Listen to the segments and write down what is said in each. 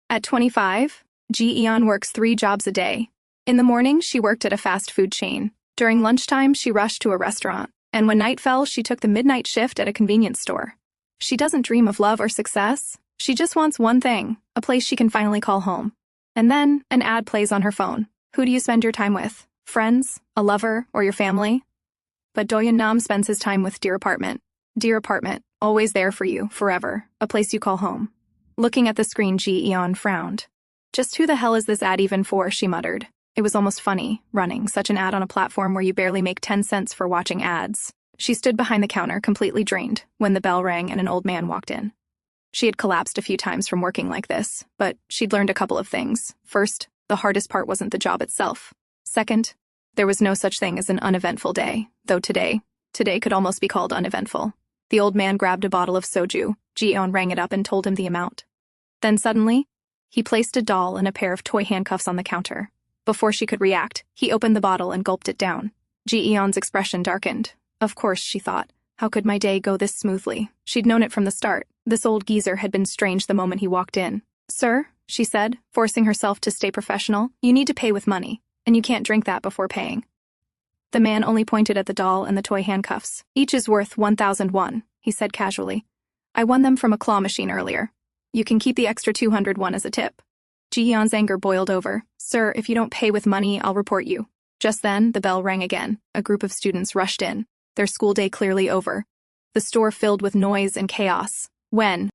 At 25, Ji-eon works 3 jobs a day. In the morning, she worked at a fast food chain. During lunchtime, she rushed to a restaurant. And when night fell, she took the midnight shift at a convenience store. She doesn't dream of love or success. She just wants one thing, a place she can finally call home. And then, an ad plays on her phone. Who do you spend your time with? Friends, a lover, or your family? But Doyun Nam spends his time with Dear Apartment. Dear Apartment, always there for you, forever, a place you call home. Looking at the screen, Ji-eon frowned. Just who the hell is this ad even for, she muttered. It was almost funny, running such an ad on a platform where you barely make 10 cents for watching ads. She stood behind the counter, completely drained, when the bell rang and an old man walked in. She had collapsed a few times from working like this, but she'd learned a couple of things. First, the hardest part wasn't the job itself. Second, there was no such thing as an uneventful day, though today could almost be called uneventful. The old man grabbed a bottle of soju. Ji-eon rang it up and told him the amount. Then suddenly, he placed a doll and a pair of toy handcuffs on the counter. Before she could react, he opened the bottle and gulped it down. Ji-eon's expression darkened. Of course, she thought. How could my day go this smoothly? She'd known it from the start. This old geezer had been strange the moment he walked in. Sir, she said, forcing herself to stay professional, you need to pay with money, and you can't drink that before paying. The man only pointed at the doll and the toy handcuffs. Each is worth 1,000 won, he said casually. I won them from a claw machine earlier. You can keep the extra 200 won as a tip. Ji-eon's anger boiled over. Sir, if you don't pay with money, I'll report you. Just then, the bell rang again. A group of students rushed in, their school day clearly over. The store filled with noise and chaos. When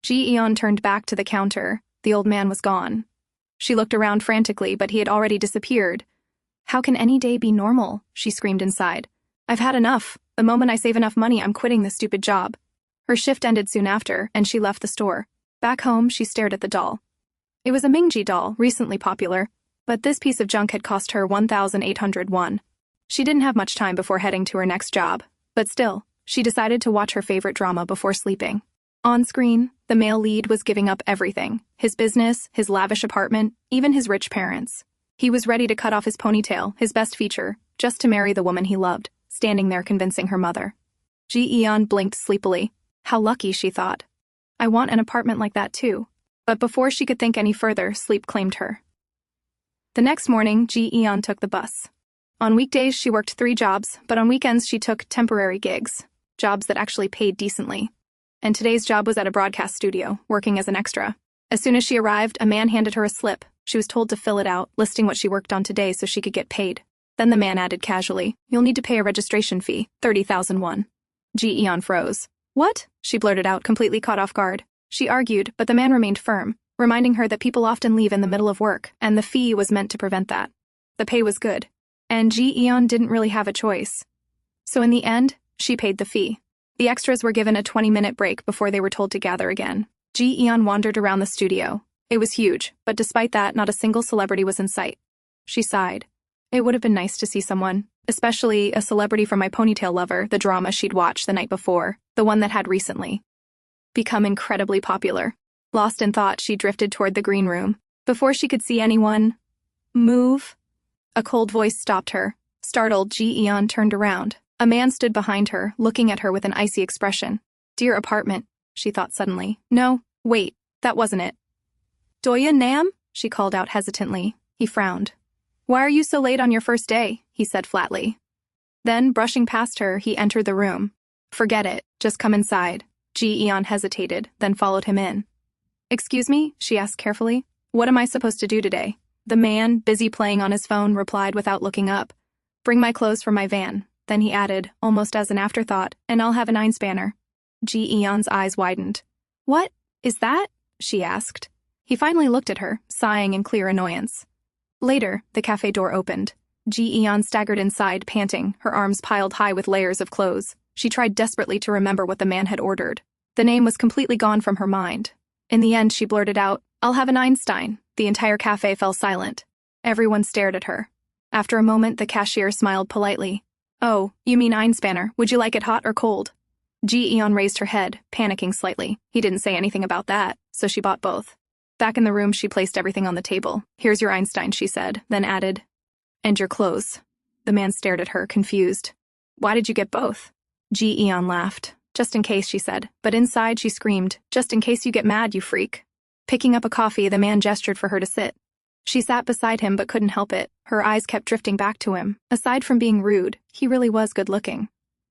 Ji-eon turned back to the counter, the old man was gone. She looked around frantically, but he had already disappeared. How can any day be normal? She screamed inside. I've had enough. The moment I save enough money, I'm quitting this stupid job. Her shift ended soon after, and she left the store. Back home, she stared at the doll. It was a Mingji doll, recently popular, but this piece of junk had cost her 1,800 won. She didn't have much time before heading to her next job, but still, she decided to watch her favorite drama before sleeping. On screen, the male lead was giving up everything. His business, his lavish apartment, even his rich parents. He was ready to cut off his ponytail, his best feature, just to marry the woman he loved, standing there convincing her mother. Ji-eon blinked sleepily. How lucky, she thought. I want an apartment like that too. But before she could think any further, sleep claimed her. The next morning, Ji-eon took the bus. On weekdays, she worked 3 jobs, but on weekends she took temporary gigs, jobs that actually paid decently. And today's job was at a broadcast studio, working as an extra. As soon as she arrived, a man handed her a slip. She was told to fill it out, listing what she worked on today so she could get paid. Then the man added casually, "You'll need to pay a registration fee, 30,000 won." Ji-eon froze. What? She blurted out, completely caught off guard. She argued, but the man remained firm, reminding her that people often leave in the middle of work, and the fee was meant to prevent that. The pay was good, and Ji-eon didn't really have a choice. So in the end, she paid the fee. The extras were given a 20-minute break before they were told to gather again. Ji-eon wandered around the studio. It was huge, but despite that, not a single celebrity was in sight. She sighed. It would have been nice to see someone, especially a celebrity from My Ponytail Lover, the drama she'd watched the night before, the one that had recently become incredibly popular. Lost in thought, she drifted toward the green room. Before she could see anyone move, a cold voice stopped her. Startled, Ji-eon turned around. A man stood behind her, looking at her with an icy expression. Dear Apartment, she thought suddenly. No, wait, that wasn't it. Doyun Nam? She called out hesitantly. He frowned. Why are you so late on your first day? He said flatly. Then, brushing past her, he entered the room. Forget it, just come inside. Ji-eon hesitated, then followed him in. Excuse me? She asked carefully. What am I supposed to do today? The man, busy playing on his phone, replied without looking up. Bring my clothes from my van. Then he added, almost as an afterthought, and I'll have a 9-spanner. Ji-eon's eyes widened. What is that? She asked. He finally looked at her, sighing in clear annoyance. Later, the cafe door opened. Ji-eon staggered inside, panting, her arms piled high with layers of clothes. She tried desperately to remember what the man had ordered. The name was completely gone from her mind. In the end, she blurted out, I'll have an Einstein. The entire cafe fell silent. Everyone stared at her. After a moment, the cashier smiled politely. Oh, you mean Einspanner. Would you like it hot or cold? Ji-eon raised her head, panicking slightly. He didn't say anything about that, so she bought both. Back in the room, she placed everything on the table. Here's your Einstein, she said, then added, and your clothes. The man stared at her, confused. Why did you get both? Ji-eon laughed. Just in case, she said, but inside she screamed, just in case you get mad, you freak. Picking up a coffee, the man gestured for her to sit. She sat beside him but couldn't help it. Her eyes kept drifting back to him. Aside from being rude, he really was good-looking.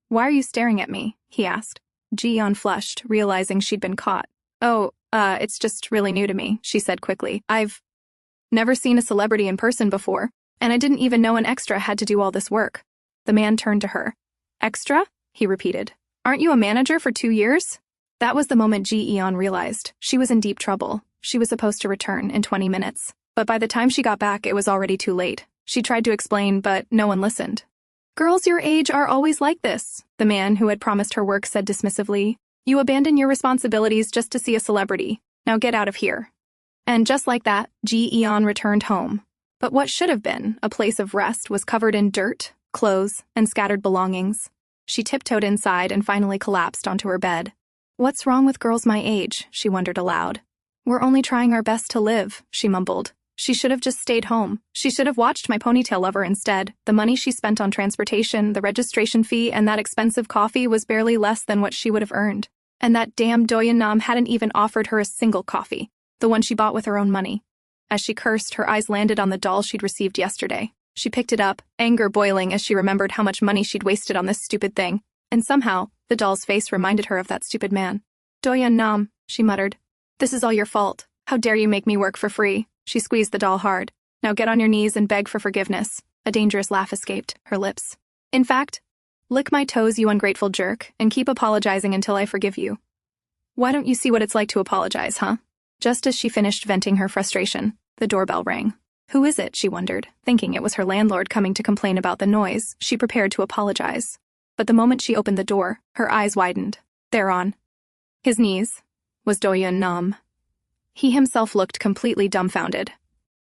"Why are you staring at me?" he asked. Ji-eon flushed, realizing she'd been caught. "Oh, it's just really new to me," she said quickly. "I've never seen a celebrity in person before, and I didn't even know an extra had to do all this work." The man turned to her. "Extra?" he repeated. "Aren't you a manager for 2 years?" That was the moment Ji-eon realized she was in deep trouble. She was supposed to return in 20 minutes. But by the time she got back, it was already too late. She tried to explain, but no one listened. "Girls your age are always like this," the man who had promised her work said dismissively. "You abandon your responsibilities just to see a celebrity. Now get out of here." And just like that, Ji-eon returned home. But what should have been a place of rest was covered in dirt, clothes, and scattered belongings. She tiptoed inside and finally collapsed onto her bed. "What's wrong with girls my age?" she wondered aloud. "We're only trying our best to live," she mumbled. She should have just stayed home. She should have watched My Ponytail Lover instead. The money she spent on transportation, the registration fee, and that expensive coffee was barely less than what she would have earned. And that damn Doyun Nam hadn't even offered her a single coffee, the one she bought with her own money. As she cursed, her eyes landed on the doll she'd received yesterday. She picked it up, anger boiling as she remembered how much money she'd wasted on this stupid thing. And somehow, the doll's face reminded her of that stupid man. "Doyun Nam," she muttered. "This is all your fault. How dare you make me work for free?" She squeezed the doll hard. "Now get on your knees and beg for forgiveness." A dangerous laugh escaped her lips. "In fact, lick my toes, you ungrateful jerk, and keep apologizing until I forgive you. Why don't you see what it's like to apologize, huh?" Just as she finished venting her frustration, the doorbell rang. Who is it, she wondered, thinking it was her landlord coming to complain about the noise. She prepared to apologize. But the moment she opened the door, her eyes widened. There on his knees was Doyun Nam. He himself looked completely dumbfounded.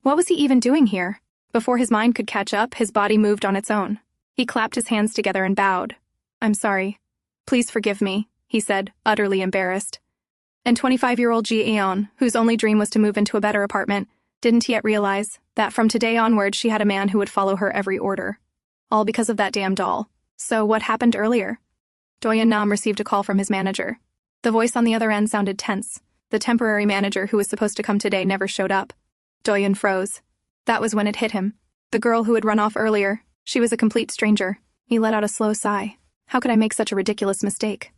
What was he even doing here? Before his mind could catch up, his body moved on its own. He clapped his hands together and bowed. "I'm sorry. Please forgive me," he said, utterly embarrassed. And 25-year-old Ji-eon, whose only dream was to move into a better apartment, didn't yet realize that from today onward she had a man who would follow her every order. All because of that damn doll. So what happened earlier? Doyun Nam received a call from his manager. The voice on the other end sounded tense. The temporary manager who was supposed to come today never showed up. Doyun froze. That was when it hit him. The girl who had run off earlier, she was a complete stranger. He let out a slow sigh. How could I make such a ridiculous mistake?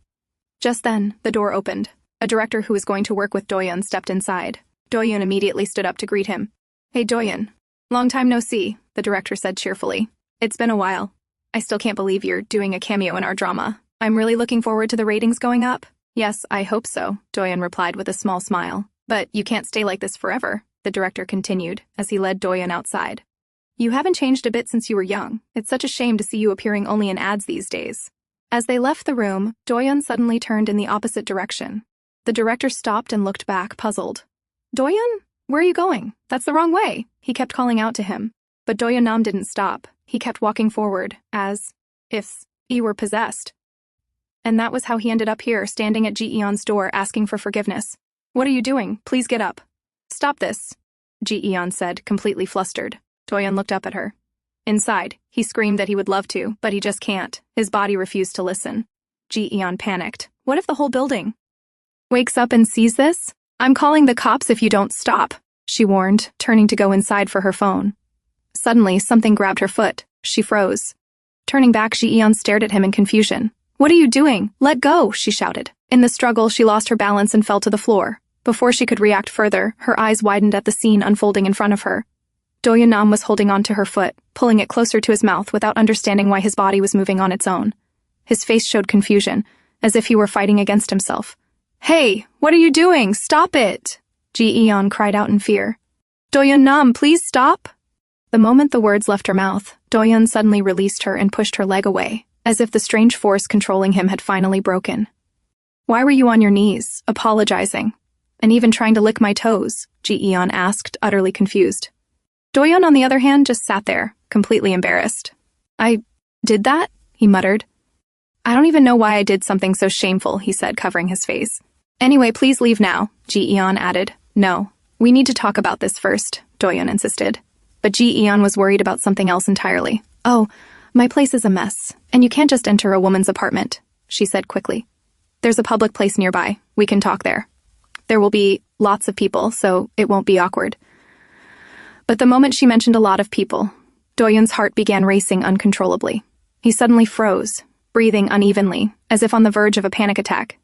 Just then, the door opened. A director who was going to work with Doyun stepped inside. Doyun immediately stood up to greet him. "Hey Doyun. Long time no see," the director said cheerfully. "It's been a while. I still can't believe you're doing a cameo in our drama. I'm really looking forward to the ratings going up." "Yes, I hope so," Doyun replied with a small smile. "But you can't stay like this forever," the director continued, as he led Doyun outside. "You haven't changed a bit since you were young. It's such a shame to see you appearing only in ads these days." As they left the room, Doyun suddenly turned in the opposite direction. The director stopped and looked back, puzzled. "Doyun? Where are you going? That's the wrong way," he kept calling out to him. But Doyun Nam didn't stop. He kept walking forward, as if he were possessed. And that was how he ended up here, standing at Ji-eon's door, asking for forgiveness. "What are you doing? Please get up." "Stop this," Ji-eon said, completely flustered. Doyun looked up at her. Inside, he screamed that he would love to, but he just can't. His body refused to listen. Ji-eon panicked. What if the whole building wakes up and sees this? "I'm calling the cops if you don't stop," she warned, turning to go inside for her phone. Suddenly, something grabbed her foot. She froze. Turning back, Ji-eon stared at him in confusion. "What are you doing? Let go," she shouted. In the struggle, she lost her balance and fell to the floor. Before she could react further, her eyes widened at the scene unfolding in front of her. Doyun Nam was holding on to her foot, pulling it closer to his mouth without understanding why his body was moving on its own. His face showed confusion, as if he were fighting against himself. "Hey, what are you doing? Stop it!" Ji-eon cried out in fear. "Doyun Nam, please stop!" The moment the words left her mouth, Doyun suddenly released her and pushed her leg away, as if the strange force controlling him had finally broken. "Why were you on your knees, apologizing, and even trying to lick my toes?" Ji-eon asked, utterly confused. Doyun, on the other hand, just sat there, completely embarrassed. "I did that?" he muttered. "I don't even know why I did something so shameful," he said, covering his face. "Anyway, please leave now," Ji-eon added. "No, we need to talk about this first," Doyun insisted. But Ji-eon was worried about something else entirely. "Oh, my place is a mess, and you can't just enter a woman's apartment," she said quickly. "There's a public place nearby. We can talk there. There will be Lots of people, so it won't be awkward. But the moment she mentioned a lot of people, Doyun's heart began racing uncontrollably. He suddenly froze, breathing unevenly, as if on the verge of a panic attack.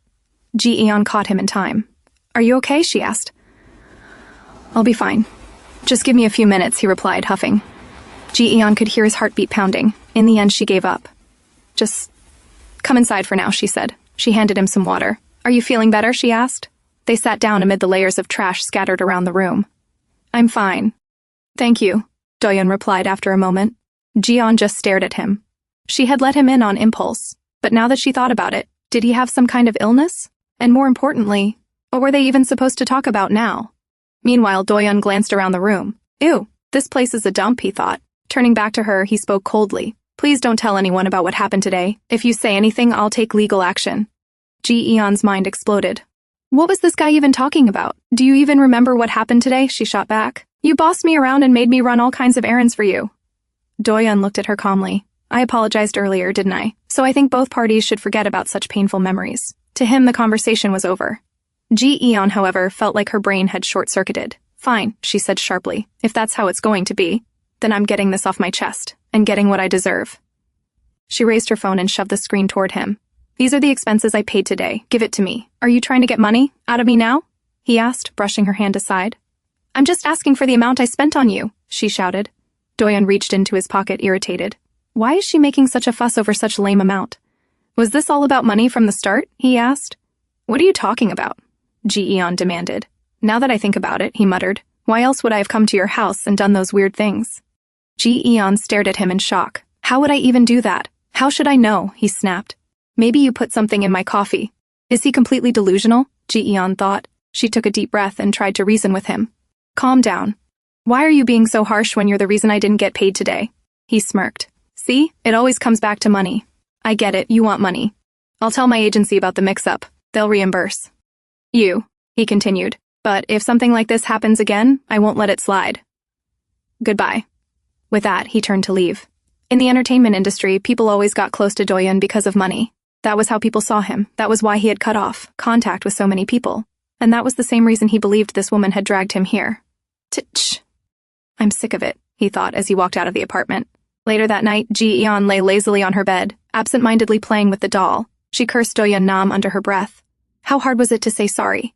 Ji-eon caught him in time. "Are you okay?" she asked. "I'll be fine. Just give me a few minutes," he replied, huffing. Ji-eon could hear his heartbeat pounding. In the end, she gave up. "Just come inside for now," she said. She handed him some water. "Are you feeling better?" she asked. They sat down amid the layers of trash scattered around the room. "I'm fine. Thank you," Doyun replied after a moment. Ji-eon just stared at him. She had let him in on impulse, but now that she thought about it, did he have some kind of illness? And more importantly, what were they even supposed to talk about now? Meanwhile, Doyun glanced around the room. "Ew, this place is a dump," he thought. Turning back to her, he spoke coldly. "Please don't tell anyone about what happened today. If you say anything, I'll take legal action." Ji-eon's mind exploded. "What was this guy even talking about? Do you even remember what happened today?" she shot back. "You bossed me around and made me run all kinds of errands for you." Doyun looked at her calmly. "I apologized earlier, didn't I? So I think both parties should forget about such painful memories." To him, the conversation was over. Ji-eon, however, felt like her brain had short-circuited. "Fine," she said sharply. "If that's how it's going to be, then I'm getting this off my chest, and getting what I deserve." She raised her phone and shoved the screen toward him. "These are the expenses I paid today. Give it to me. Are you trying to get money out of me now?" he asked, brushing her hand aside. "I'm just asking for the amount I spent on you," she shouted. Doyun reached into his pocket, irritated. Why is she making such a fuss over such a lame amount? Was this all about money from the start? He asked. "What are you talking about?" Ji-eon demanded. "Now that I think about it," he muttered, "why else would I have come to your house and done those weird things?" Ji-eon stared at him in shock. "How would I even do that? How should I know?" he snapped. "Maybe you put something in my coffee." Is he completely delusional? Ji-eon thought. She took a deep breath and tried to reason with him. "Calm down. Why are you being so harsh when you're the reason I didn't get paid today?" He smirked. "See, it always comes back to money. I get it, you want money. I'll tell my agency about the mix-up. They'll reimburse you," he continued. "But if something like this happens again, I won't let it slide. Goodbye." With that, he turned to leave. In the entertainment industry, people always got close to Doyun because of money. That was how people saw him. That was why he had cut off contact with so many people. And that was the same reason he believed this woman had dragged him here. Tch. "I'm sick of it," he thought as he walked out of the apartment. Later that night, Ji-eon lay lazily on her bed, absent-mindedly playing with the doll. She cursed Doyun Nam under her breath. How hard was it to say sorry?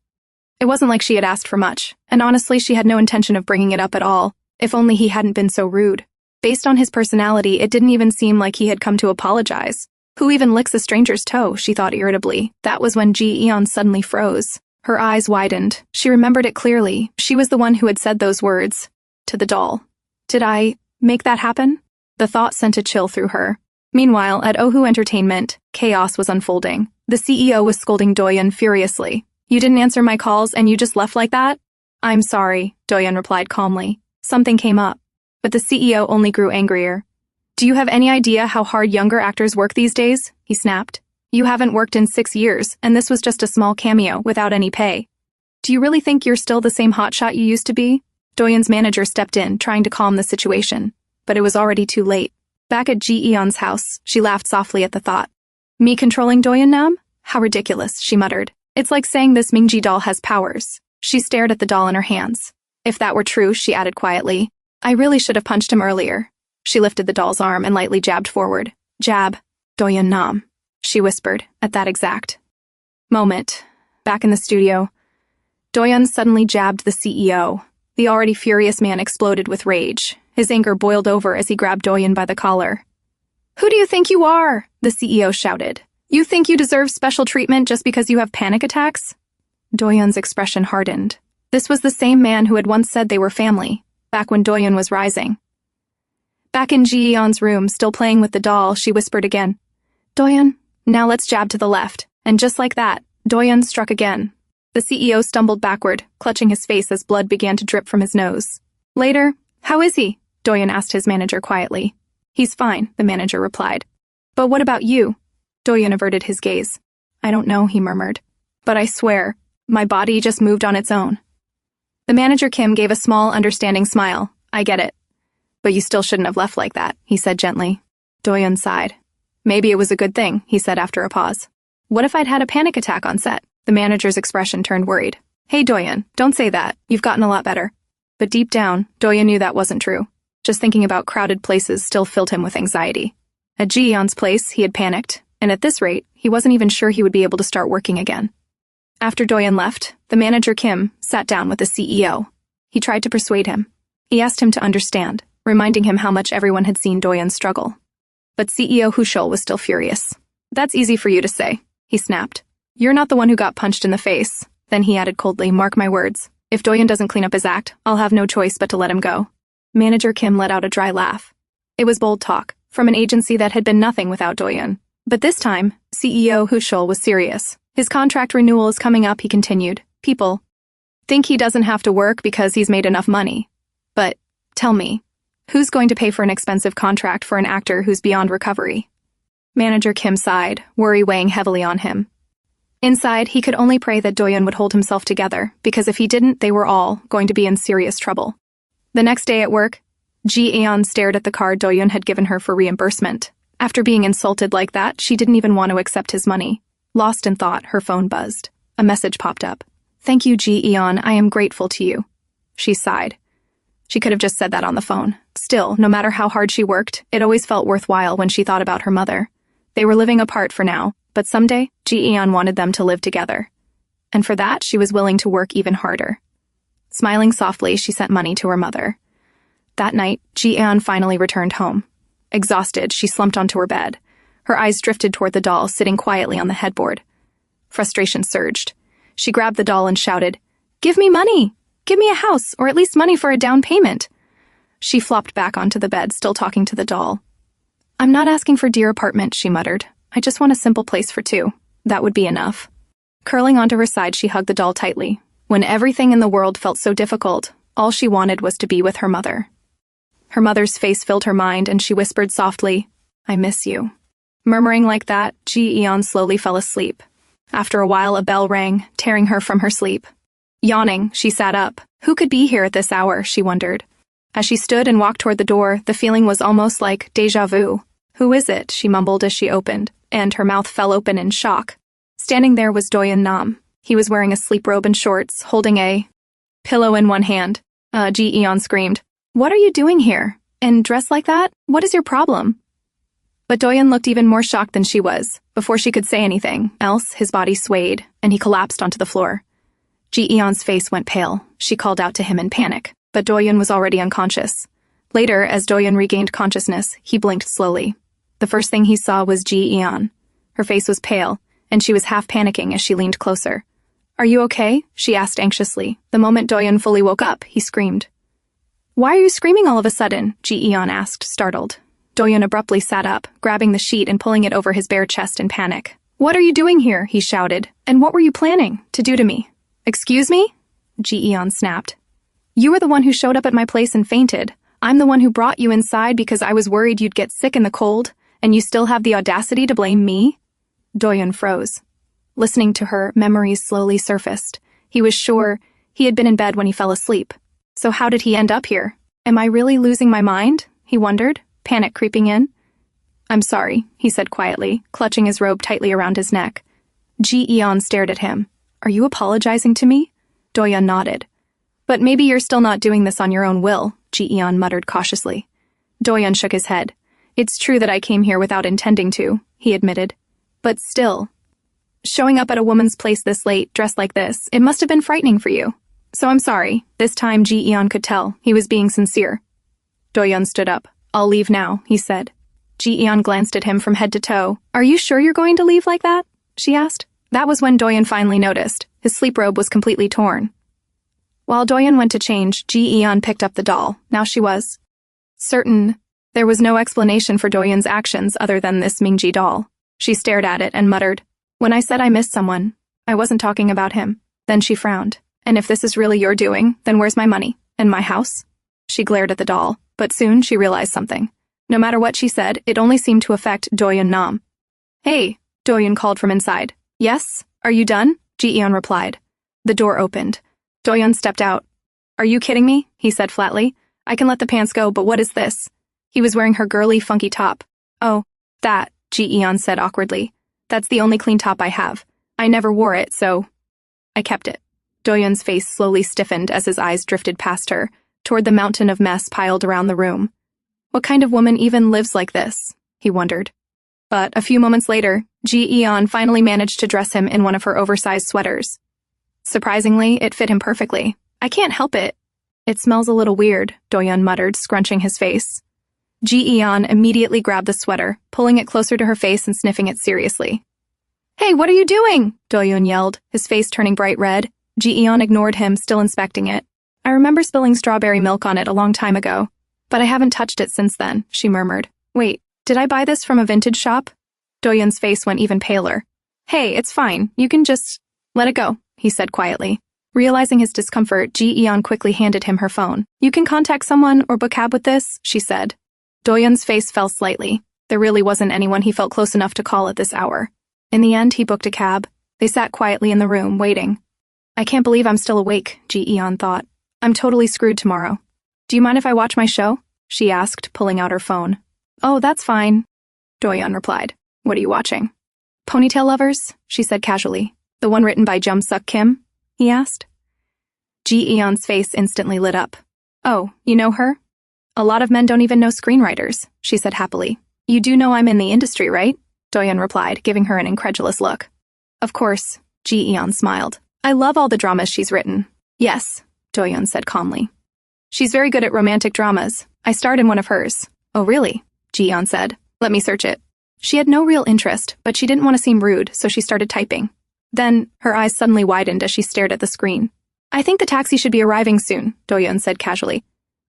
It wasn't like she had asked for much, and honestly she had no intention of bringing it up at all, if only he hadn't been so rude. Based on his personality, it didn't even seem like he had come to apologize. Who even licks a stranger's toe, she thought irritably. That was when Ji-eon suddenly froze. Her eyes widened. She remembered it clearly. She was the one who had said those words to the doll. Did I make that happen? The thought sent a chill through her. Meanwhile, at Ohu Entertainment, chaos was unfolding. The CEO was scolding Doyun furiously. "You didn't answer my calls and you just left like that?" "I'm sorry," Doyun replied calmly. "Something came up." But the CEO only grew angrier. "Do you have any idea how hard younger actors work these days?" he snapped. "You haven't worked in 6 years, and this was just a small cameo without any pay. Do you really think you're still the same hotshot you used to be?" Doyun's manager stepped in, trying to calm the situation. But it was already too late. Back at Ji-eon's house, she laughed softly at the thought. "Me controlling Doyun Nam? How ridiculous," she muttered. "It's like saying this Mingji doll has powers." She stared at the doll in her hands. "If that were true," she added quietly, "I really should have punched him earlier." She lifted the doll's arm and lightly jabbed forward. "Jab, Doyun Nam," she whispered at that exact moment. Back in the studio, Doyun suddenly jabbed the CEO. The already furious man exploded with rage. His anger boiled over as he grabbed Doyun by the collar. "Who do you think you are?" the CEO shouted. "You think you deserve special treatment just because you have panic attacks?" Doyun's expression hardened. This was the same man who had once said they were family, back when Doyun was rising. Back in Ji-eon's room, still playing with the doll, she whispered again, "Doyun, now let's jab to the left." And just like that, Doyun struck again. The CEO stumbled backward, clutching his face as blood began to drip from his nose. Later, "How is he?" Doyun asked his manager quietly. "He's fine," the manager replied. "But what about you?" Doyun averted his gaze. "I don't know," he murmured. "But I swear, my body just moved on its own." The manager Kim gave a small, understanding smile. "I get it. But you still shouldn't have left like that," he said gently. Doyun sighed. "Maybe it was a good thing," he said after a pause. "What if I'd had a panic attack on set?" The manager's expression turned worried. Hey Doyun, don't say that. You've gotten a lot better. But deep down, Doyun knew that wasn't true. Just thinking about crowded places still filled him with anxiety. At Ji-eon's place, he had panicked, and at this rate, he wasn't even sure he would be able to start working again. After Doyun left, the manager Kim sat down with the CEO. He tried to persuade him. He asked him to understand, reminding him how much everyone had seen Doyun struggle. But CEO Hushul was still furious. That's easy for you to say, he snapped. You're not the one who got punched in the face. Then he added coldly, mark my words. If Doyun doesn't clean up his act, I'll have no choice but to let him go. Manager Kim let out a dry laugh. It was bold talk, from an agency that had been nothing without Doyun. But this time, CEO Hushul was serious. His contract renewal is coming up, he continued. People think he doesn't have to work because he's made enough money. But, tell me, who's going to pay for an expensive contract for an actor who's beyond recovery? Manager Kim sighed, worry weighing heavily on him. Inside, he could only pray that Doyun would hold himself together, because if he didn't, they were all going to be in serious trouble. The next day at work, Ji-eon stared at the card Doyun had given her for reimbursement. After being insulted like that, she didn't even want to accept his money. Lost in thought, her phone buzzed. A message popped up. Thank you, Ji-eon, I am grateful to you. She sighed. She could have just said that on the phone. Still, no matter how hard she worked, it always felt worthwhile when she thought about her mother. They were living apart for now, but someday, Ji-eon wanted them to live together. And for that, she was willing to work even harder. Smiling softly, she sent money to her mother. That night, Ji-eon finally returned home. Exhausted, she slumped onto her bed. Her eyes drifted toward the doll sitting quietly on the headboard. Frustration surged. She grabbed the doll and shouted, "Give me money! Give me a house, or at least money for a down payment!" She flopped back onto the bed, still talking to the doll. "I'm not asking for dear apartment," she muttered. "I just want a simple place for two. That would be enough." Curling onto her side, she hugged the doll tightly. When everything in the world felt so difficult, all she wanted was to be with her mother. Her mother's face filled her mind, and she whispered softly, "I miss you." Murmuring like that, Ji-eon slowly fell asleep. After a while, a bell rang, tearing her from her sleep. Yawning, she sat up. Who could be here at this hour, she wondered. As she stood and walked toward the door, the feeling was almost like déjà vu. "Who is it?" she mumbled as she opened, and her mouth fell open in shock. Standing there was Doyun Nam. He was wearing a sleep robe and shorts, holding a pillow in one hand. Ji-eon screamed, "What are you doing here? And dressed like that? What is your problem?" But Doyun looked even more shocked than she was. Before she could say anything else, his body swayed, and he collapsed onto the floor. Ji-eon's face went pale. She called out to him in panic, but Doyun was already unconscious. Later, as Doyun regained consciousness, he blinked slowly. The first thing he saw was Ji-eon. Her face was pale, and she was half panicking as she leaned closer. "Are you okay?" she asked anxiously. The moment Doyun fully woke up, he screamed. "Why are you screaming all of a sudden?" Ji-eon asked, startled. Doyun abruptly sat up, grabbing the sheet and pulling it over his bare chest in panic. "What are you doing here?" he shouted. "And what were you planning to do to me?" "Excuse me?" Ji-eon snapped. "You were the one who showed up at my place and fainted. I'm the one who brought you inside because I was worried you'd get sick in the cold, and you still have the audacity to blame me?" Doyun froze. Listening to her, memories slowly surfaced. He was sure he had been in bed when he fell asleep. So how did he end up here? Am I really losing my mind? He wondered, panic creeping in. "I'm sorry," he said quietly, clutching his robe tightly around his neck. Ji-eon stared at him. "Are you apologizing to me?" Doyun nodded. "But maybe you're still not doing this on your own will," Ji-eon muttered cautiously. Doyun shook his head. "It's true that I came here without intending to," he admitted. "But still, showing up at a woman's place this late, dressed like this, it must have been frightening for you. So I'm sorry." This time Ji-eon could tell he was being sincere. Doyun stood up. "I'll leave now," he said. Ji-eon glanced at him from head to toe. "Are you sure you're going to leave like that?" she asked. That was when Doyun finally noticed. His sleep robe was completely torn. While Doyun went to change, Ji-eon picked up the doll. Now she was certain there was no explanation for Doyun's actions other than this Mingji doll. She stared at it and muttered, "When I said I missed someone, I wasn't talking about him." Then she frowned. "And if this is really your doing, then where's my money? And my house?" She glared at the doll, but soon she realized something. No matter what she said, it only seemed to affect Doyun Nam. "Hey," Doyun called from inside. "Yes? Are you done?" Ji-eon replied. The door opened. Doyun stepped out. "Are you kidding me?" he said flatly. "I can let the pants go, but what is this?" He was wearing her girly, funky top. "Oh, that," Ji-eon said awkwardly. "That's the only clean top I have. I never wore it, so I kept it." Doyun's face slowly stiffened as his eyes drifted past her, toward the mountain of mess piled around the room. What kind of woman even lives like this? He wondered. But a few moments later, Ji-eon finally managed to dress him in one of her oversized sweaters. Surprisingly, it fit him perfectly. I can't help it. It smells a little weird, Doyun muttered, scrunching his face. Ji-eon immediately grabbed the sweater, pulling it closer to her face and sniffing it seriously. Hey, what are you doing? Doyun yelled, his face turning bright red. Ji-eon ignored him, still inspecting it. I remember spilling strawberry milk on it a long time ago, but I haven't touched it since then, she murmured. Wait, did I buy this from a vintage shop? Doyun's face went even paler. Hey, it's fine. You can just let it go, he said quietly. Realizing his discomfort, Ji-eon quickly handed him her phone. You can contact someone or book cab with this, she said. Doyun's face fell slightly. There really wasn't anyone he felt close enough to call at this hour. In the end, he booked a cab. They sat quietly in the room, waiting. I can't believe I'm still awake, Ji-eon thought. I'm totally screwed tomorrow. Do you mind if I watch my show? She asked, pulling out her phone. Oh, that's fine, Doyun replied. What are you watching? Ponytail Lovers, she said casually. The one written by Jung-suk Kim? He asked. Ji-eon's face instantly lit up. Oh, you know her? A lot of men don't even know screenwriters, she said happily. You do know I'm in the industry, right? Doyun replied, giving her an incredulous look. Of course, Ji-eon smiled. I love all the dramas she's written. Yes, Doyun said calmly. She's very good at romantic dramas. I starred in one of hers. Oh, really? Ji-eon said. Let me search it. She had no real interest, but she didn't want to seem rude, so she started typing. Then, her eyes suddenly widened as she stared at the screen. I think the taxi should be arriving soon, Doyun said casually.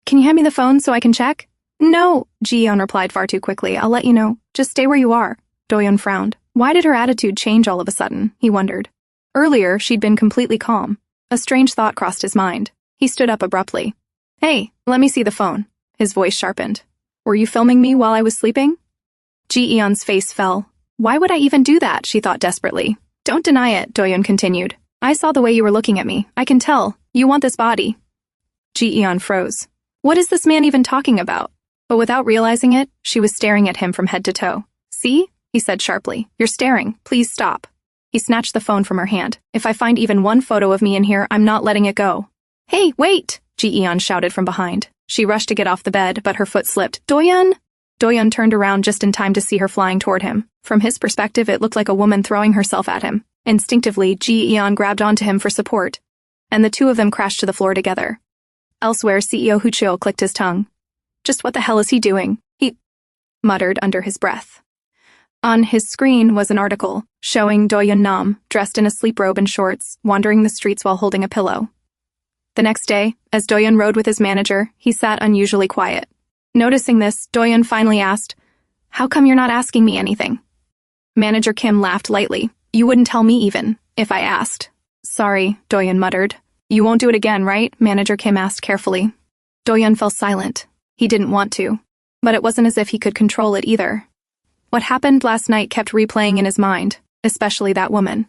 Can you hand me the phone so I can check? No, Ji-eon replied far too quickly. I'll let you know. Just stay where you are. Doyun frowned. Why did her attitude change all of a sudden? He wondered. Earlier, she'd been completely calm. A strange thought crossed his mind. He stood up abruptly. Hey, let me see the phone. His voice sharpened. Were you filming me while I was sleeping? Ji-eon's face fell. Why would I even do that? She thought desperately. Don't deny it, Doyun continued. I saw the way you were looking at me. I can tell. You want this body. Ji-eon froze. What is this man even talking about? But without realizing it, she was staring at him from head to toe. See? He said sharply. You're staring. Please stop. He snatched the phone from her hand. If I find even one photo of me in here, I'm not letting it go. Hey, wait! Ji-eon shouted from behind. She rushed to get off the bed, but her foot slipped. Doyun! Doyun turned around just in time to see her flying toward him. From his perspective, it looked like a woman throwing herself at him. Instinctively, Ji-eon grabbed onto him for support, and the two of them crashed to the floor together. Elsewhere, CEO Huchil clicked his tongue. Just what the hell is he doing? He muttered under his breath. On his screen was an article showing Doyun Nam, dressed in a sleep robe and shorts, wandering the streets while holding a pillow. The next day, as Doyun rode with his manager, he sat unusually quiet. Noticing this, Doyun finally asked, How come you're not asking me anything? Manager Kim laughed lightly. You wouldn't tell me even, if I asked. Sorry, Doyun muttered. You won't do it again, right? Manager Kim asked carefully. Doyun fell silent. He didn't want to, but it wasn't as if he could control it either. What happened last night kept replaying in his mind, especially that woman.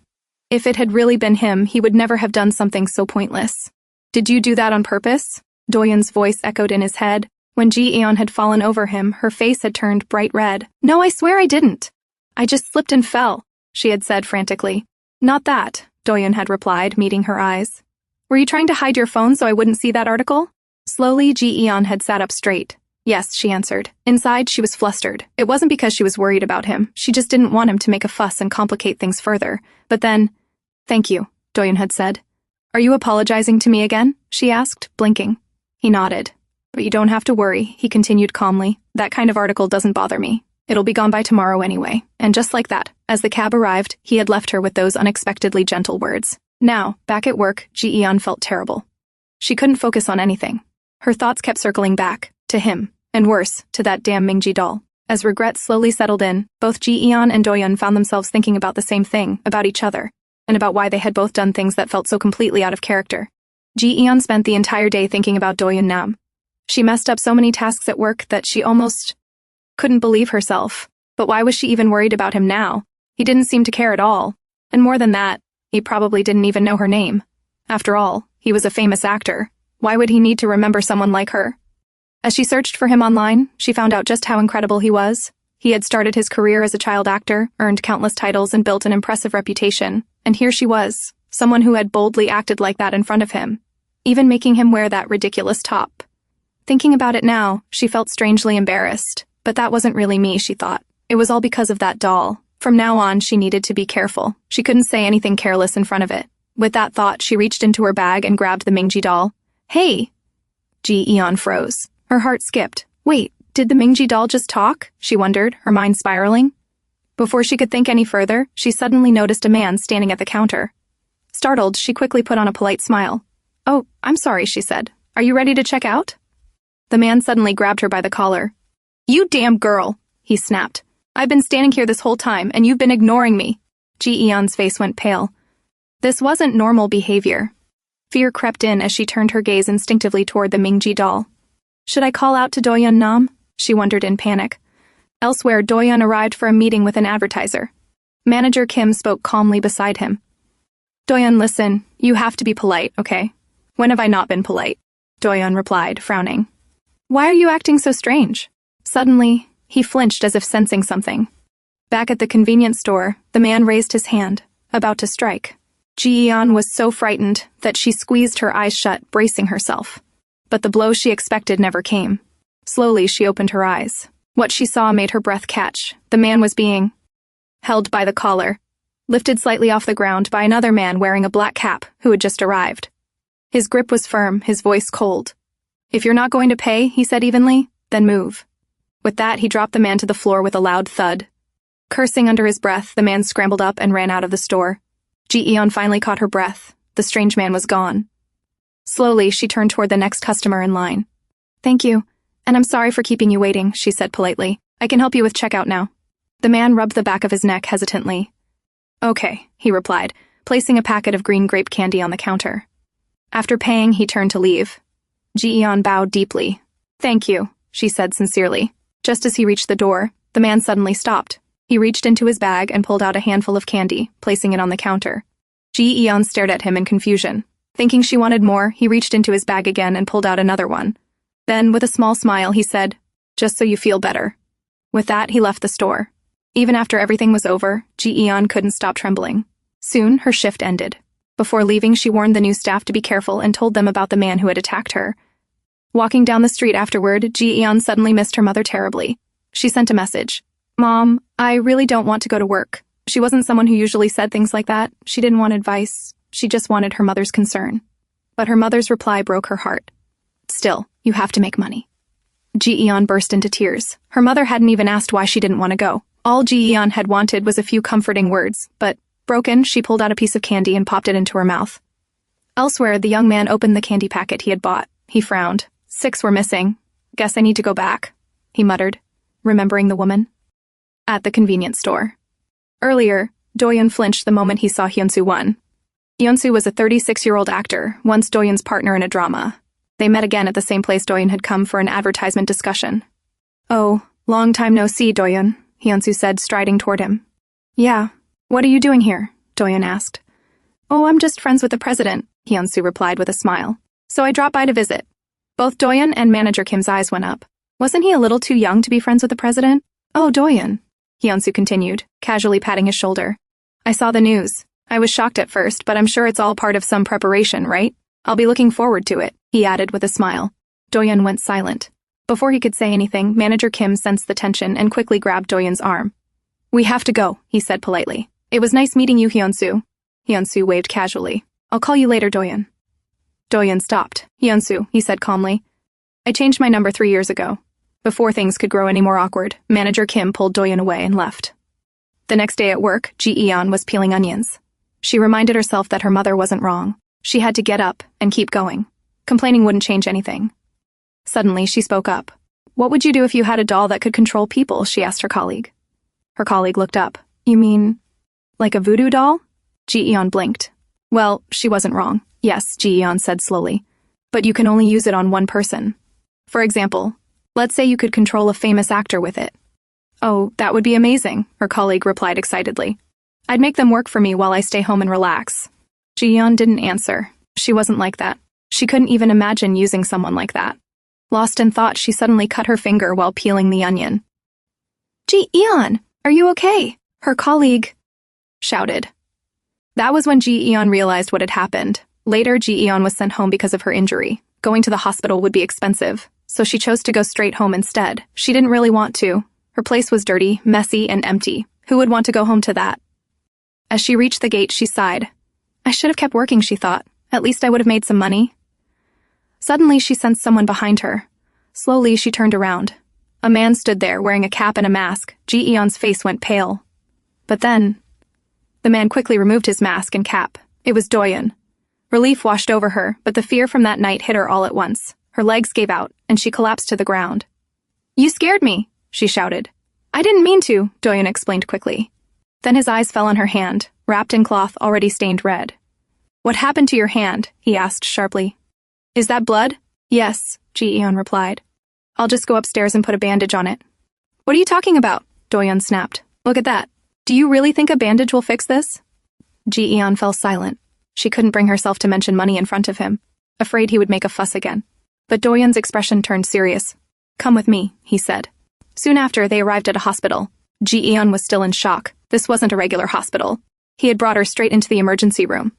If it had really been him, he would never have done something so pointless. Did you do that on purpose? Doyun's voice echoed in his head. When Ji-eon had fallen over him, her face had turned bright red. No, I swear I didn't. I just slipped and fell, she had said frantically. Not that, Doyun had replied, meeting her eyes. Were you trying to hide your phone so I wouldn't see that article? Slowly, Ji-eon had sat up straight. Yes, she answered. Inside, she was flustered. It wasn't because she was worried about him. She just didn't want him to make a fuss and complicate things further. But then, Thank you, Doyun had said. Are you apologizing to me again? She asked, blinking. He nodded. But you don't have to worry, he continued calmly. That kind of article doesn't bother me. It'll be gone by tomorrow anyway. And just like that, as the cab arrived, he had left her with those unexpectedly gentle words. Now, back at work, Ji-eon felt terrible. She couldn't focus on anything. Her thoughts kept circling back, to him, and worse, to that damn Mingji doll. As regret slowly settled in, both Ji-eon and Doyun found themselves thinking about the same thing, about each other, and about why they had both done things that felt so completely out of character. Ji-eon spent the entire day thinking about Doyun Nam. She messed up so many tasks at work that she almost couldn't believe herself. But why was she even worried about him now? He didn't seem to care at all. And more than that, he probably didn't even know her name. After all, he was a famous actor. Why would he need to remember someone like her? As she searched for him online, she found out just how incredible he was. He had started his career as a child actor, earned countless titles, and built an impressive reputation. And here she was, Someone who had boldly acted like that in front of him, even making him wear that ridiculous top. Thinking about it now, she felt strangely embarrassed. But that wasn't really me, she thought. It was all because of that doll. From now on, she needed to be careful. She couldn't say anything careless in front of it. With that thought, she reached into her bag and grabbed the Mingji doll. Hey! Ji-eon froze. Her heart skipped. Wait, did the Mingji doll just talk? She wondered, her mind spiraling. Before she could think any further, she suddenly noticed a man standing at the counter. Startled, she quickly put on a polite smile. Oh, I'm sorry, she said. Are you ready to check out? The man suddenly grabbed her by the collar. You damn girl, he snapped. I've been standing here this whole time, and you've been ignoring me. Ji-eon's face went pale. This wasn't normal behavior. Fear crept in as she turned her gaze instinctively toward the Mingji doll. Should I call out to Doyun Nam? She wondered in panic. Elsewhere, Doyun arrived for a meeting with an advertiser. Manager Kim spoke calmly beside him. Doyun, listen, you have to be polite, okay? When have I not been polite? Doyun replied, frowning. Why are you acting so strange? Suddenly, he flinched as if sensing something. Back at the convenience store, the man raised his hand, about to strike. Ji-eon was so frightened that she squeezed her eyes shut, bracing herself. But the blow she expected never came. Slowly, she opened her eyes. What she saw made her breath catch. The man was being held by the collar, lifted slightly off the ground by another man wearing a black cap who had just arrived. His grip was firm, his voice cold. If you're not going to pay, he said evenly, then move. With that, he dropped the man to the floor with a loud thud. Cursing under his breath, the man scrambled up and ran out of the store. Ji-eon finally caught her breath. The strange man was gone. Slowly, she turned toward the next customer in line. Thank you, and I'm sorry for keeping you waiting, she said politely. I can help you with checkout now. The man rubbed the back of his neck hesitantly. Okay, he replied, placing a packet of green grape candy on the counter. After paying, he turned to leave. Ji-eon bowed deeply. Thank you, she said sincerely. Just as he reached the door, the man suddenly stopped. He reached into his bag and pulled out a handful of candy, placing it on the counter. Ji-eon stared at him in confusion. Thinking she wanted more, he reached into his bag again and pulled out another one. Then, with a small smile, he said, just so you feel better. With that, he left the store. Even after everything was over, Ji-eon couldn't stop trembling. Soon, her shift ended. Before leaving, she warned the new staff to be careful and told them about the man who had attacked her. Walking down the street afterward, Ji-eon suddenly missed her mother terribly. She sent a message. Mom, I really don't want to go to work. She wasn't someone who usually said things like that. She didn't want advice. She just wanted her mother's concern. But her mother's reply broke her heart. Still, you have to make money. Ji-eon burst into tears. Her mother hadn't even asked why she didn't want to go. All Ji-eon had wanted was a few comforting words, but, broken, she pulled out a piece of candy and popped it into her mouth. Elsewhere, the young man opened the candy packet he had bought. He frowned. 6 were missing. Guess I need to go back, he muttered, remembering the woman. At the convenience store. Earlier, Doyun flinched the moment he saw Hyunsu 1. Hyunsu was a 36-year-old actor, once Doyun's partner in a drama. They met again at the same place Doyun had come for an advertisement discussion. Oh, long time no see, Doyun, Hyunsu said, striding toward him. Yeah, what are you doing here? Doyun asked. Oh, I'm just friends with the president, Hyunsu replied with a smile. So I dropped by to visit. Both Doyun and manager Kim's eyes went up. Wasn't he a little too young to be friends with the president? Oh, Doyun, Hyunsu continued, casually patting his shoulder. I saw the news. I was shocked at first, but I'm sure it's all part of some preparation, right? I'll be looking forward to it, he added with a smile. Doyun went silent. Before he could say anything, manager Kim sensed the tension and quickly grabbed Doyun's arm. We have to go, he said politely. It was nice meeting you, Hyunsu. Hyunsu waved casually. I'll call you later, Doyun. Doyun stopped. Hyunsu, he said calmly. I changed my number 3 years ago. Before things could grow any more awkward, manager Kim pulled Doyun away and left. The next day at work, Ji-eon was peeling onions. She reminded herself that her mother wasn't wrong. She had to get up and keep going. Complaining wouldn't change anything. Suddenly, she spoke up. What would you do if you had a doll that could control people? She asked her colleague. Her colleague looked up. You mean, like a voodoo doll? Ji-eon blinked. Well, she wasn't wrong. Yes, Ji-eon said slowly. But you can only use it on one person. For example, let's say you could control a famous actor with it. Oh, that would be amazing, her colleague replied excitedly. I'd make them work for me while I stay home and relax. Ji-eon didn't answer. She wasn't like that. She couldn't even imagine using someone like that. Lost in thought, she suddenly cut her finger while peeling the onion. Ji-eon, are you okay? Her colleague shouted. That was when Ji-eon realized what had happened. Later, Ji-eon was sent home because of her injury. Going to the hospital would be expensive, so she chose to go straight home instead. She didn't really want to. Her place was dirty, messy, and empty. Who would want to go home to that? As she reached the gate, she sighed. I should have kept working, she thought. At least I would have made some money. Suddenly, she sensed someone behind her. Slowly, she turned around. A man stood there, wearing a cap and a mask. Ji-eon's face went pale. But then, the man quickly removed his mask and cap. It was Doyun. Relief washed over her, but the fear from that night hit her all at once. Her legs gave out, and she collapsed to the ground. You scared me, she shouted. I didn't mean to, Doyun explained quickly. Then his eyes fell on her hand, wrapped in cloth already stained red. What happened to your hand? He asked sharply. Is that blood? Yes, Ji-eon replied. I'll just go upstairs and put a bandage on it. What are you talking about? Doyun snapped. Look at that. Do you really think a bandage will fix this? Ji-eon fell silent. She couldn't bring herself to mention money in front of him, afraid he would make a fuss again. But Doyun's expression turned serious. Come with me, he said. Soon after, they arrived at a hospital. Ji-eon was still in shock. This wasn't a regular hospital. He had brought her straight into the emergency room.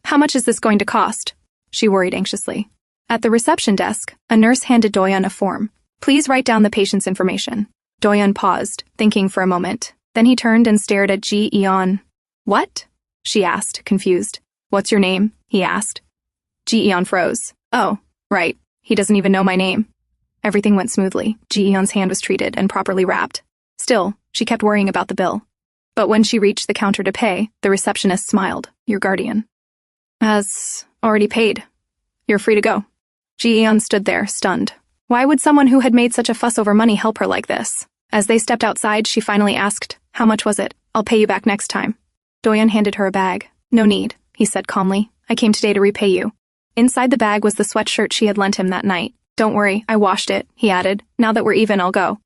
How much is this going to cost? She worried anxiously. At the reception desk, a nurse handed Doyun a form. Please write down the patient's information. Doyun paused, thinking for a moment. Then he turned and stared at Ji-eon. What? She asked, confused. What's your name? He asked. Ji-eon froze. Oh, right. He doesn't even know my name. Everything went smoothly. Ji-eon's hand was treated and properly wrapped. Still, she kept worrying about the bill. But when she reached the counter to pay, the receptionist smiled. Your guardian has already paid. You're free to go. Ji-eon stood there, stunned. Why would someone who had made such a fuss over money help her like this? As they stepped outside, she finally asked, How much was it? I'll pay you back next time. Doyun handed her a bag. No need, he said calmly. I came today to repay you. Inside the bag was the sweatshirt she had lent him that night. Don't worry, I washed it, he added. Now that we're even, I'll go.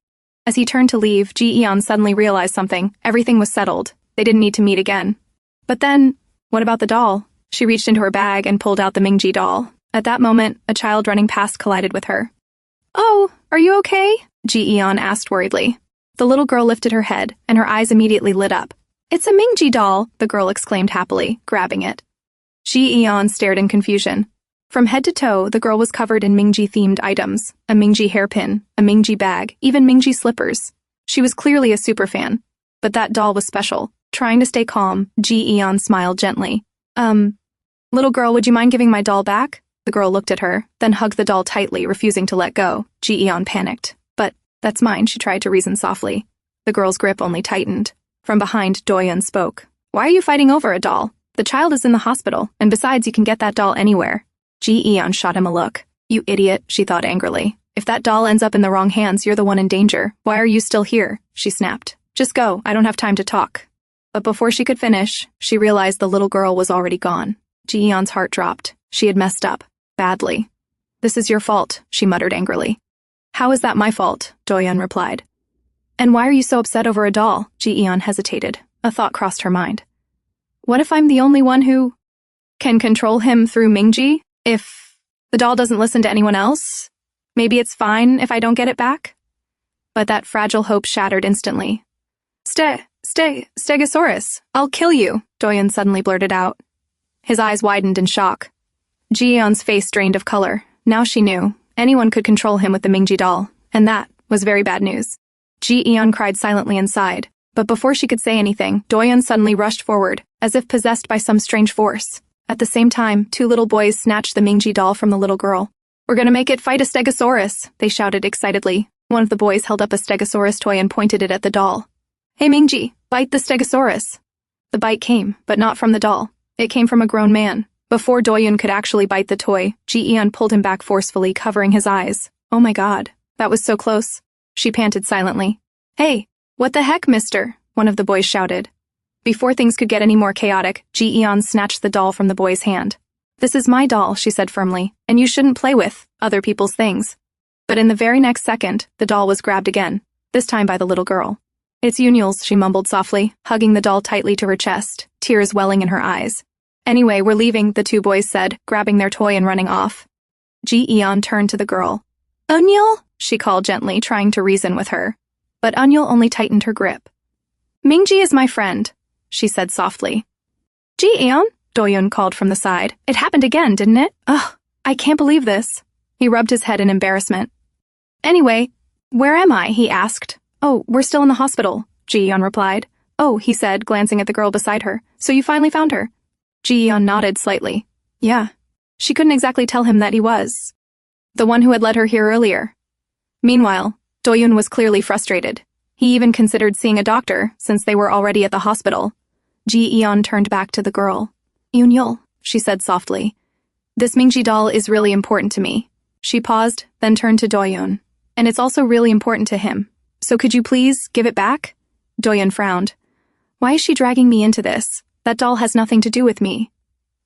As he turned to leave, Ji-eon suddenly realized something. Everything was settled. They didn't need to meet again. But then, what about the doll? She reached into her bag and pulled out the Mingji doll. At that moment, a child running past collided with her. Oh, are you okay? Ji-eon asked worriedly. The little girl lifted her head, and her eyes immediately lit up. It's a Mingji doll, the girl exclaimed happily, grabbing it. Ji-eon stared in confusion. From head to toe, the girl was covered in Mingji-themed items, a Mingji hairpin, a Mingji bag, even Mingji slippers. She was clearly a superfan. But that doll was special. Trying to stay calm, Ji-eon smiled gently. Little girl, would you mind giving my doll back? The girl looked at her, then hugged the doll tightly, refusing to let go. Ji-eon panicked. But, that's mine, she tried to reason softly. The girl's grip only tightened. From behind, Doyun spoke. Why are you fighting over a doll? The child is in the hospital, and besides, you can get that doll anywhere. Ji-eon shot him a look. You idiot, she thought angrily. If that doll ends up in the wrong hands, you're the one in danger. Why are you still here? She snapped. Just go, I don't have time to talk. But before she could finish, she realized the little girl was already gone. Ji-eon's heart dropped. She had messed up. Badly. This is your fault, she muttered angrily. How is that my fault? Doyun replied. And why are you so upset over a doll? Ji-eon hesitated. A thought crossed her mind. What if I'm the only one who can control him through Mingji? If the doll doesn't listen to anyone else? Maybe it's fine if I don't get it back? But that fragile hope shattered instantly. Stegosaurus, I'll kill you, Doyun suddenly blurted out. His eyes widened in shock. Ji-eon's face drained of color. Now she knew. Anyone could control him with the Mingji doll, and that was very bad news. Ji-eon cried silently inside, but before she could say anything, Doyun suddenly rushed forward, as if possessed by some strange force. At the same time, two little boys snatched the Mingji doll from the little girl. We're gonna make it fight a Stegosaurus, they shouted excitedly. One of the boys held up a Stegosaurus toy and pointed it at the doll. Hey Mingji, bite the Stegosaurus. The bite came, but not from the doll. It came from a grown man. Before Doyun could actually bite the toy, Ji-eon pulled him back forcefully, covering his eyes. Oh my god, that was so close. She panted silently. Hey, what the heck, mister? One of the boys shouted. Before things could get any more chaotic, Ji-eon snatched the doll from the boy's hand. This is my doll, she said firmly, and you shouldn't play with other people's things. But in the very next second, the doll was grabbed again, this time by the little girl. It's Yunul's, she mumbled softly, hugging the doll tightly to her chest, tears welling in her eyes. Anyway, we're leaving, the two boys said, grabbing their toy and running off. Ji-eon turned to the girl. Eunil? She called gently, trying to reason with her. But Eunil only tightened her grip. Mingji is my friend, she said softly. Ji-eon? Doyun called from the side. It happened again, didn't it? Ugh, I can't believe this. He rubbed his head in embarrassment. Anyway, where am I? He asked. Oh, we're still in the hospital, Ji-eon replied. Oh, he said, glancing at the girl beside her. So you finally found her? Ji-eon nodded slightly. Yeah. She couldn't exactly tell him that he was the one who had led her here earlier. Meanwhile, Doyun was clearly frustrated. He even considered seeing a doctor, since they were already at the hospital. Ji-eon turned back to the girl. Yoon-yul, she said softly. This Mingji doll is really important to me. She paused, then turned to Doyun. And it's also really important to him. So could you please give it back? Doyun frowned. Why is she dragging me into this? That doll has nothing to do with me.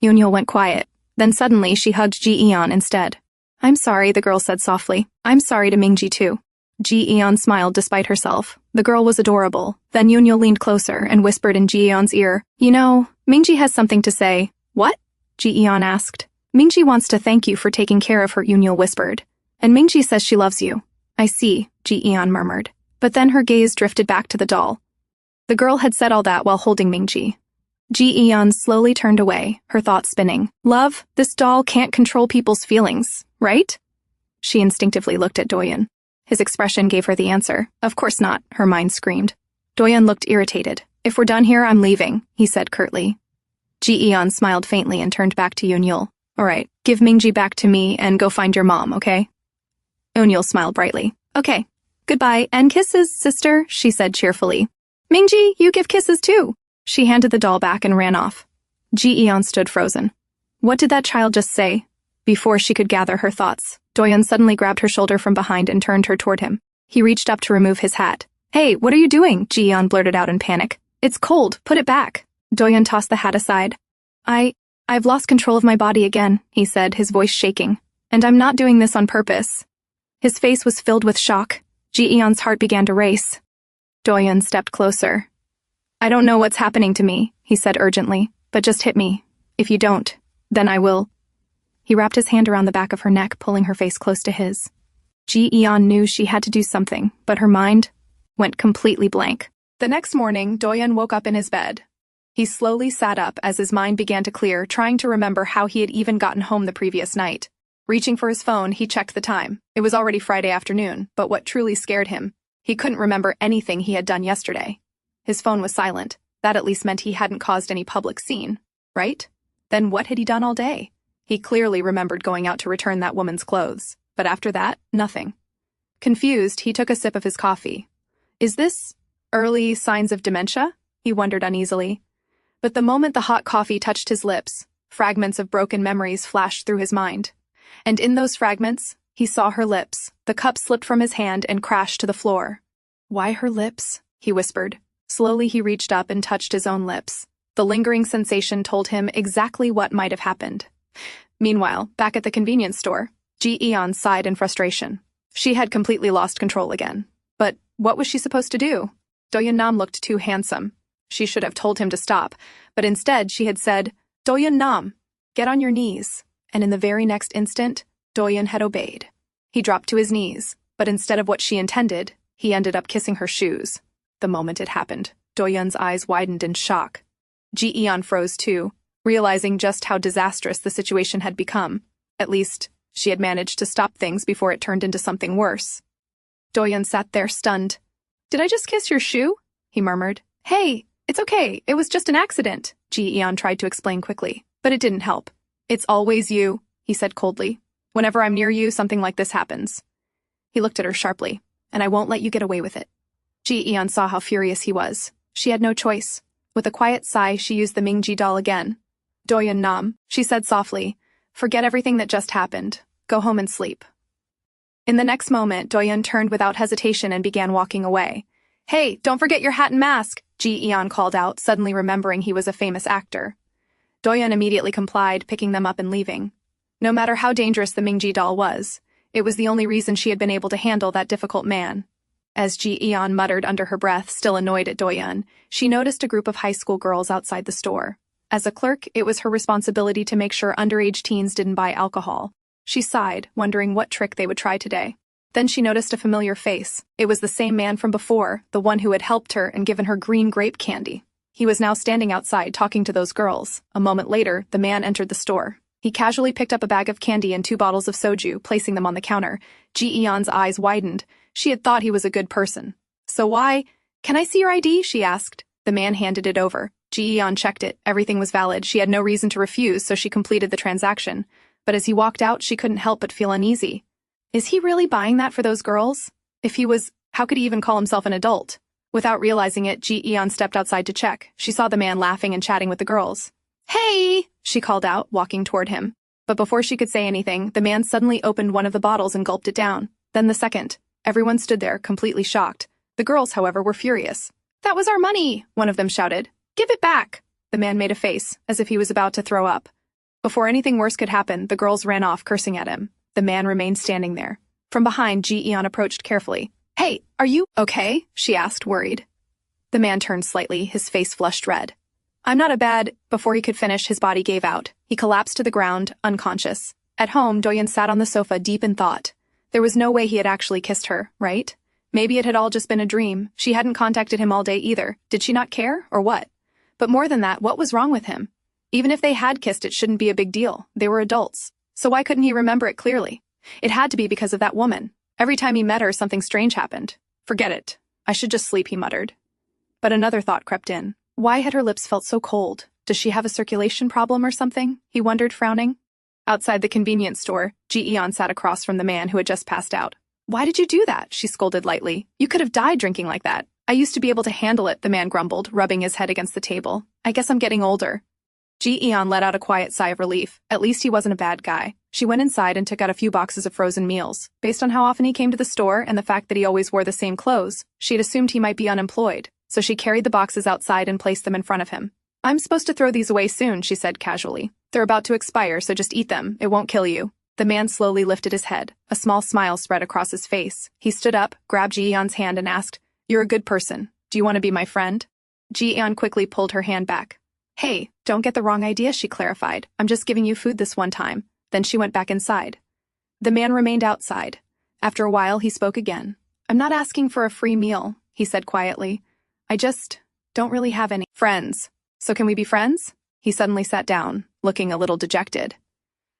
Yoon-yul went quiet. Then suddenly she hugged Ji-eon instead. I'm sorry, the girl said softly. I'm sorry to Mingji too. Ji-eon smiled despite herself. The girl was adorable. Then Yoon-yul leaned closer and whispered in Ji-eon's ear, You know, Mingji has something to say. What? Ji-eon asked. Mingji wants to thank you for taking care of her, Yoon-yul whispered. And Mingji says she loves you. I see, Ji-eon murmured. But then her gaze drifted back to the doll. The girl had said all that while holding Mingji. Ji-eon slowly turned away, her thoughts spinning. Love, this doll can't control people's feelings, right? She instinctively looked at Doyun. His expression gave her the answer. Of course not, her mind screamed. Doyun looked irritated. If we're done here, I'm leaving, he said curtly. Ji-eon smiled faintly and turned back to Yoon-yul. All right, give Mingji back to me and go find your mom, okay? Yoon-yul smiled brightly. Okay. Goodbye, and kisses, sister, she said cheerfully. Mingji, you give kisses too. She handed the doll back and ran off. Ji-eon stood frozen. What did that child just say? Before she could gather her thoughts, Doyun suddenly grabbed her shoulder from behind and turned her toward him. He reached up to remove his hat. Hey, what are you doing? Ji-eon blurted out in panic. It's cold, put it back. Doyun tossed the hat aside. I've lost control of my body again, he said, his voice shaking. And I'm not doing this on purpose. His face was filled with shock. Ji-eon's heart began to race. Doyun stepped closer. I don't know what's happening to me, he said urgently, but just hit me. If you don't, then I will. He wrapped his hand around the back of her neck, pulling her face close to his. Ji-eon knew she had to do something, but her mind went completely blank. The next morning, Doyun woke up in his bed. He slowly sat up as his mind began to clear, trying to remember how he had even gotten home the previous night. Reaching for his phone, he checked the time. It was already Friday afternoon, but what truly scared him, he couldn't remember anything he had done yesterday. His phone was silent. That at least meant he hadn't caused any public scene, right? Then what had he done all day? He clearly remembered going out to return that woman's clothes, but after that, nothing. Confused, he took a sip of his coffee. Is this early signs of dementia? He wondered uneasily. But the moment the hot coffee touched his lips, fragments of broken memories flashed through his mind. And in those fragments, he saw her lips. The cup slipped from his hand and crashed to the floor. Why her lips? He whispered. Slowly he reached up and touched his own lips. The lingering sensation told him exactly what might have happened. Meanwhile, back at the convenience store, Ji-eon sighed in frustration. She had completely lost control again. But what was she supposed to do? Doyun Nam looked too handsome. She should have told him to stop, but instead she had said, Doyun Nam, get on your knees. And in the very next instant, Doyun had obeyed. He dropped to his knees, but instead of what she intended, he ended up kissing her shoes. The moment it happened, Doyun's eyes widened in shock. Ji-eon froze too, realizing just how disastrous the situation had become. At least, she had managed to stop things before it turned into something worse. Doyun sat there stunned. Did I just kiss your shoe? He murmured. Hey, it's okay, it was just an accident, Ji-eon tried to explain quickly, but it didn't help. It's always you, he said coldly. Whenever I'm near you, something like this happens. He looked at her sharply. And I won't let you get away with it. Ji-eon saw how furious he was. She had no choice. With a quiet sigh, she used the Mingji doll again. Doyun Nam, she said softly, forget everything that just happened. Go home and sleep. In the next moment, Doyun turned without hesitation and began walking away. Hey, don't forget your hat and mask, Ji-eon called out, suddenly remembering he was a famous actor. Doyun immediately complied, picking them up and leaving. No matter how dangerous the Mingji doll was, it was the only reason she had been able to handle that difficult man. As Ji-eon muttered under her breath, still annoyed at Doyun, she noticed a group of high school girls outside the store. As a clerk, it was her responsibility to make sure underage teens didn't buy alcohol. She sighed, wondering what trick they would try today. Then she noticed a familiar face. It was the same man from before, the one who had helped her and given her green grape candy. He was now standing outside talking to those girls. A moment later, the man entered the store. He casually picked up a bag of candy and 2 bottles of soju, placing them on the counter. Ji-eon's eyes widened. She had thought he was a good person. So why? Can I see your ID? She asked. The man handed it over. Ji-eon checked it. Everything was valid. She had no reason to refuse, so she completed the transaction. But as he walked out, she couldn't help but feel uneasy. Is he really buying that for those girls? If he was, how could he even call himself an adult? Without realizing it, Ji-eon stepped outside to check. She saw the man laughing and chatting with the girls. Hey! She called out, walking toward him. But before she could say anything, the man suddenly opened one of the bottles and gulped it down. Then the second. Everyone stood there, completely shocked. The girls, however, were furious. That was our money, one of them shouted. Give it back! The man made a face, as if he was about to throw up. Before anything worse could happen, the girls ran off, cursing at him. The man remained standing there. From behind, Ji-eon approached carefully. Hey, are you okay? She asked, worried. The man turned slightly, his face flushed red. I'm not a bad... Before he could finish, his body gave out. He collapsed to the ground, unconscious. At home, Doyun sat on the sofa deep in thought. There was no way he had actually kissed her, right? Maybe it had all just been a dream. She hadn't contacted him all day either. Did she not care, or what? But more than that, what was wrong with him? Even if they had kissed, it shouldn't be a big deal. They were adults. So why couldn't he remember it clearly? It had to be because of that woman. Every time he met her, something strange happened. Forget it. I should just sleep, he muttered. But another thought crept in. Why had her lips felt so cold? Does she have a circulation problem or something? He wondered, frowning. Outside the convenience store, Ji-eon sat across from the man who had just passed out. Why did you do that? She scolded lightly. You could have died drinking like that. I used to be able to handle it, the man grumbled, rubbing his head against the table. I guess I'm getting older. Ji-eon let out a quiet sigh of relief. At least he wasn't a bad guy. She went inside and took out a few boxes of frozen meals. Based on how often he came to the store and the fact that he always wore the same clothes, she had assumed he might be unemployed. So she carried the boxes outside and placed them in front of him. I'm supposed to throw these away soon, she said casually. They're about to expire, so just eat them. It won't kill you. The man slowly lifted his head. A small smile spread across his face. He stood up, grabbed Ji-eon's hand and asked, You're a good person. Do you want to be my friend? Ji-eon quickly pulled her hand back. Hey, don't get the wrong idea, she clarified. I'm just giving you food this one time. Then she went back inside. The man remained outside. After a while, he spoke again. I'm not asking for a free meal, he said quietly. I just don't really have any friends. So can we be friends? He suddenly sat down, looking a little dejected.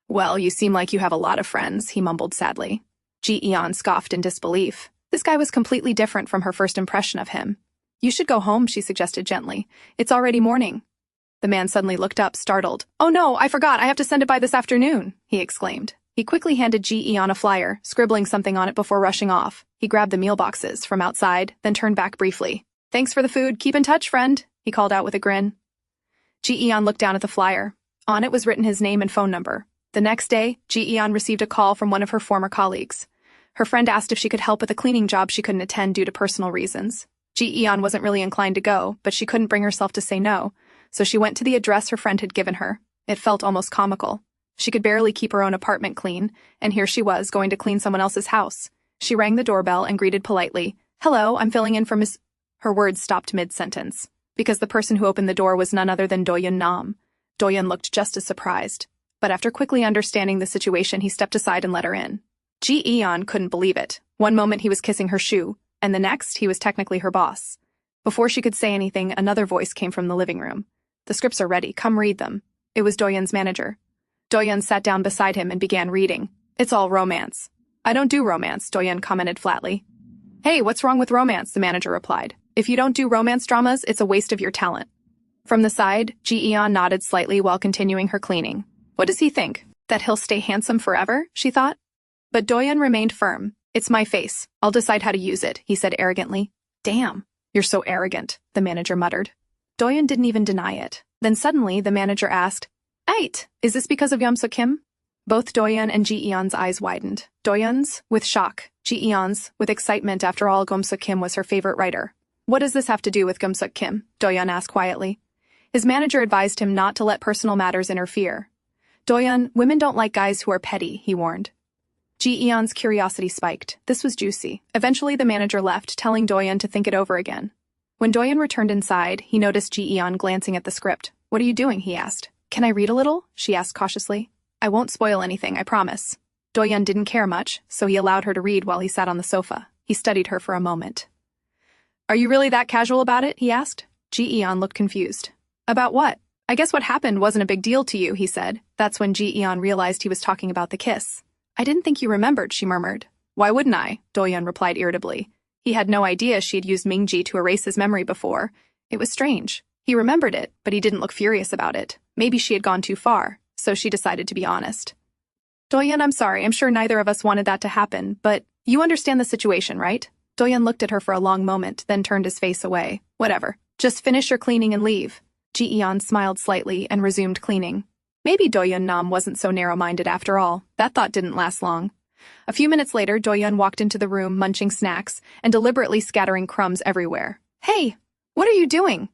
Well, you seem like you have a lot of friends, he mumbled sadly. Ji-eon scoffed in disbelief. This guy was completely different from her first impression of him. You should go home, she suggested gently. It's already morning. The man suddenly looked up, startled. Oh no, I forgot, I have to send it by this afternoon, he exclaimed. He quickly handed Ji-eon a flyer, scribbling something on it before rushing off. He grabbed the meal boxes from outside, then turned back briefly. Thanks for the food, keep in touch, friend, he called out with a grin. Ji-eon looked down at the flyer. On it was written his name and phone number. The next day, Ji-eon received a call from one of her former colleagues. Her friend asked if she could help with a cleaning job she couldn't attend due to personal reasons. Ji-eon wasn't really inclined to go, but she couldn't bring herself to say no, so she went to the address her friend had given her. It felt almost comical. She could barely keep her own apartment clean, and here she was going to clean someone else's house. She rang the doorbell and greeted politely. Hello, I'm filling in for Miss... Her words stopped mid-sentence, because the person who opened the door was none other than Doyun Nam. Doyun looked just as surprised, but after quickly understanding the situation, he stepped aside and let her in. Ji-eon couldn't believe it. One moment he was kissing her shoe, and the next he was technically her boss. Before she could say anything, another voice came from the living room. The scripts are ready, come read them. It was Doyun's manager. Doyun sat down beside him and began reading. It's all romance. I don't do romance, Doyun commented flatly. Hey, what's wrong with romance, the manager replied. If you don't do romance dramas, it's a waste of your talent. From the side, Ji-eon nodded slightly while continuing her cleaning. What does he think? That he'll stay handsome forever, she thought. But Doyun remained firm. It's my face. I'll decide how to use it, he said arrogantly. Damn, you're so arrogant, the manager muttered. Doyun didn't even deny it. Then suddenly, the manager asked, Ait, is this because of Kim? Both Doyun and Ji-eon's eyes widened. Doyun's, with shock. Ji-eon's, with excitement. After all, Kim was her favorite writer. What does this have to do with Kim? Doyun asked quietly. His manager advised him not to let personal matters interfere. Doyun, women don't like guys who are petty, he warned. Ji-eon's curiosity spiked. This was juicy. Eventually, the manager left, telling Doyun to think it over again. When Doyun returned inside, he noticed Ji-eon glancing at the script. What are you doing? He asked. Can I read a little? She asked cautiously. I won't spoil anything, I promise. Doyun didn't care much, so he allowed her to read while he sat on the sofa. He studied her for a moment. Are you really that casual about it? He asked. Ji-eon looked confused. About what? I guess what happened wasn't a big deal to you, he said. That's when Ji-eon realized he was talking about the kiss. I didn't think you remembered, she murmured. Why wouldn't I? Doyun replied irritably. He had no idea she had used Mingji to erase his memory before. It was strange. He remembered it, but he didn't look furious about it. Maybe she had gone too far, so she decided to be honest. Doyun, I'm sorry, I'm sure neither of us wanted that to happen, but you understand the situation, right? Doyun looked at her for a long moment, then turned his face away. Whatever. Just finish your cleaning and leave. Ji-eon smiled slightly and resumed cleaning. Maybe Doyun Nam wasn't so narrow-minded after all. That thought didn't last long. A few minutes later, Doyun walked into the room munching snacks and deliberately scattering crumbs everywhere. Hey, what are you doing?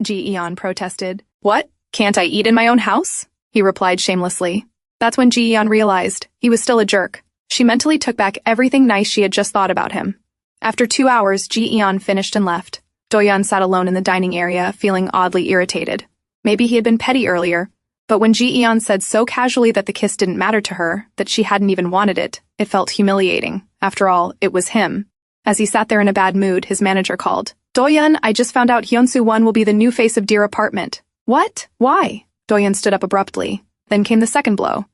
Ji-eon protested. What? Can't I eat in my own house? He replied shamelessly. That's when Ji-eon realized he was still a jerk. She mentally took back everything nice she had just thought about him. After 2 hours, Ji-eon finished and left. Doyun sat alone in the dining area, feeling oddly irritated. Maybe he had been petty earlier, but when Ji-eon said so casually that the kiss didn't matter to her, that she hadn't even wanted it, it felt humiliating. After all, it was him. As he sat there in a bad mood, his manager called. Doyun, I just found out Hyunsu-won will be the new face of Dear Apartment. What? Why? Doyun stood up abruptly. Then came the second blow.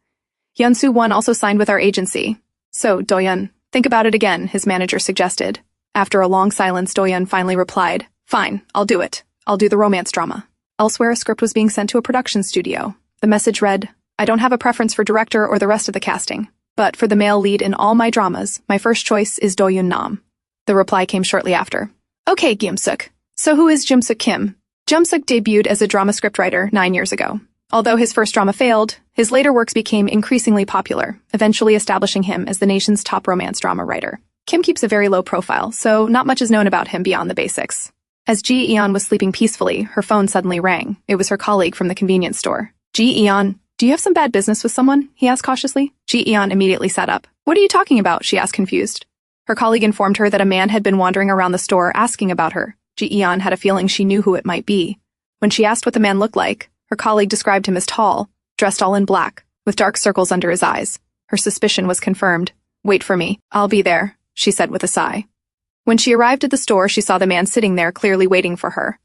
Hyunsu-won also signed with our agency. So, Doyun, think about it again, his manager suggested. After a long silence, Doyun finally replied, Fine, I'll do it. I'll do the romance drama. Elsewhere, a script was being sent to a production studio. The message read, I don't have a preference for director or the rest of the casting, but for the male lead in all my dramas, my first choice is Doyun Nam. The reply came shortly after. Okay, Gimsuk. So who is Jimsuk Kim? Jimsuk debuted as a drama scriptwriter 9 years ago. Although his first drama failed, his later works became increasingly popular, eventually establishing him as the nation's top romance drama writer. Kim keeps a very low profile, so not much is known about him beyond the basics. As Ji-eon was sleeping peacefully, her phone suddenly rang. It was her colleague from the convenience store. Ji-eon, do you have some bad business with someone? He asked cautiously. Ji-eon immediately sat up. What are you talking about? She asked confused. Her colleague informed her that a man had been wandering around the store asking about her. Ji-eon had a feeling she knew who it might be. When she asked what the man looked like, her colleague described him as tall, dressed all in black, with dark circles under his eyes. Her suspicion was confirmed. Wait for me. I'll be there, she said with a sigh. When she arrived at the store, she saw the man sitting there clearly waiting for her.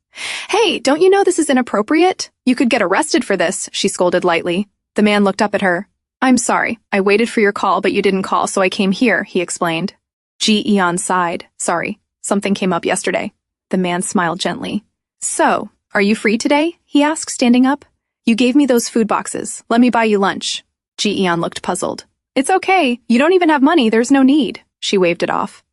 Hey, don't you know this is inappropriate? You could get arrested for this, she scolded lightly. The man looked up at her. I'm sorry. I waited for your call, but you didn't call, so I came here, he explained. Ji-eon sighed. Sorry. Something came up yesterday. The man smiled gently. So, are you free today? He asked, standing up. You gave me those food boxes. Let me buy you lunch. Ji-eon looked puzzled. It's okay. You don't even have money. There's no need. She waved it off.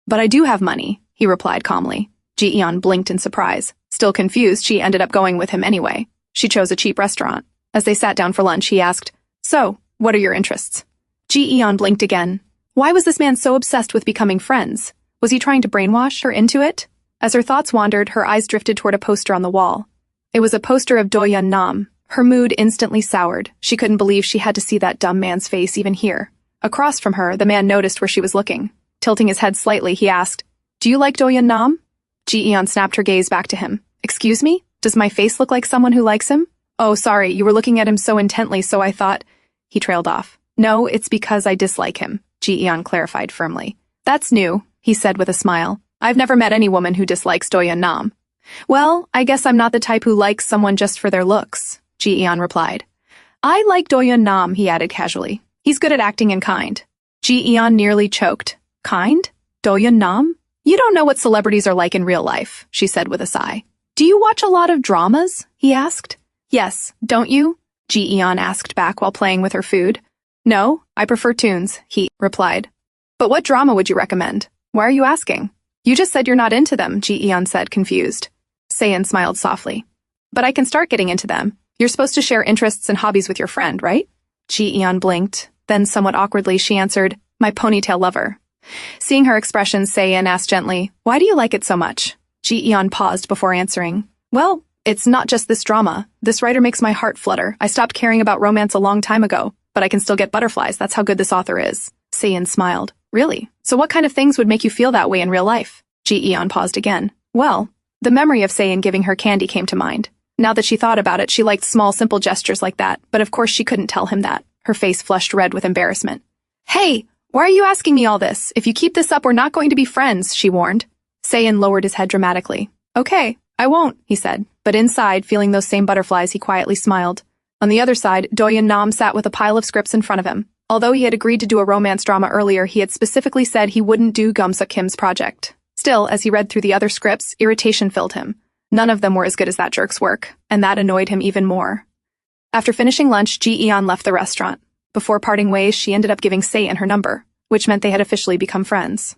But I do have money, he replied calmly. Ji-eon blinked in surprise. Still confused, she ended up going with him anyway. She chose a cheap restaurant. As they sat down for lunch, he asked, So, what are your interests? Ji-eon blinked again. Why was this man so obsessed with becoming friends? Was he trying to brainwash her into it? As her thoughts wandered, her eyes drifted toward a poster on the wall. It was a poster of Doyun Nam. Her mood instantly soured. She couldn't believe she had to see that dumb man's face even here. Across from her, the man noticed where she was looking. Tilting his head slightly, he asked, Do you like Doyun Nam? Ji-eon snapped her gaze back to him. Excuse me? Does my face look like someone who likes him? Oh, sorry, you were looking at him so intently, so I thought... He trailed off. No, it's because I dislike him, Ji-eon clarified firmly. That's new, he said with a smile. I've never met any woman who dislikes Doyun Nam. Well, I guess I'm not the type who likes someone just for their looks, Ji-eon replied. I like Doyun Nam, he added casually. He's good at acting and kind. Ji-eon nearly choked. Kind? Doyun Nam? You don't know what celebrities are like in real life, she said with a sigh. Do you watch a lot of dramas? He asked. Yes, don't you? Ji-eon asked back while playing with her food. No, I prefer tunes, he replied. But what drama would you recommend? Why are you asking? You just said you're not into them, Ji-eon said, confused. Sayin smiled softly. But I can start getting into them. You're supposed to share interests and hobbies with your friend, right? Ji-eon blinked. Then somewhat awkwardly she answered, My ponytail lover. Seeing her expression, Sayin asked gently, Why do you like it so much? Ji-eon paused before answering. Well, it's not just this drama. This writer makes my heart flutter. I stopped caring about romance a long time ago, but I can still get butterflies. That's how good this author is. Sayin smiled. Really? So what kind of things would make you feel that way in real life? Ji-eon paused again. Well, the memory of Sayin giving her candy came to mind. Now that she thought about it, she liked small, simple gestures like that, but of course she couldn't tell him that. Her face flushed red with embarrassment. Hey! Why are you asking me all this? If you keep this up, we're not going to be friends, she warned. Sayin lowered his head dramatically. Okay, I won't, he said, but inside, feeling those same butterflies, he quietly smiled. On the other side, Doyun Nam sat with a pile of scripts in front of him. Although he had agreed to do a romance drama earlier, he had specifically said he wouldn't do Gumsuk Kim's project. Still, as he read through the other scripts, irritation filled him. None of them were as good as that jerk's work, and that annoyed him even more. After finishing lunch, Ji-eon left the restaurant. Before parting ways, she ended up giving Se-in her number, which meant they had officially become friends.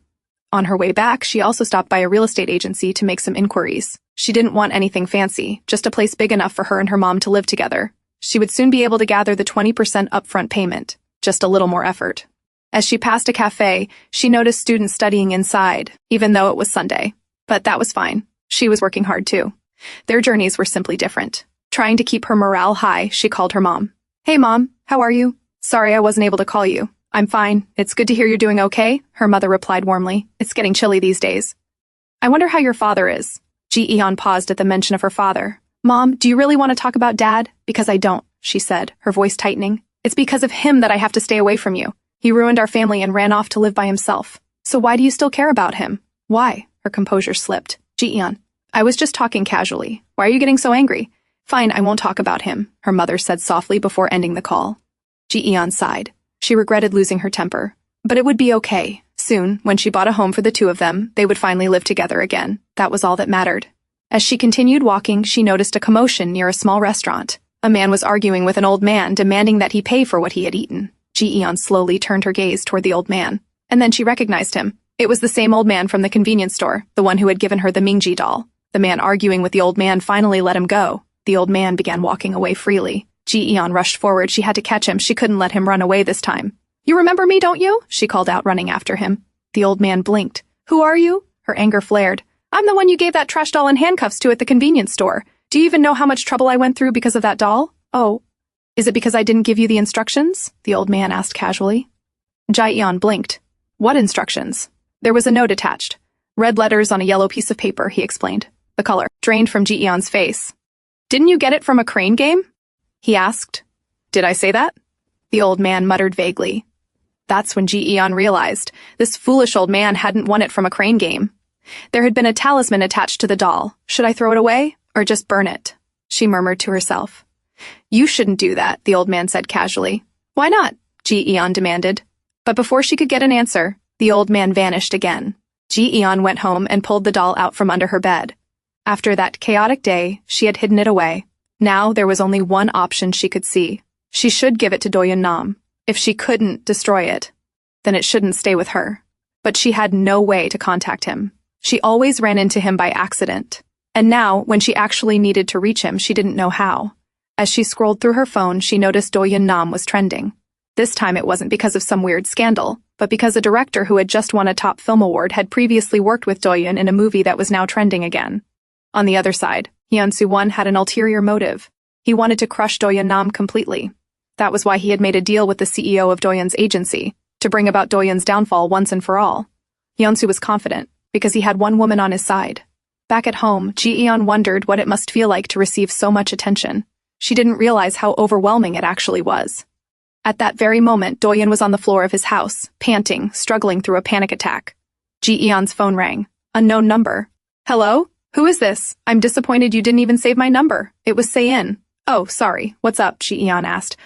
On her way back, she also stopped by a real estate agency to make some inquiries. She didn't want anything fancy, just a place big enough for her and her mom to live together. She would soon be able to gather the 20% upfront payment, just a little more effort. As she passed a cafe, she noticed students studying inside, even though it was Sunday. But that was fine. She was working hard too. Their journeys were simply different. Trying to keep her morale high, she called her mom. Hey mom, how are you? Sorry I wasn't able to call you. I'm fine. It's good to hear you're doing okay, her mother replied warmly. It's getting chilly these days. I wonder how your father is. Ji-eon paused at the mention of her father. Mom, do you really want to talk about Dad? Because I don't, she said, her voice tightening. It's because of him that I have to stay away from you. He ruined our family and ran off to live by himself. So why do you still care about him? Why? Her composure slipped. Ji-eon, I was just talking casually. Why are you getting so angry? Fine, I won't talk about him, her mother said softly before ending the call. Ji-eon sighed. She regretted losing her temper. But it would be okay. Soon, when she bought a home for the two of them, they would finally live together again. That was all that mattered. As she continued walking, she noticed a commotion near a small restaurant. A man was arguing with an old man, demanding that he pay for what he had eaten. Ji-eon slowly turned her gaze toward the old man. And then she recognized him. It was the same old man from the convenience store, the one who had given her the Mingji doll. The man arguing with the old man finally let him go. The old man began walking away freely. Ji-eon rushed forward. She had to catch him. She couldn't let him run away this time. You remember me, don't you? She called out, running after him. The old man blinked. Who are you? Her anger flared. I'm the one you gave that trash doll in handcuffs to at the convenience store. Do you even know how much trouble I went through because of that doll? Oh, is it because I didn't give you the instructions? The old man asked casually. Ji-eon blinked. What instructions? There was a note attached. Red letters on a yellow piece of paper, he explained. The color drained from Ji-eon's face. Didn't you get it from a crane game? He asked. Did I say that? The old man muttered vaguely. That's when Ji-eon realized this foolish old man hadn't won it from a crane game. There had been a talisman attached to the doll. Should I throw it away or just burn it? She murmured to herself. You shouldn't do that, the old man said casually. Why not? Ji-eon demanded. But before she could get an answer, the old man vanished again. Ji-eon went home and pulled the doll out from under her bed. After that chaotic day, she had hidden it away. Now there was only one option she could see. She should give it to Doyun Nam. If she couldn't destroy it, then it shouldn't stay with her. But she had no way to contact him. She always ran into him by accident. And now, when she actually needed to reach him, she didn't know how. As she scrolled through her phone, she noticed Doyun Nam was trending. This time it wasn't because of some weird scandal, but because a director who had just won a top film award had previously worked with Doyun in a movie that was now trending again. On the other side, Hyun Soo-won had an ulterior motive. He wanted to crush Doyun Nam completely. That was why he had made a deal with the CEO of Doyun's agency, to bring about Doyun's downfall once and for all. Hyun-soo was confident, because he had one woman on his side. Back at home, Ji-eon wondered what it must feel like to receive so much attention. She didn't realize how overwhelming it actually was. At that very moment, Doyun was on the floor of his house, panting, struggling through a panic attack. Ji-eon's phone rang. Unknown number. Hello? Who is this? I'm disappointed you didn't even save my number. It was Se-in. Oh, sorry. What's up? Ji-eon asked.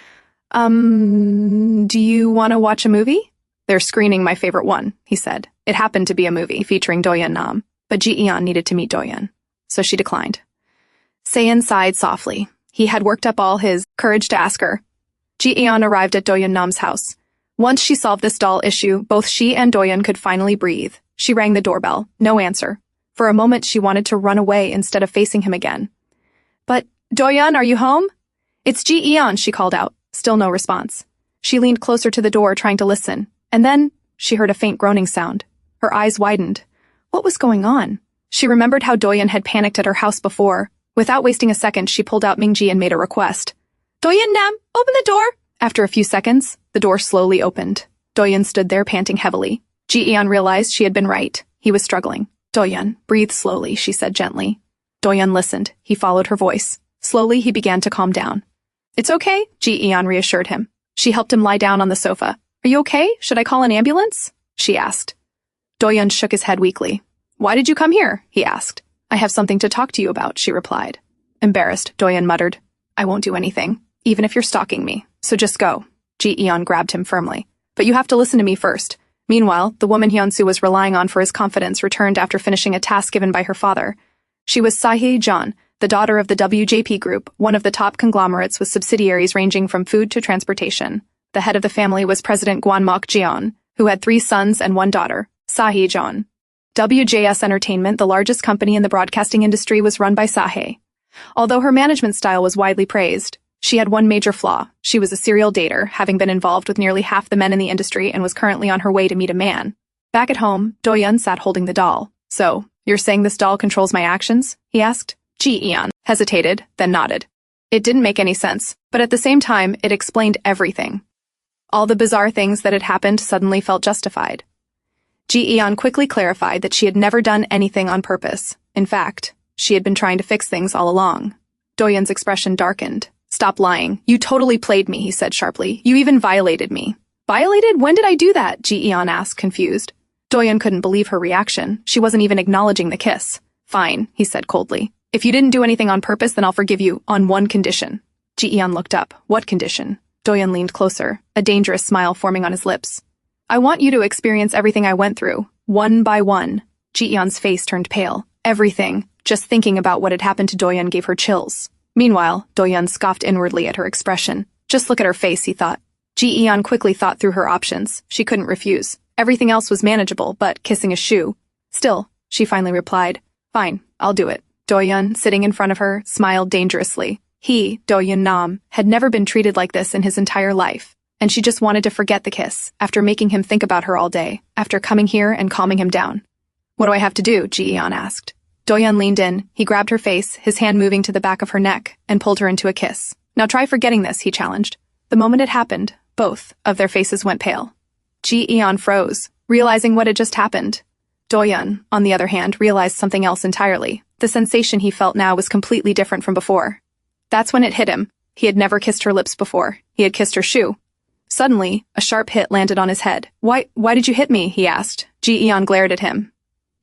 Do you want to watch a movie? They're screening my favorite one, he said. It happened to be a movie featuring Doyun Nam, but Ji-eon needed to meet Doyun, so she declined. Se-in sighed softly. He had worked up all his courage to ask her. Ji-eon arrived at Doyun Nam's house. Once she solved this doll issue, both she and Doyun could finally breathe. She rang the doorbell. No answer. For a moment, she wanted to run away instead of facing him again. But, Doyun, are you home? It's Ji-eon, she called out. Still no response. She leaned closer to the door, trying to listen. And then, she heard a faint groaning sound. Her eyes widened. What was going on? She remembered how Doyun had panicked at her house before. Without wasting a second, she pulled out Mingji and made a request. Doyun Nam, open the door! After a few seconds, the door slowly opened. Doyun stood there, panting heavily. Ji-eon realized she had been right. He was struggling. Doyun, breathe slowly, she said gently. Doyun listened. He followed her voice. Slowly, he began to calm down. It's okay, Ji-eon reassured him. She helped him lie down on the sofa. Are you okay? Should I call an ambulance? She asked. Doyun shook his head weakly. Why did you come here? He asked. I have something to talk to you about, she replied. Embarrassed, Doyun muttered. I won't do anything, even if you're stalking me, so just go. Ji-eon grabbed him firmly. But you have to listen to me first. Meanwhile, the woman Hyunsu was relying on for his confidence returned after finishing a task given by her father. She was Sae-jeon, the daughter of the WJP Group, one of the top conglomerates with subsidiaries ranging from food to transportation. The head of the family was President Gwanmok Ji-eon, who had 3 sons and 1 daughter, Sae-jeon. WJS Entertainment, the largest company in the broadcasting industry, was run by Sae. Although her management style was widely praised, she had one major flaw. She was a serial dater, having been involved with nearly half the men in the industry and was currently on her way to meet a man. Back at home, Doyun sat holding the doll. So, you're saying this doll controls my actions? He asked. Ji-eon hesitated, then nodded. It didn't make any sense, but at the same time, it explained everything. All the bizarre things that had happened suddenly felt justified. Ji-eon quickly clarified that she had never done anything on purpose. In fact, she had been trying to fix things all along. Doyun's expression darkened. Stop lying. You totally played me, he said sharply. You even violated me. Violated? When did I do that? Ji-eon asked, confused. Doyun couldn't believe her reaction. She wasn't even acknowledging the kiss. Fine, he said coldly. If you didn't do anything on purpose, then I'll forgive you, on one condition. Ji-eon looked up. What condition? Doyun leaned closer, a dangerous smile forming on his lips. I want you to experience everything I went through, one by one. Ji-eon's face turned pale. Everything. Just thinking about what had happened to Doyun gave her chills. Meanwhile, Doyun scoffed inwardly at her expression. Just look at her face, he thought. Ji-eon quickly thought through her options. She couldn't refuse. Everything else was manageable, but kissing a shoe. Still, she finally replied. Fine, I'll do it. Doyun, sitting in front of her, smiled dangerously. He, Doyun Nam, had never been treated like this in his entire life, and she just wanted to forget the kiss, after making him think about her all day, after coming here and calming him down. What do I have to do? Ji-eon asked. Doyun leaned in, he grabbed her face, his hand moving to the back of her neck, and pulled her into a kiss. Now try forgetting this, he challenged. The moment it happened, both of their faces went pale. Ji-eon froze, realizing what had just happened. Doyun, on the other hand, realized something else entirely. The sensation he felt now was completely different from before. That's when it hit him. He had never kissed her lips before. He had kissed her shoe. Suddenly, a sharp hit landed on his head. Why did you hit me? He asked. Ji-eon glared at him.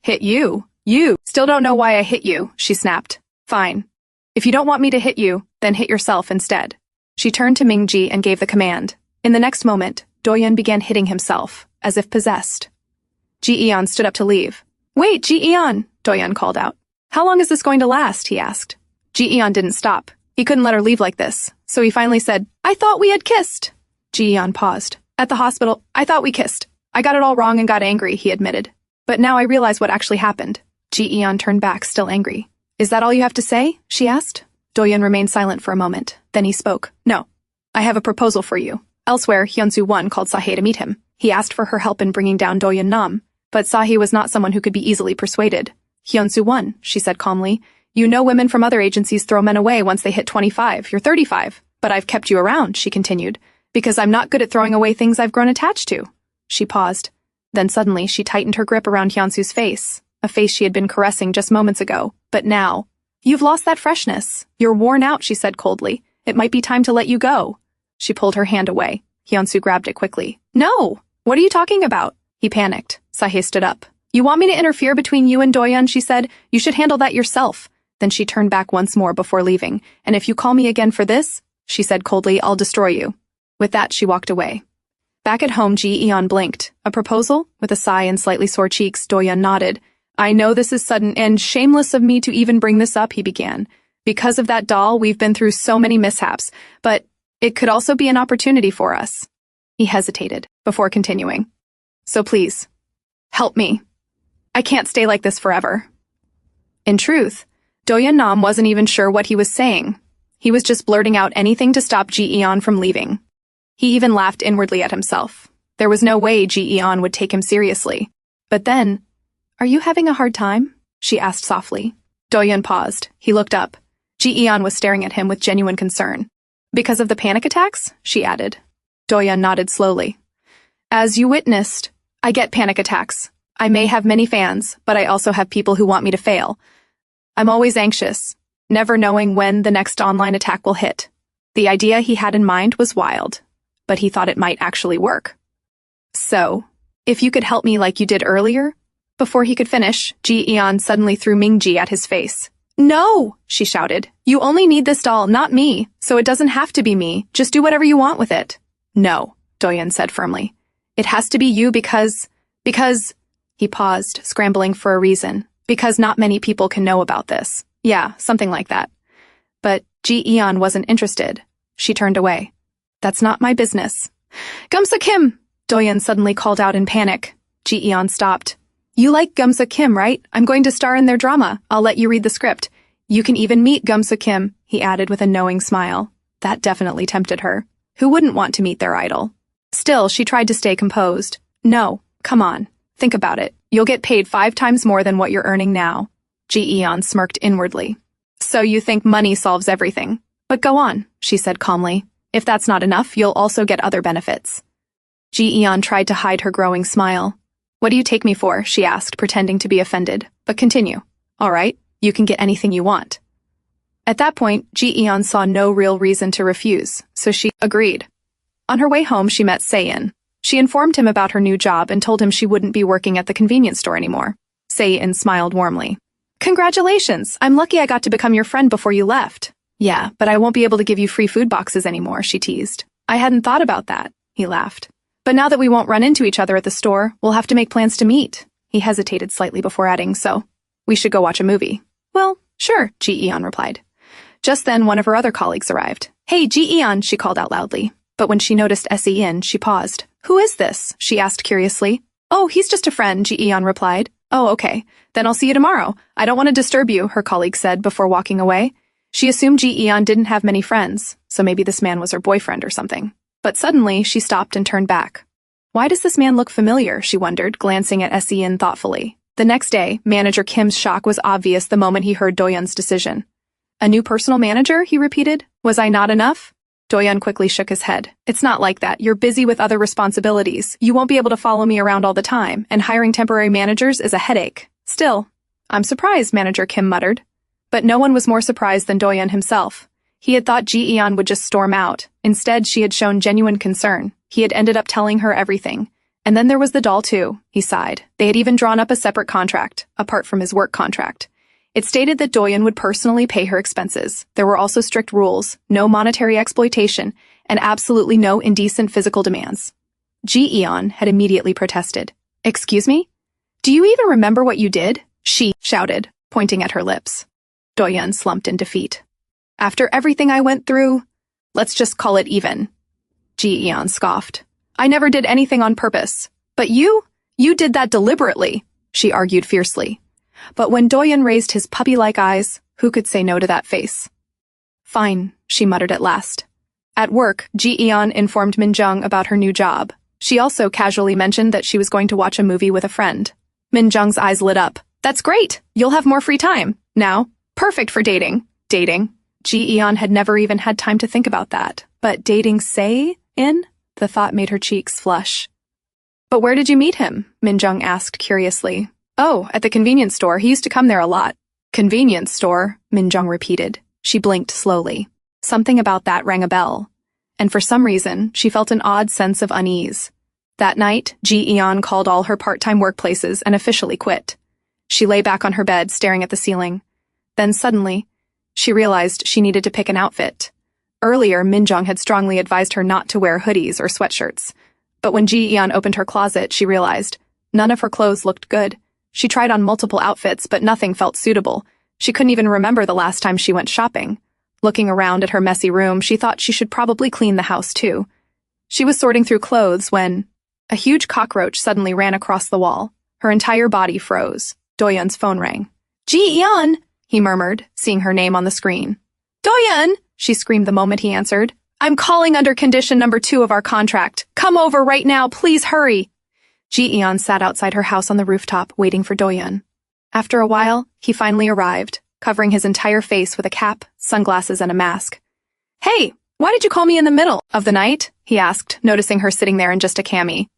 Hit you? You still don't know why I hit you, she snapped. Fine. If you don't want me to hit you, then hit yourself instead. She turned to Ming-ji and gave the command. In the next moment, Doyun began hitting himself, as if possessed. Ji-eon stood up to leave. Wait, Ji-eon, Doyun called out. How long is this going to last? He asked. Ji-eon didn't stop. He couldn't let her leave like this, so he finally said, I thought we had kissed. Ji-eon paused. At the hospital, I thought we kissed. I got it all wrong and got angry, he admitted. But now I realize what actually happened. Ji-eon turned back, still angry. Is that all you have to say? She asked. Doyun remained silent for a moment. Then he spoke. No. I have a proposal for you. Elsewhere, Hyunsu-won called Sae to meet him. He asked for her help in bringing down Doyun Nam, but Sae was not someone who could be easily persuaded. Hyunsu-won, she said calmly. You know women from other agencies throw men away once they hit 25. You're 35. But I've kept you around, she continued, because I'm not good at throwing away things I've grown attached to. She paused. Then suddenly she tightened her grip around Hyunsu's face, a face she had been caressing just moments ago. But now, you've lost that freshness. You're worn out, she said coldly. It might be time to let you go. She pulled her hand away. Hyunsu grabbed it quickly. No! What are you talking about? He panicked. Sae stood up. You want me to interfere between you and Doyun, she said. You should handle that yourself. Then she turned back once more before leaving. And if you call me again for this, she said coldly, I'll destroy you. With that, she walked away. Back at home, Ji-eon blinked. A proposal? With a sigh and slightly sore cheeks, Doyun nodded. I know this is sudden and shameless of me to even bring this up, he began. Because of that doll, we've been through so many mishaps, but it could also be an opportunity for us. He hesitated before continuing. So please, help me. I can't stay like this forever. In truth, Doyun Nam wasn't even sure what he was saying. He was just blurting out anything to stop Ji-eon from leaving. He even laughed inwardly at himself. There was no way Ji-eon would take him seriously. But then, are you having a hard time? She asked softly. Doyun paused. He looked up. Ji-eon was staring at him with genuine concern. Because of the panic attacks? She added. Doyun nodded slowly. As you witnessed, I get panic attacks. I may have many fans, but I also have people who want me to fail. I'm always anxious, never knowing when the next online attack will hit. The idea he had in mind was wild, but he thought it might actually work. So, if you could help me like you did earlier, Before he could finish, Ji-eon suddenly threw Ming-ji at his face. "No!" she shouted. "You only need this doll, not me, so it doesn't have to be me. Just do whatever you want with it." "No," Doyun said firmly. "It has to be you because... He paused, scrambling for a reason. "Because not many people can know about this." Yeah, something like that. But Ji-eon wasn't interested. She turned away. "That's not my business." "Gumsa Kim!" Doyun suddenly called out in panic. Ji-eon stopped. "You like Gumsa Kim, right? I'm going to star in their drama. I'll let you read the script. You can even meet Gumsa Kim," he added with a knowing smile. That definitely tempted her. Who wouldn't want to meet their idol? Still, she tried to stay composed. "No, come on. Think about it. You'll get paid 5 times more than what you're earning now." Ji-eon smirked inwardly. "So you think money solves everything? But go on," she said calmly. "If that's not enough, you'll also get other benefits." Ji-eon tried to hide her growing smile. "What do you take me for?" she asked, pretending to be offended. "But continue." "All right, you can get anything you want." At that point, Ji-eon saw no real reason to refuse, so she agreed. On her way home, she met Se-in. She informed him about her new job and told him she wouldn't be working at the convenience store anymore. Se-in smiled warmly. "Congratulations! I'm lucky I got to become your friend before you left." "Yeah, but I won't be able to give you free food boxes anymore," she teased. "I hadn't thought about that," he laughed. "But now that we won't run into each other at the store, we'll have to make plans to meet." He hesitated slightly before adding, "So, we should go watch a movie." "Well, sure," Ji-eon replied. Just then, one of her other colleagues arrived. "Hey, Ji-eon," she called out loudly. But when she noticed Se-in, she paused. "Who is this?" she asked curiously. "Oh, he's just a friend," Ji-eon replied. "Oh, okay. Then I'll see you tomorrow. I don't want to disturb you," her colleague said before walking away. She assumed Ji-eon didn't have many friends, so maybe this man was her boyfriend or something. But suddenly, she stopped and turned back. Why does this man look familiar, she wondered, glancing at Se-in thoughtfully. The next day, Manager Kim's shock was obvious the moment he heard Doyun's decision. "A new personal manager?" he repeated. "Was I not enough?" Doyun quickly shook his head. "It's not like that. You're busy with other responsibilities. You won't be able to follow me around all the time, and hiring temporary managers is a headache." "Still, I'm surprised," Manager Kim muttered. But no one was more surprised than Doyun himself. He had thought Ji-eon would just storm out. Instead, she had shown genuine concern. He had ended up telling her everything. And then there was the doll too, he sighed. They had even drawn up a separate contract, apart from his work contract. It stated that Doyun would personally pay her expenses. There were also strict rules, no monetary exploitation, and absolutely no indecent physical demands. Ji-eon had immediately protested. "Excuse me? Do you even remember what you did?" she shouted, pointing at her lips. Doyun slumped in defeat. "After everything I went through, let's just call it even." Ji-eon scoffed. "I never did anything on purpose. But you did that deliberately," she argued fiercely. But when Doyun raised his puppy-like eyes, who could say no to that face? "Fine," she muttered at last. At work, Ji-eon informed Min-jung about her new job. She also casually mentioned that she was going to watch a movie with a friend. Min-jung's eyes lit up. "That's great! You'll have more free time. Now, perfect for dating." Dating? Ji-eon had never even had time to think about that. But dating Se-in? The thought made her cheeks flush. "But where did you meet him?" Min-jung asked curiously. "Oh, at the convenience store. He used to come there a lot." "Convenience store?" Min-jung repeated. She blinked slowly. Something about that rang a bell. And for some reason, she felt an odd sense of unease. That night, Ji-eon called all her part-time workplaces and officially quit. She lay back on her bed, staring at the ceiling. Then suddenly, she realized she needed to pick an outfit. Earlier, Min-jung had strongly advised her not to wear hoodies or sweatshirts. But when Ji-eon opened her closet, she realized none of her clothes looked good. She tried on multiple outfits, but nothing felt suitable. She couldn't even remember the last time she went shopping. Looking around at her messy room, she thought she should probably clean the house too. She was sorting through clothes when a huge cockroach suddenly ran across the wall. Her entire body froze. Doyun's phone rang. "Ji-eon!" he murmured, seeing her name on the screen. "Doyun!" she screamed the moment he answered. "I'm calling under condition number 2 of our contract. Come over right now, please hurry." Ji-eon sat outside her house on the rooftop, waiting for Doyun. After a while, he finally arrived, covering his entire face with a cap, sunglasses, and a mask. "Hey, why did you call me in the middle of the night?" he asked, noticing her sitting there in just a cami.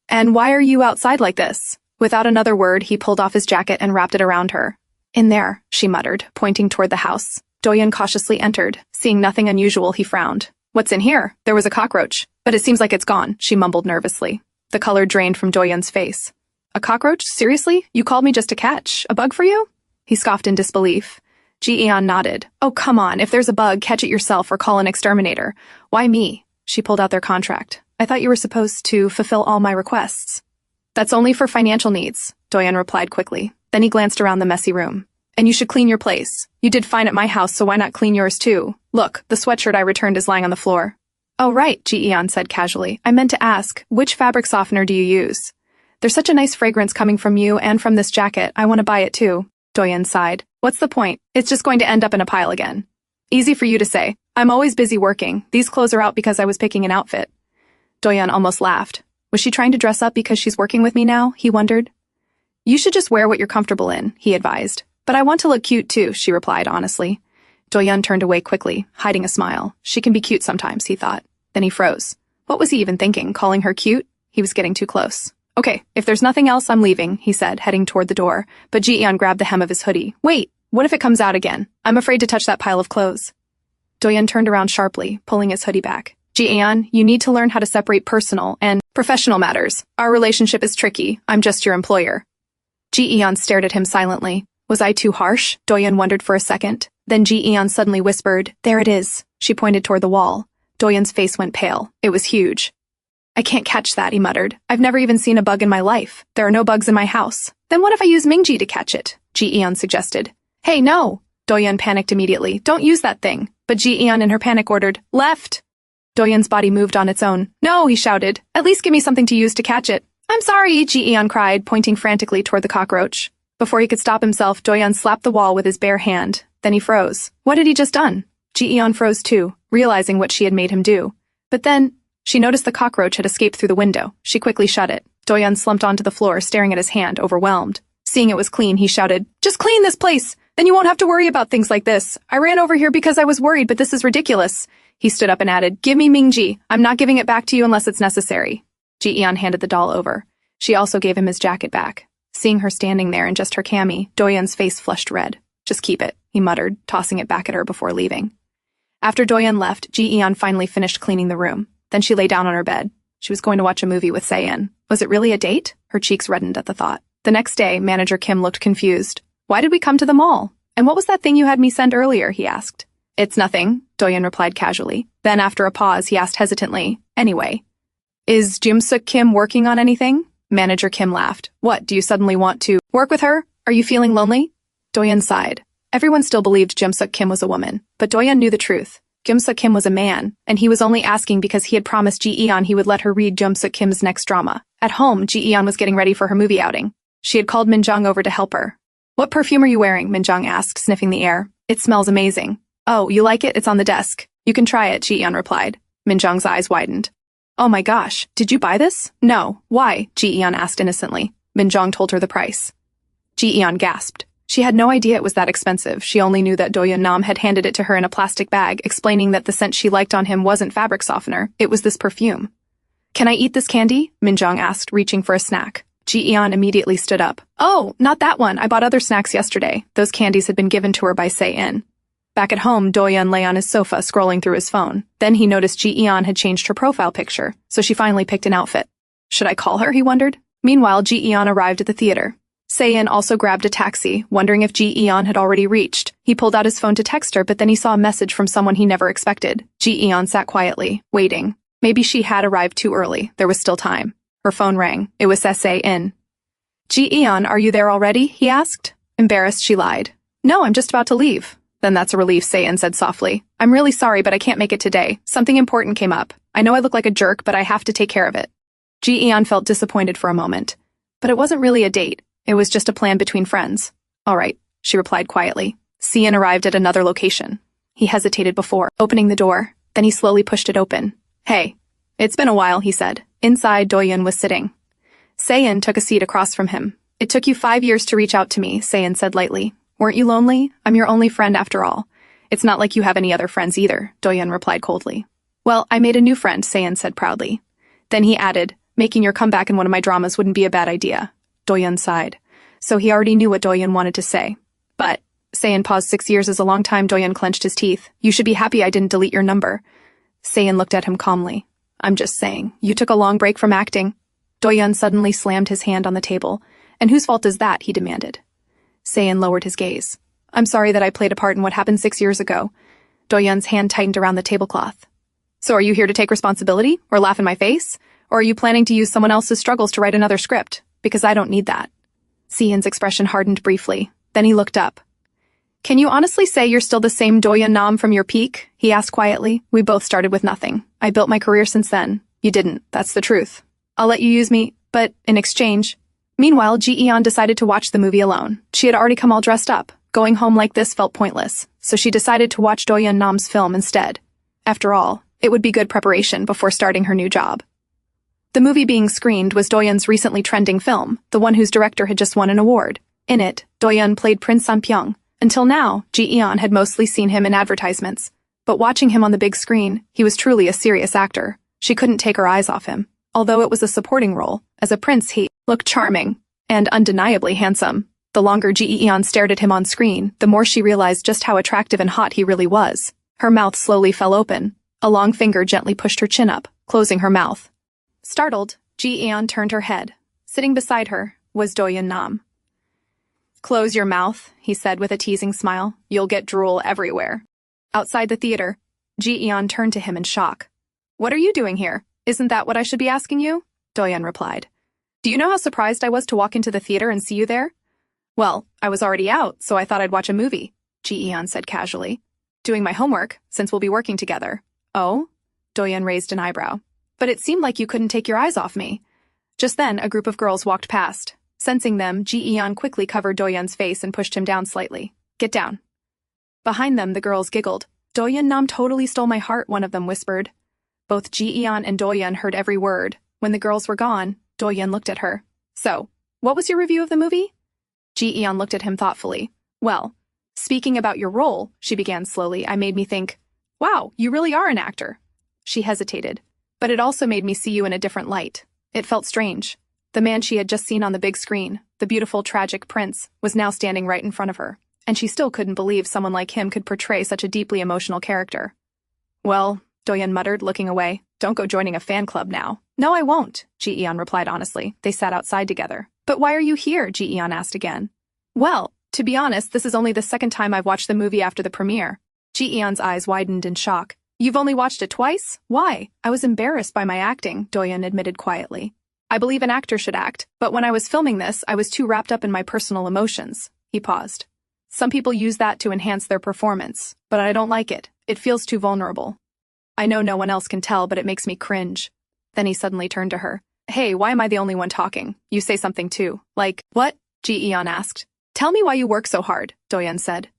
"And why are you outside like this?" Without another word, he pulled off his jacket and wrapped it around her. "In there," she muttered, pointing toward the house. Doyun cautiously entered. Seeing nothing unusual, he frowned. "What's in here? There was a cockroach. But it seems like it's gone," she mumbled nervously. The color drained from Doyun's face. A cockroach? Seriously? You called me just to catch a bug for you? He scoffed in disbelief. Ji-eon nodded. Oh, come on. If there's a bug, catch it yourself or call an exterminator. Why me? She pulled out their contract. I thought you were supposed to fulfill all my requests. That's only for financial needs, Doyun replied quickly. Then he glanced around the messy room. And you should clean your place. You did fine at my house, so why not clean yours too? Look, the sweatshirt I returned is lying on the floor. Oh, right, Ji-eon said casually. I meant to ask, which fabric softener do you use? There's such a nice fragrance coming from you and from this jacket. I want to buy it too. Doyun sighed. What's the point? It's just going to end up in a pile again. Easy for you to say. I'm always busy working. These clothes are out because I was picking an outfit. Doyun almost laughed. Was she trying to dress up because she's working with me now? He wondered. You should just wear what you're comfortable in, he advised. But I want to look cute too, she replied honestly. Doyun turned away quickly, hiding a smile. She can be cute sometimes, he thought. Then he froze. What was he even thinking, calling her cute? He was getting too close. Okay, if there's nothing else, I'm leaving, he said, heading toward the door. But Ji-eon grabbed the hem of his hoodie. Wait, what if it comes out again? I'm afraid to touch that pile of clothes. Doyun turned around sharply, pulling his hoodie back. Ji-eon, you need to learn how to separate personal and professional matters. Our relationship is tricky. I'm just your employer. Ji-eon stared at him silently. Was I too harsh? Doyun wondered for a second. Then Ji-eon suddenly whispered, There it is. She pointed toward the wall. Doyun's face went pale. It was huge. I can't catch that, he muttered. I've never even seen a bug in my life. There are no bugs in my house. Then what if I use Mingji to catch it? Ji-eon suggested. Hey, no! Doyun panicked immediately. Don't use that thing. But Ji-eon in her panic ordered, Left! Doyun's body moved on its own. No, he shouted. At least give me something to use to catch it. I'm sorry, Ji-eon cried, pointing frantically toward the cockroach. Before he could stop himself, Doyun slapped the wall with his bare hand. Then he froze. What had he just done? Ji-eon froze too, realizing what she had made him do. But then, she noticed the cockroach had escaped through the window. She quickly shut it. Doyun slumped onto the floor, staring at his hand, overwhelmed. Seeing it was clean, he shouted, Just clean this place! Then you won't have to worry about things like this. I ran over here because I was worried, but this is ridiculous. He stood up and added, Give me Mingji. I'm not giving it back to you unless it's necessary. Ji-eon handed the doll over. She also gave him his jacket back. Seeing her standing there in just her cami, Doyun's face flushed red. Just keep it, he muttered, tossing it back at her before leaving. After Doyun left, Ji-eon finally finished cleaning the room. Then she lay down on her bed. She was going to watch a movie with Se-in. Was it really a date? Her cheeks reddened at the thought. The next day, Manager Kim looked confused. Why did we come to the mall? And what was that thing you had me send earlier? He asked. It's nothing, Doyun replied casually. Then after a pause, he asked hesitantly, Anyway, is Jim-suk Kim working on anything? Manager Kim laughed. What, do you suddenly want to work with her? Are you feeling lonely? Doyun sighed. Everyone still believed Jim-suk Kim was a woman, but Doyun knew the truth. Jim-suk Kim was a man, and he was only asking because he had promised Ji-eon he would let her read Jim-suk Kim's next drama. At home, Ji-eon was getting ready for her movie outing. She had called Min-jung over to help her. What perfume are you wearing? Min-jung asked, sniffing the air. It smells amazing. Oh, you like it? It's on the desk. You can try it, Ji-eon replied. Min-jung's eyes widened. Oh my gosh, did you buy this? No. Why? Ji-eon asked innocently. Min-jung told her the price. Ji-eon gasped. She had no idea it was that expensive. She only knew that Doyun Nam had handed it to her in a plastic bag, explaining that the scent she liked on him wasn't fabric softener, it was this perfume. Can I eat this candy? Min-jung asked, reaching for a snack. Ji-eon immediately stood up. Oh, not that one. I bought other snacks yesterday. Those candies had been given to her by Se-in. Back at home, Doyun lay on his sofa scrolling through his phone. Then he noticed Ji-eon had changed her profile picture, so she finally picked an outfit. Should I call her, he wondered. Meanwhile, Ji-eon arrived at the theater. Se-in also grabbed a taxi, wondering if Ji-eon had already reached. He pulled out his phone to text her, but then he saw a message from someone he never expected. Ji-eon sat quietly, waiting. Maybe she had arrived too early. There was still time. Her phone rang. It was Se-in. Ji-eon, are you there already? He asked. Embarrassed, she lied. No, I'm just about to leave. Then that's a relief, Se-in said softly. I'm really sorry, but I can't make it today. Something important came up. I know I look like a jerk, but I have to take care of it. Ji-eon felt disappointed for a moment. But it wasn't really a date. It was just a plan between friends. All right, she replied quietly. Se-in arrived at another location. He hesitated before opening the door. Then he slowly pushed it open. Hey, it's been a while, he said. Inside, Doyun was sitting. Se-in took a seat across from him. It took you 5 years to reach out to me, Se-in said lightly. Weren't you lonely? I'm your only friend after all. It's not like you have any other friends either, Doyun replied coldly. Well, I made a new friend, Se-in said proudly. Then he added, making your comeback in one of my dramas wouldn't be a bad idea. Doyun sighed. So he already knew what Doyun wanted to say. But, Se-in paused. 6 years is a long time. Doyun clenched his teeth. You should be happy I didn't delete your number. Se-in looked at him calmly. I'm just saying, you took a long break from acting. Doyun suddenly slammed his hand on the table. And whose fault is that, he demanded. Se-in lowered his gaze. I'm sorry that I played a part in what happened 6 years ago. Doyun's hand tightened around the tablecloth. So are you here to take responsibility, or laugh in my face? Or are you planning to use someone else's struggles to write another script? Because I don't need that. Se-in's expression hardened briefly. Then he looked up. Can you honestly say you're still the same Doyun Nam from your peak? He asked quietly. We both started with nothing. I built my career since then. You didn't. That's the truth. I'll let you use me, but in exchange. Meanwhile, Ji-eon decided to watch the movie alone. She had already come all dressed up. Going home like this felt pointless, so she decided to watch Doyun Nam's film instead. After all, it would be good preparation before starting her new job. The movie being screened was Doyun's recently trending film, the one whose director had just won an award. In it, Doyun played Prince Sampyeong. Until now, Ji-eon had mostly seen him in advertisements, but watching him on the big screen, he was truly a serious actor. She couldn't take her eyes off him. Although it was a supporting role, as a prince he looked charming and undeniably handsome. The longer Ji-eon stared at him on screen, the more she realized just how attractive and hot he really was. Her mouth slowly fell open. A long finger gently pushed her chin up, closing her mouth. Startled, Ji-eon turned her head. Sitting beside her was Doyun Nam. Close your mouth, he said with a teasing smile. You'll get drool everywhere. Outside the theater, Ji-eon turned to him in shock. What are you doing here? Isn't that what I should be asking you? Doyun replied. Do you know how surprised I was to walk into the theater and see you there? Well, I was already out, so I thought I'd watch a movie, Ji-eon said casually. Doing my homework, since we'll be working together. Oh? Doyun raised an eyebrow. But it seemed like you couldn't take your eyes off me. Just then, a group of girls walked past. Sensing them, Ji-eon quickly covered Doyun's face and pushed him down slightly. Get down. Behind them, the girls giggled. Doyun Nam totally stole my heart, one of them whispered. Both Ji-eon and Doyun heard every word. When the girls were gone, Doyun looked at her. So, what was your review of the movie? Ji-eon looked at him thoughtfully. Well, speaking about your role, she began slowly, I made me think, wow, you really are an actor. She hesitated. But it also made me see you in a different light. It felt strange. The man she had just seen on the big screen, the beautiful, tragic prince, was now standing right in front of her, and she still couldn't believe someone like him could portray such a deeply emotional character. Well, Doyun muttered, looking away, don't go joining a fan club now. No, I won't, Ji-eon replied honestly. They sat outside together. But why are you here? Ji-eon asked again. Well, to be honest, this is only the second time I've watched the movie after the premiere. Ji-eon's eyes widened in shock. You've only watched it twice? Why? I was embarrassed by my acting, Doyun admitted quietly. I believe an actor should act, but when I was filming this, I was too wrapped up in my personal emotions. He paused. Some people use that to enhance their performance, but I don't like it. It feels too vulnerable. I know no one else can tell, but it makes me cringe. Then he suddenly turned to her. Hey, why am I the only one talking? You say something too. Like, what? Ji-eon asked. Tell me why you work so hard, Doyun said.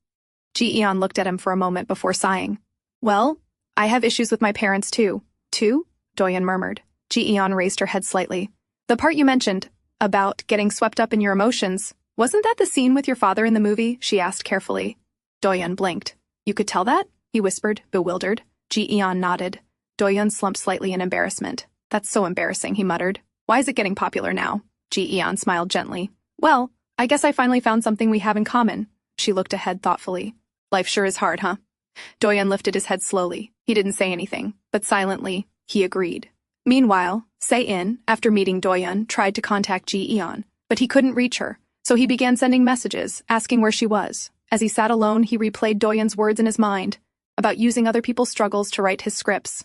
Ji-eon looked at him for a moment before sighing. Well, I have issues with my parents too. Too? Doyun murmured. Ji-eon raised her head slightly. The part you mentioned, about getting swept up in your emotions, wasn't that the scene with your father in the movie? She asked carefully. Doyun blinked. You could tell that? He whispered, bewildered. Ji-eon nodded. Doyun slumped slightly in embarrassment. That's so embarrassing, he muttered. Why is it getting popular now? Ji-eon smiled gently. Well, I guess I finally found something we have in common. She looked ahead thoughtfully. Life sure is hard, huh? Doyun lifted his head slowly. He didn't say anything, but silently, he agreed. Meanwhile, Se-in, after meeting Doyun, tried to contact Ji-eon, but he couldn't reach her, so he began sending messages, asking where she was. As he sat alone, he replayed Doyun's words in his mind, about using other people's struggles to write his scripts.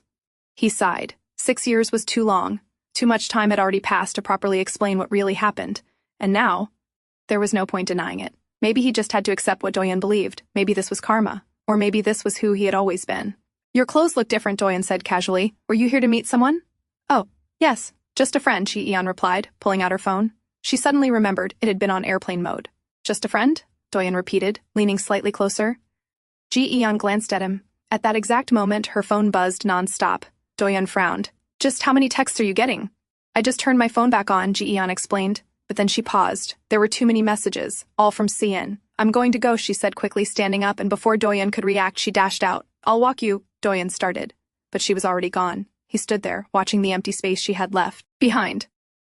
He sighed. 6 years was too long. Too much time had already passed to properly explain what really happened, and now, there was no point denying it. Maybe he just had to accept what Doyun believed. Maybe this was karma, or maybe this was who he had always been. Your clothes look different, Doyun said casually. Were you here to meet someone? Oh, yes, just a friend, Ji-eon replied, pulling out her phone. She suddenly remembered it had been on airplane mode. Just a friend? Doyun repeated, leaning slightly closer. Ji-eon glanced at him. At that exact moment, her phone buzzed non-stop. Doyun frowned. Just how many texts are you getting? I just turned my phone back on, Ji-eon explained. But then she paused. There were too many messages, all from Se-in. I'm going to go, she said quickly, standing up, and before Doyun could react, she dashed out. I'll walk you, Doyun started. But she was already gone. He stood there, watching the empty space she had left behind.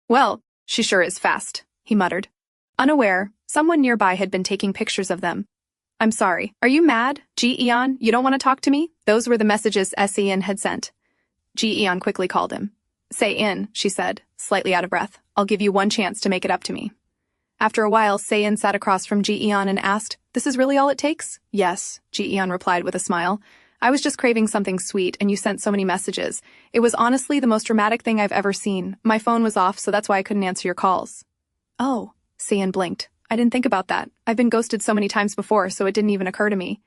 Well, she sure is fast, he muttered. Unaware, someone nearby had been taking pictures of them. I'm sorry. Are you mad? Ji-eon, you don't want to talk to me? Those were the messages Se-in had sent. Ji-eon quickly called him. Se-in, she said, slightly out of breath. I'll give you one chance to make it up to me. After a while, Se-in sat across from Ji-eon and asked, "This is really all it takes?" "Yes," Ji-eon replied with a smile. "I was just craving something sweet, and you sent so many messages. It was honestly the most dramatic thing I've ever seen. My phone was off, so that's why I couldn't answer your calls." "Oh," Se-in blinked. "I didn't think about that. I've been ghosted so many times before, so it didn't even occur to me."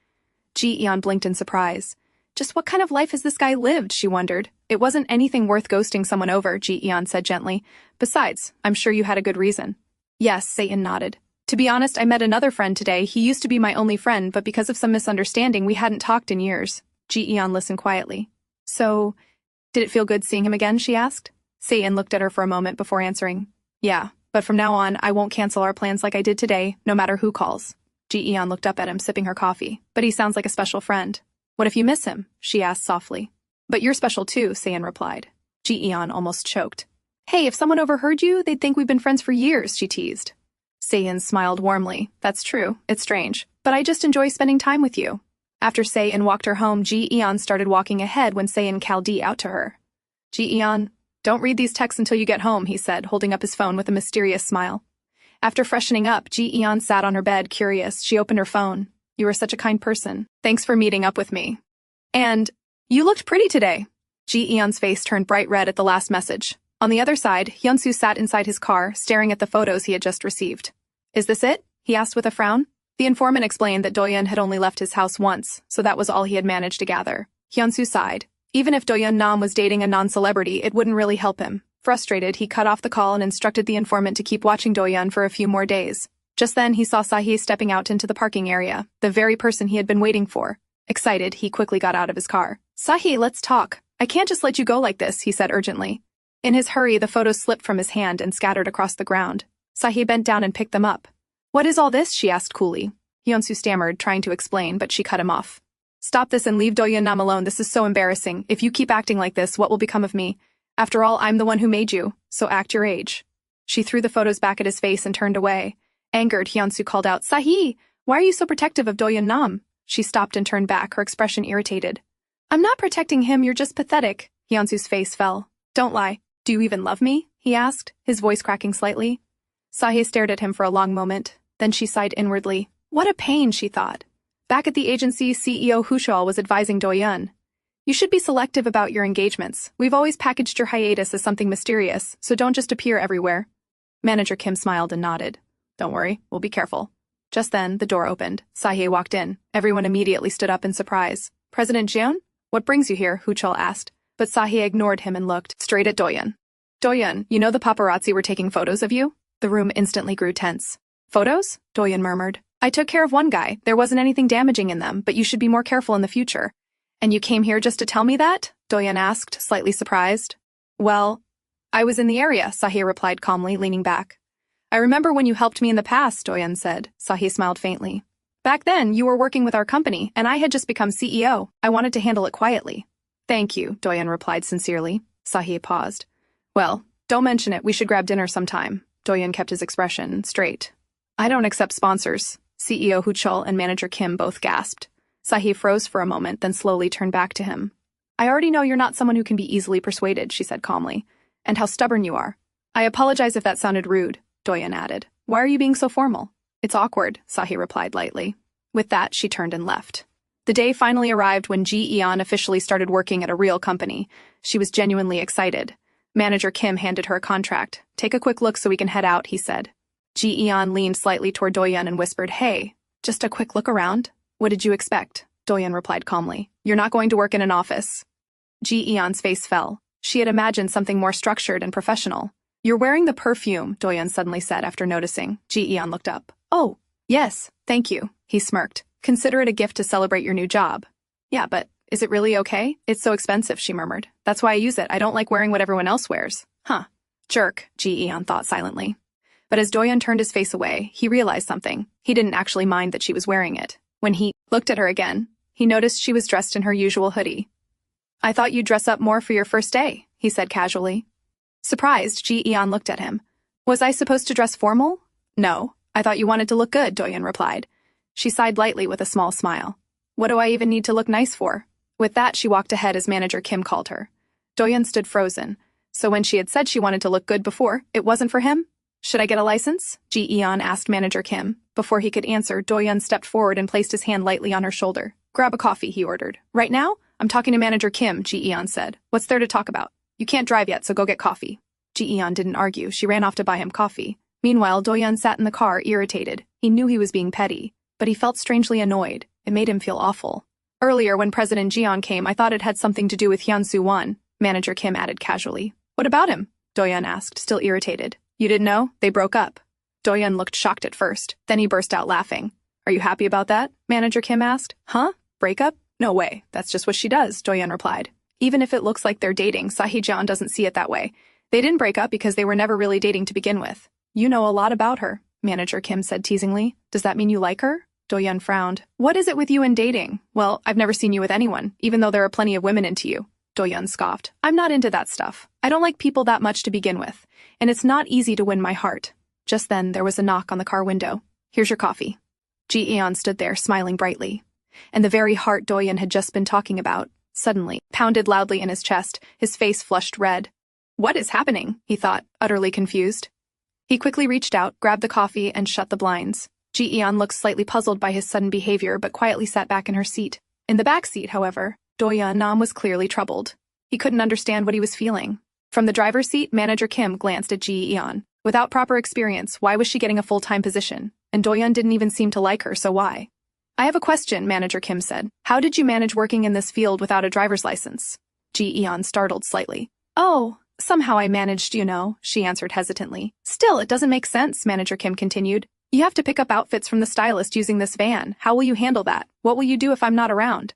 Ji-eon blinked in surprise. Just what kind of life has this guy lived, she wondered. "It wasn't anything worth ghosting someone over," Ji-eon said gently. "Besides, I'm sure you had a good reason." "Yes," Se-in nodded. "To be honest, I met another friend today. He used to be my only friend, but because of some misunderstanding, we hadn't talked in years." Ji-eon listened quietly. "So, did it feel good seeing him again?" she asked. Se-in looked at her for a moment before answering. "Yeah, but from now on, I won't cancel our plans like I did today, no matter who calls." Ji-eon looked up at him, sipping her coffee. "But he sounds like a special friend." "What if you miss him?" she asked softly. "But you're special too," Se-in replied. Ji-eon almost choked. "Hey, if someone overheard you, they'd think we've been friends for years," she teased. Se-in smiled warmly. "That's true. It's strange. But I just enjoy spending time with you." After Se-in walked her home, Ji-eon started walking ahead when Se-in called Ji out to her. "Ji-eon, don't read these texts until you get home," he said, holding up his phone with a mysterious smile. After freshening up, Ji-eon sat on her bed, curious. She opened her phone. "You are such a kind person. Thanks for meeting up with me. And you looked pretty today." Ji-eon's face turned bright red at the last message. On the other side, Hyun-soo sat inside his car, staring at the photos he had just received. "Is this it?" he asked with a frown. The informant explained that Doyun had only left his house once, so that was all he had managed to gather. Hyun-soo sighed. Even if Doyun Nam was dating a non-celebrity, it wouldn't really help him. Frustrated, he cut off the call and instructed the informant to keep watching Doyun for a few more days. Just then, he saw Sahi stepping out into the parking area, the very person he had been waiting for. Excited, he quickly got out of his car. "Sahi, let's talk. I can't just let you go like this," he said urgently. In his hurry, the photos slipped from his hand and scattered across the ground. Sahi bent down and picked them up. "What is all this?" she asked coolly. Hyun-soo stammered, trying to explain, but she cut him off. "Stop this and leave Doyun Nam alone. This is so embarrassing. If you keep acting like this, what will become of me? After all, I'm the one who made you, so act your age." She threw the photos back at his face and turned away. Angered, Hyun-soo called out, "Sahi, why are you so protective of Doyun Nam?" She stopped and turned back, her expression irritated. "I'm not protecting him, you're just pathetic." Hyun-soo's face fell. "Don't lie. Do you even love me?" he asked, his voice cracking slightly. Sahi stared at him for a long moment. Then she sighed inwardly. What a pain, she thought. Back at the agency, CEO Hushal was advising Doyun. "You should be selective about your engagements. We've always packaged your hiatus as something mysterious, so don't just appear everywhere." Manager Kim smiled and nodded. "Don't worry, we'll be careful." Just then, the door opened. Sahi walked in. Everyone immediately stood up in surprise. "President Ji-eon? What brings you here?" Huchul asked. But Sahi ignored him and looked straight at Doyun. "Doyun, you know the paparazzi were taking photos of you?" The room instantly grew tense. "Photos?" Doyun murmured. "I took care of one guy. There wasn't anything damaging in them, but you should be more careful in the future." "And you came here just to tell me that?" Doyun asked, slightly surprised. "Well, I was in the area," Sahi replied calmly, leaning back. "I remember when you helped me in the past," Doyun said. Sahi smiled faintly. "Back then, you were working with our company, and I had just become CEO. I wanted to handle it quietly." "Thank you," Doyun replied sincerely. Sahi paused. "Well, don't mention it. We should grab dinner sometime." Doyun kept his expression straight. "I don't accept sponsors." CEO Huchul and Manager Kim both gasped. Sahi froze for a moment, then slowly turned back to him. "I already know you're not someone who can be easily persuaded," she said calmly. "And how stubborn you are." "I apologize if that sounded rude," Doyun added. "Why are you being so formal?" "It's awkward," Sahi replied lightly. With that, she turned and left. The day finally arrived when Ji-eon officially started working at a real company. She was genuinely excited. Manager Kim handed her a contract. "Take a quick look so we can head out," he said. Ji-eon leaned slightly toward Doyun and whispered, "Hey, just a quick look around." "What did you expect?" Doyun replied calmly. "You're not going to work in an office." Ji-eon's face fell. She had imagined something more structured and professional. "You're wearing the perfume," Doyun suddenly said after noticing. Ji-eon looked up. "Oh, yes, thank you," he smirked. "Consider it a gift to celebrate your new job." "Yeah, but is it really okay?" "It's so expensive," she murmured. "That's why I use it. I don't like wearing what everyone else wears." "Huh. Jerk," Ji-eon thought silently. But as Doyun turned his face away, he realized something. He didn't actually mind that she was wearing it. When he looked at her again, he noticed she was dressed in her usual hoodie. "I thought you'd dress up more for your first day," he said casually. Surprised, Ji-eon looked at him. "Was I supposed to dress formal?" "No. I thought you wanted to look good," Doyun replied. She sighed lightly with a small smile. "What do I even need to look nice for?" With that, she walked ahead as Manager Kim called her. Doyun stood frozen. So when she had said she wanted to look good before, it wasn't for him? Should I get a license? Ji-eon asked Manager Kim. Before he could answer, Doyun stepped forward and placed his hand lightly on her shoulder. Grab a coffee, he ordered. Right now? I'm talking to Manager Kim, Ji-eon said. What's there to talk about? You can't drive yet, so go get coffee. Ji-eon didn't argue. She ran off to buy him coffee. Meanwhile, Doyun sat in the car, irritated. He knew he was being petty, but he felt strangely annoyed. It made him feel awful. Earlier, when President Ji-eon came, I thought it had something to do with Hyun-soo-won, Manager Kim added casually. What about him? Doyun asked, still irritated. You didn't know? They broke up. Doyun looked shocked at first. Then he burst out laughing. Are you happy about that? Manager Kim asked. Huh? Breakup? No way. That's just what she does, Doyun replied. Even if it looks like they're dating, Sahee-jeon doesn't see it that way. They didn't break up because they were never really dating to begin with. You know a lot about her, Manager Kim said teasingly. Does that mean you like her? Doyun frowned. What is it with you and dating? Well, I've never seen you with anyone, even though there are plenty of women into you. Doyun scoffed. I'm not into that stuff. I don't like people that much to begin with, and it's not easy to win my heart. Just then, there was a knock on the car window. Here's your coffee. Ji-eon stood there, smiling brightly. And the very heart Doyun had just been talking about, suddenly, pounded loudly in his chest, his face flushed red. What is happening? He thought, utterly confused. He quickly reached out, grabbed the coffee, and shut the blinds. Ji-eon looked slightly puzzled by his sudden behavior, but quietly sat back in her seat. In the back seat, however, Doyun Nam was clearly troubled. He couldn't understand what he was feeling. From the driver's seat, Manager Kim glanced at Ji-eon. Without proper experience, why was she getting a full-time position? And Doyun didn't even seem to like her, so why? I have a question, Manager Kim said. How did you manage working in this field without a driver's license? Ji-eon startled slightly. Oh, somehow I managed, you know, she answered hesitantly. Still, it doesn't make sense, Manager Kim continued. You have to pick up outfits from the stylist using this van. How will you handle that? What will you do if I'm not around?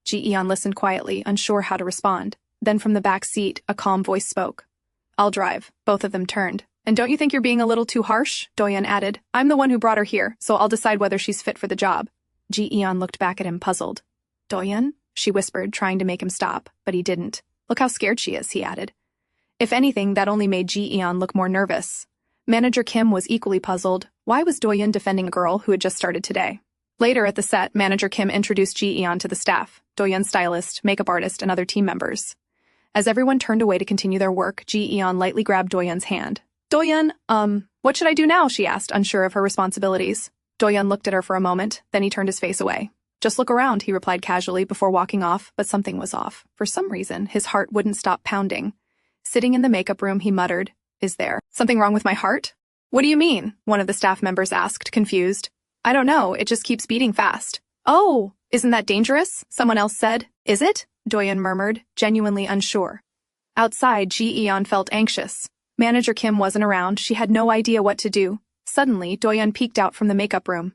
Ji-eon listened quietly, unsure how to respond. Then from the back seat, a calm voice spoke. I'll drive. Both of them turned. And don't you think you're being a little too harsh? Doyun added. I'm the one who brought her here, so I'll decide whether she's fit for the job. Ji-eon looked back at him, puzzled. Doyun? She whispered, trying to make him stop, but he didn't. Look how scared she is, he added. If anything, that only made Ji-eon look more nervous. Manager Kim was equally puzzled. Why was Doyun defending a girl who had just started today? Later at the set, Manager Kim introduced Ji-eon to the staff, Doyun's stylist, makeup artist, and other team members. As everyone turned away to continue their work, Ji-eon lightly grabbed Doyun's hand. Doyun, what should I do now? She asked, unsure of her responsibilities. Doyun looked at her for a moment, then he turned his face away. Just look around, he replied casually before walking off, but something was off. For some reason, his heart wouldn't stop pounding. Sitting in the makeup room, he muttered, Is there something wrong with my heart? What do you mean? One of the staff members asked, confused. I don't know, it just keeps beating fast. Oh, isn't that dangerous? Someone else said. Is it? Doyun murmured, genuinely unsure. Outside, Ji-eon felt anxious. Manager Kim wasn't around, she had no idea what to do. Suddenly, Doyun peeked out from the makeup room.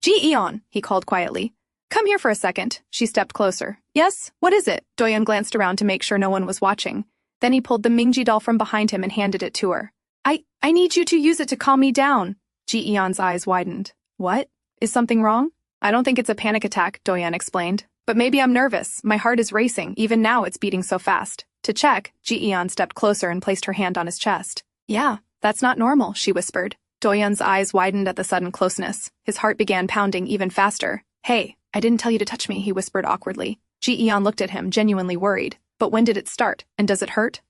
Ji-eon, he called quietly. Come here for a second. She stepped closer. Yes, what is it? Doyun glanced around to make sure no one was watching. Then he pulled the Mingji doll from behind him and handed it to her. I need you to use it to calm me down. Ji-eon's eyes widened. What? Is something wrong? I don't think it's a panic attack, Doyun explained. But maybe I'm nervous. My heart is racing. Even now it's beating so fast. To check, Ji-eon stepped closer and placed her hand on his chest. Yeah, that's not normal, she whispered. Doyun's eyes widened at the sudden closeness. His heart began pounding even faster. Hey, I didn't tell you to touch me, he whispered awkwardly. Ji-eon looked at him, genuinely worried. But when did it start, and does it hurt?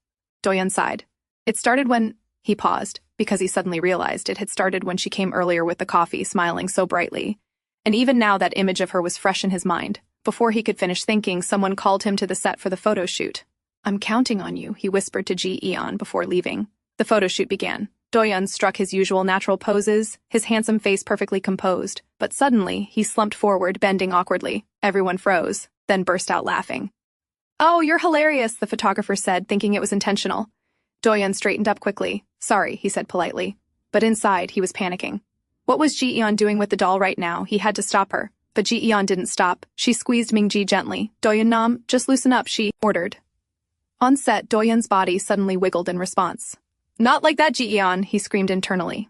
Doyun sighed. It started when... He paused, because he suddenly realized it had started when she came earlier with the coffee, smiling so brightly. And even now that image of her was fresh in his mind. Before he could finish thinking, someone called him to the set for the photo shoot. I'm counting on you, he whispered to Ji-eon before leaving. The photo shoot began. Doyun struck his usual natural poses, his handsome face perfectly composed. But suddenly, he slumped forward, bending awkwardly. Everyone froze, then burst out laughing. Oh, you're hilarious, the photographer said, thinking it was intentional. Doyun straightened up quickly. Sorry, he said politely. But inside, he was panicking. What was Ji-eon doing with the doll right now? He had to stop her. But Ji-eon didn't stop. She squeezed Mingji gently. Doyun Nam, just loosen up, she ordered. On set, Doyun's body suddenly wiggled in response. Not like that, Ji-eon, he screamed internally.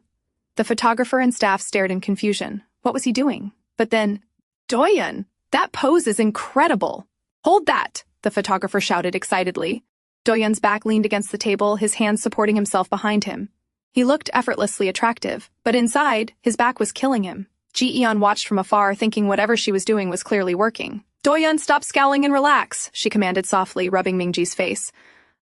The photographer and staff stared in confusion. What was he doing? But then, Doyun, that pose is incredible. Hold that, the photographer shouted excitedly. Doyun's back leaned against the table, his hands supporting himself behind him. He looked effortlessly attractive, but inside, his back was killing him. Ji-eon watched from afar, thinking whatever she was doing was clearly working. Doyun, stop scowling and relax, she commanded softly, rubbing Mingji's face.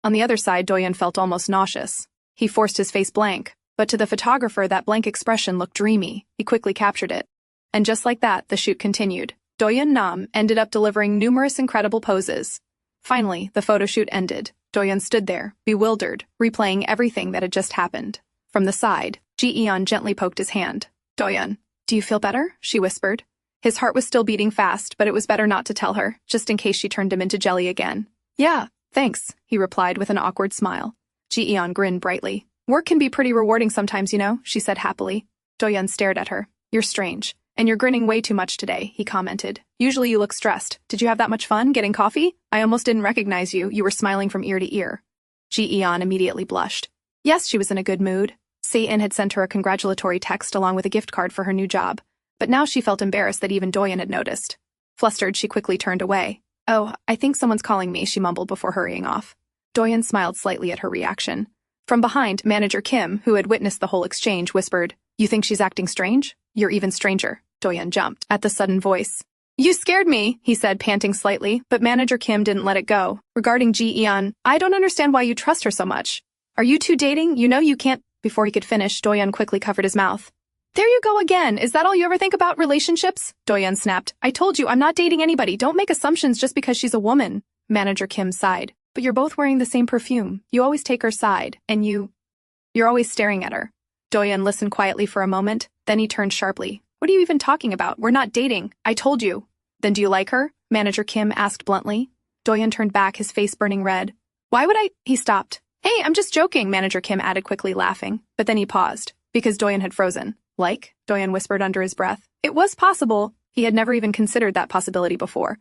On the other side, Doyun felt almost nauseous. He forced his face blank. But to the photographer, that blank expression looked dreamy. He quickly captured it. And just like that, the shoot continued. Doyun Nam ended up delivering numerous incredible poses. Finally, the photo shoot ended. Doyun stood there, bewildered, replaying everything that had just happened. From the side, Ji-eon gently poked his hand. "Doyun, do you feel better?" she whispered. His heart was still beating fast, but it was better not to tell her, just in case she turned him into jelly again. "Yeah, thanks," he replied with an awkward smile. Ji-eon grinned brightly. "Work can be pretty rewarding sometimes, you know," she said happily. Doyun stared at her. "You're strange. And you're grinning way too much today," he commented. "Usually you look stressed. Did you have that much fun getting coffee? I almost didn't recognize you. You were smiling from ear to ear." Ji-eon immediately blushed. Yes, she was in a good mood. Satan had sent her a congratulatory text along with a gift card for her new job. But now she felt embarrassed that even Doyun had noticed. Flustered, she quickly turned away. "Oh, I think someone's calling me," she mumbled before hurrying off. Doyun smiled slightly at her reaction. From behind, Manager Kim, who had witnessed the whole exchange, whispered, "You think she's acting strange? You're even stranger." Doyun jumped at the sudden voice. "You scared me," he said, panting slightly, but Manager Kim didn't let it go. "Regarding Ji-eon, I don't understand why you trust her so much. Are you two dating? You know you can't—" Before he could finish, Doyun quickly covered his mouth. "There you go again. Is that all you ever think about, relationships?" Doyun snapped. "I told you, I'm not dating anybody. Don't make assumptions just because she's a woman." Manager Kim sighed. "But you're both wearing the same perfume. You always take her side, and you're always staring at her." Doyun listened quietly for a moment, then he turned sharply. "What are you even talking about? We're not dating. I told you." "Then do you like her?" Manager Kim asked bluntly. Doyun turned back, his face burning red. "Why would I—" He stopped. "Hey, I'm just joking," Manager Kim added quickly, laughing. But then he paused, because Doyun had frozen. "Like?" Doyun whispered under his breath. It was possible. He had never even considered that possibility before.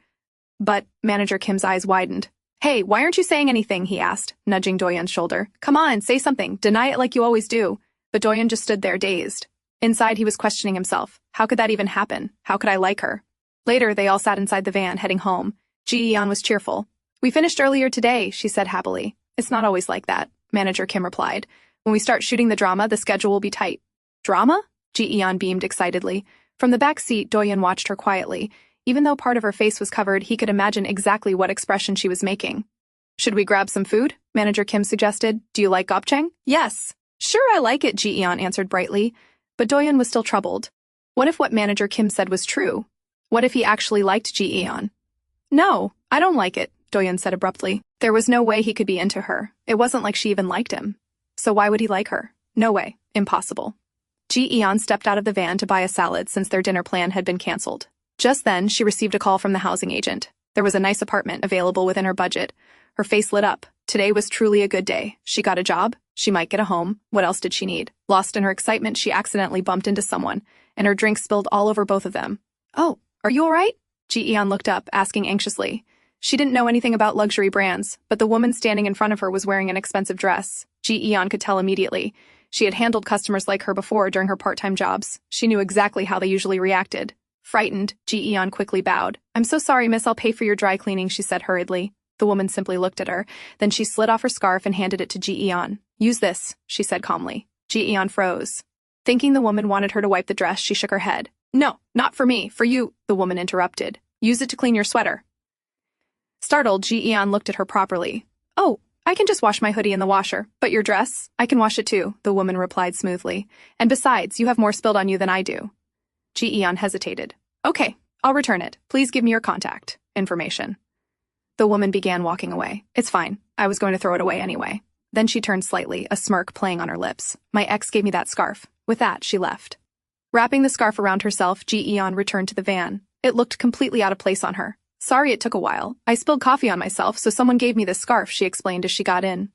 But Manager Kim's eyes widened. "Hey, why aren't you saying anything?" he asked, nudging Doyun's shoulder. "Come on, say something. Deny it like you always do." But Doyun just stood there, dazed. Inside, he was questioning himself. How could that even happen? How could I like her? Later, they all sat inside the van, heading home. Ji-eon was cheerful. "We finished earlier today," she said happily. "It's not always like that," Manager Kim replied. "When we start shooting the drama, the schedule will be tight." "Drama?" Ji-eon beamed excitedly. From the back seat, Doyun watched her quietly. Even though part of her face was covered, he could imagine exactly what expression she was making. "Should we grab some food?" Manager Kim suggested. "Do you like gopchang?" "Yes." "Sure, I like it," Ji-eon answered brightly. But Doyun was still troubled. What if what Manager Kim said was true? What if he actually liked Ji-eon? "No, I don't like it," Doyun said abruptly. There was no way he could be into her. It wasn't like she even liked him. So why would he like her? No way. Impossible. Ji-eon stepped out of the van to buy a salad since their dinner plan had been canceled. Just then, she received a call from the housing agent. There was a nice apartment available within her budget. Her face lit up. Today was truly a good day. She got a job. She might get a home. What else did she need? Lost in her excitement, she accidentally bumped into someone, and her drink spilled all over both of them. "Oh, are you all right?" Ji-eon looked up, asking anxiously. She didn't know anything about luxury brands, but the woman standing in front of her was wearing an expensive dress. Ji-eon could tell immediately. She had handled customers like her before during her part-time jobs. She knew exactly how they usually reacted. Frightened, Ji-eon quickly bowed. "I'm so sorry, miss, I'll pay for your dry cleaning," she said hurriedly. The woman simply looked at her. Then she slid off her scarf and handed it to Ji-eon. "Use this," she said calmly. Ji-eon froze. Thinking the woman wanted her to wipe the dress, she shook her head. "No, not for me, for you," the woman interrupted. "Use it to clean your sweater." Startled, Ji-eon looked at her properly. "Oh, I can just wash my hoodie in the washer, but your dress? I can wash it too," the woman replied smoothly. "And besides, you have more spilled on you than I do." Ji-eon hesitated. "Okay, I'll return it. Please give me your contact information." The woman began walking away. "It's fine. I was going to throw it away anyway." Then she turned slightly, a smirk playing on her lips. "My ex gave me that scarf." With that, she left. Wrapping the scarf around herself, Ji-eon returned to the van. It looked completely out of place on her. "Sorry it took a while. I spilled coffee on myself, so someone gave me this scarf," she explained as she got in.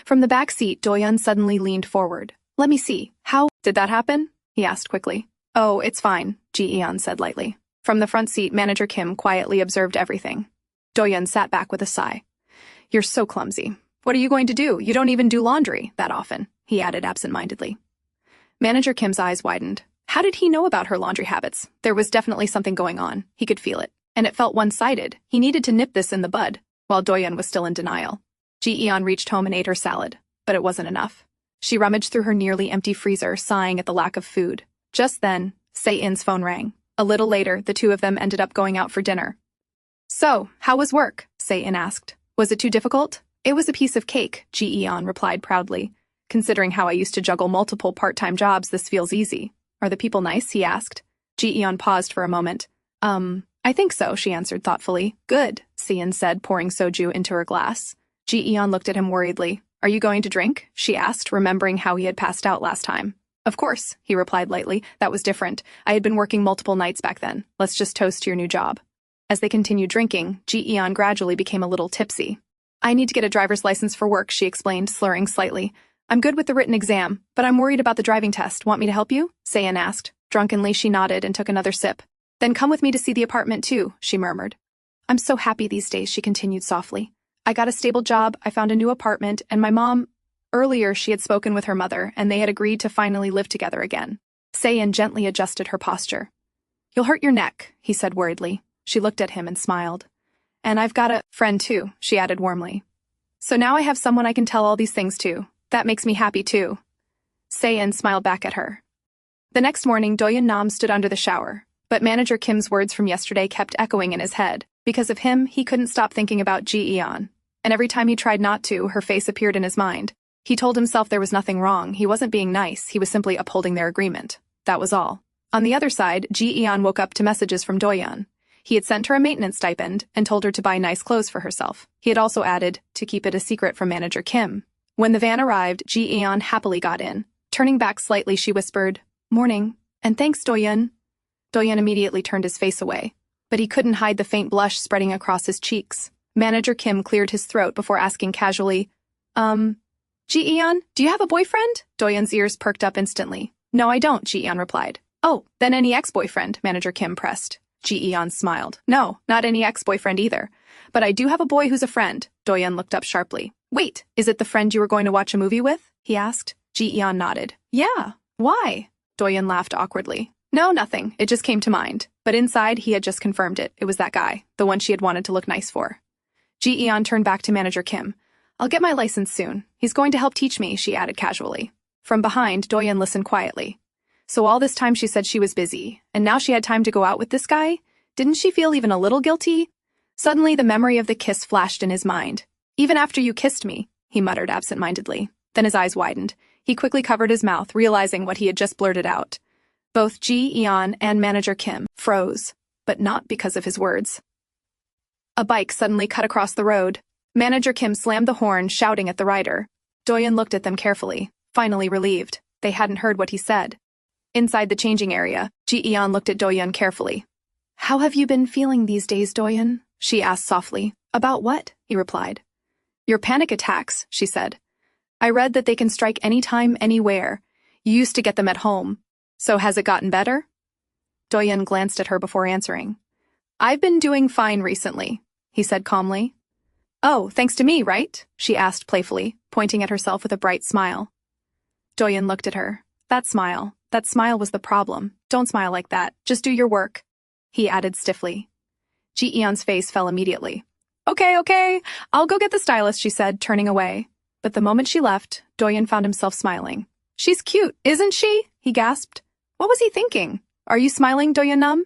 From the back seat, Doyun suddenly leaned forward. "Let me see. How did that happen?" he asked quickly. "Oh, it's fine," Ji-eon said lightly. From the front seat, Manager Kim quietly observed everything. Doyun sat back with a sigh. "You're so clumsy. What are you going to do? You don't even do laundry that often," he added absent-mindedly. Manager Kim's eyes widened. How did he know about her laundry habits? There was definitely something going on. He could feel it. And it felt one-sided. He needed to nip this in the bud, while Doyun was still in denial. Ji-eon reached home and ate her salad, but it wasn't enough. She rummaged through her nearly empty freezer, sighing at the lack of food. Just then, Sae-in's phone rang. A little later, the two of them ended up going out for dinner. "So, how was work?" Sae-in asked. "Was it too difficult?" "It was a piece of cake," Ji-eon replied proudly. Considering how I used to juggle multiple part-time jobs, this feels easy. Are the people nice? He asked. Ji-eon paused for a moment. I think so, she answered thoughtfully. Good, Seon said, pouring soju into her glass. Ji-eon looked at him worriedly. Are you going to drink? She asked, remembering how he had passed out last time. Of course, he replied lightly. That was different. I had been working multiple nights back then. Let's just toast to your new job. As they continued drinking, Ji-eon gradually became a little tipsy. I need to get a driver's license for work, she explained, slurring slightly. I'm good with the written exam, but I'm worried about the driving test. Want me to help you? Seon asked. Drunkenly, she nodded and took another sip. Then come with me to see the apartment too, she murmured. I'm so happy these days, she continued softly. I got a stable job, I found a new apartment, and my mom… Earlier, she had spoken with her mother, and they had agreed to finally live together again. Seon gently adjusted her posture. You'll hurt your neck, he said worriedly. She looked at him and smiled. And I've got a friend too, she added warmly. So now I have someone I can tell all these things to. That makes me happy too. Seon smiled back at her. The next morning, Doyun Nam stood under the shower, but manager Kim's words from yesterday kept echoing in his head. Because of him, he couldn't stop thinking about Ji-eon. And every time he tried not to, her face appeared in his mind. He told himself there was nothing wrong, he wasn't being nice, he was simply upholding their agreement. That was all. On the other side, Ji-eon woke up to messages from Doyun. He had sent her a maintenance stipend and told her to buy nice clothes for herself. He had also added to keep it a secret from manager Kim. When the van arrived, Ji-eon happily got in. Turning back slightly, she whispered, Morning, and thanks, Doyun. Doyun immediately turned his face away, but he couldn't hide the faint blush spreading across his cheeks. Manager Kim cleared his throat before asking casually, Ji-eon, do you have a boyfriend? Doyun's ears perked up instantly. No, I don't, Ji-eon replied. Oh, then any ex-boyfriend, manager Kim pressed. Ji-eon smiled. No, not any ex-boyfriend either. But I do have a boy who's a friend. Doyun looked up sharply. Wait, is it the friend you were going to watch a movie with? He asked. Ji-eon nodded. Yeah. Why? Doyun laughed awkwardly. No, nothing. It just came to mind. But inside, he had just confirmed it. It was that guy, the one she had wanted to look nice for. Ji-eon turned back to manager Kim. I'll get my license soon. He's going to help teach me, she added casually. From behind, Doyun listened quietly. So all this time she said she was busy, and now she had time to go out with this guy? Didn't she feel even a little guilty? Suddenly, the memory of the kiss flashed in his mind. Even after you kissed me, he muttered absent-mindedly. Then his eyes widened. He quickly covered his mouth, realizing what he had just blurted out. Both Ji-eon and manager Kim froze, but not because of his words. A bike suddenly cut across the road. Manager Kim slammed the horn, shouting at the rider. Doyun looked at them carefully, finally relieved. They hadn't heard what he said. Inside the changing area, Ji-eon looked at Doyun carefully. How have you been feeling these days, Doyun? She asked softly. About what? He replied. Your panic attacks, she said. I read that they can strike anytime, anywhere. You used to get them at home. So has it gotten better? Doyun glanced at her before answering. I've been doing fine recently, he said calmly. Oh, thanks to me, right? She asked playfully, pointing at herself with a bright smile. Doyun looked at her. That smile was the problem. Don't smile like that. Just do your work, he added stiffly. Ji-eon's face fell immediately. Okay, I'll go get the stylist, she said, turning away. But the moment she left, Doyun found himself smiling. She's cute, isn't she? He gasped. What was he thinking? Are you smiling, Doyun Nam?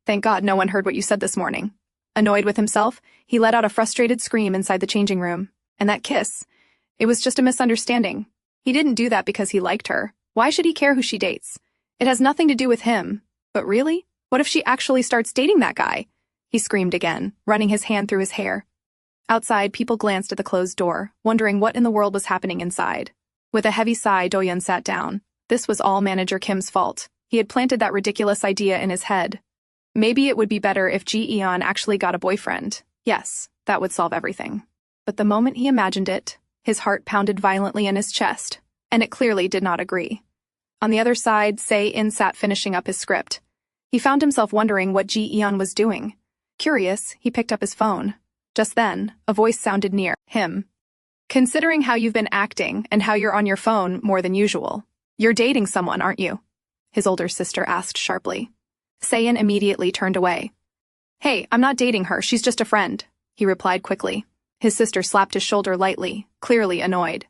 Thank God no one heard what you said this morning. Annoyed with himself, he let out a frustrated scream inside the changing room. And that kiss, it was just a misunderstanding. He didn't do that because he liked her. Why should he care who she dates? It has nothing to do with him. But really? What if she actually starts dating that guy? He screamed again, running his hand through his hair. Outside, people glanced at the closed door, wondering what in the world was happening inside. With a heavy sigh, Doyun sat down. This was all manager Kim's fault. He had planted that ridiculous idea in his head. Maybe it would be better if Ji-eon actually got a boyfriend. Yes, that would solve everything. But the moment he imagined it, his heart pounded violently in his chest, and it clearly did not agree. On the other side, Se-in sat finishing up his script. He found himself wondering what Ji-eon was doing. Curious, he picked up his phone. Just then, a voice sounded near him. Considering how you've been acting and how you're on your phone more than usual, you're dating someone, aren't you? His older sister asked sharply. Se-in immediately turned away. Hey, I'm not dating her, she's just a friend, he replied quickly. His sister slapped his shoulder lightly, clearly annoyed.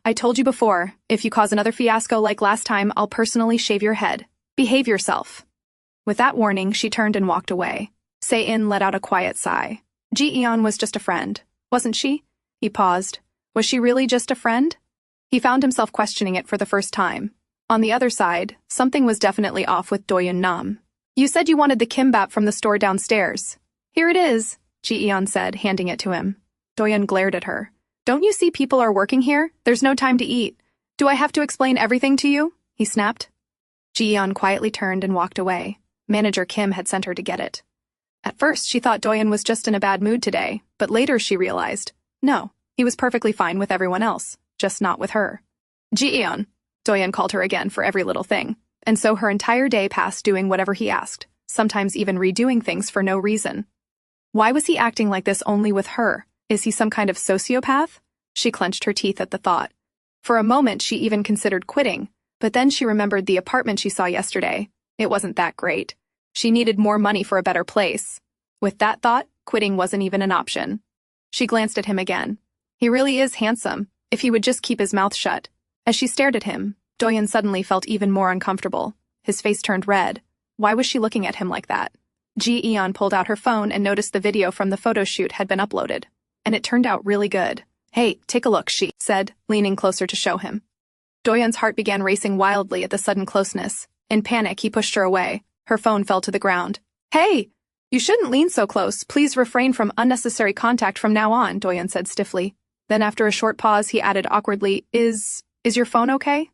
I told you before, if you cause another fiasco like last time, I'll personally shave your head. Behave yourself. With that warning, she turned and walked away. Se-in let out a quiet sigh. Ji-eon was just a friend, wasn't she? He paused. Was she really just a friend? He found himself questioning it for the first time. On the other side, something was definitely off with Doyun Nam. You said you wanted the kimbap from the store downstairs. Here it is, Ji-eon said, handing it to him. Doyun glared at her. Don't you see people are working here? There's no time to eat. Do I have to explain everything to you? He snapped. Ji-eon quietly turned and walked away. Manager Kim had sent her to get it. At first, she thought Doyun was just in a bad mood today, but later she realized, no, he was perfectly fine with everyone else, just not with her. Ji-eon, Doyun called her again for every little thing, and so her entire day passed doing whatever he asked, sometimes even redoing things for no reason. Why was he acting like this only with her? Is he some kind of sociopath? She clenched her teeth at the thought. For a moment, she even considered quitting, but then she remembered the apartment she saw yesterday. It wasn't that great. She needed more money for a better place. With that thought, quitting wasn't even an option. She glanced at him again. He really is handsome, if he would just keep his mouth shut. As she stared at him, Doyun suddenly felt even more uncomfortable. His face turned red. Why was she looking at him like that? Ji-eon pulled out her phone and noticed the video from the photo shoot had been uploaded. And it turned out really good. Hey, take a look, she said, leaning closer to show him. Doyun's heart began racing wildly at the sudden closeness. In panic, he pushed her away. Her phone fell to the ground. Hey! You shouldn't lean so close. Please refrain from unnecessary contact from now on, Doyun said stiffly. Then after a short pause, he added awkwardly, Is your phone okay?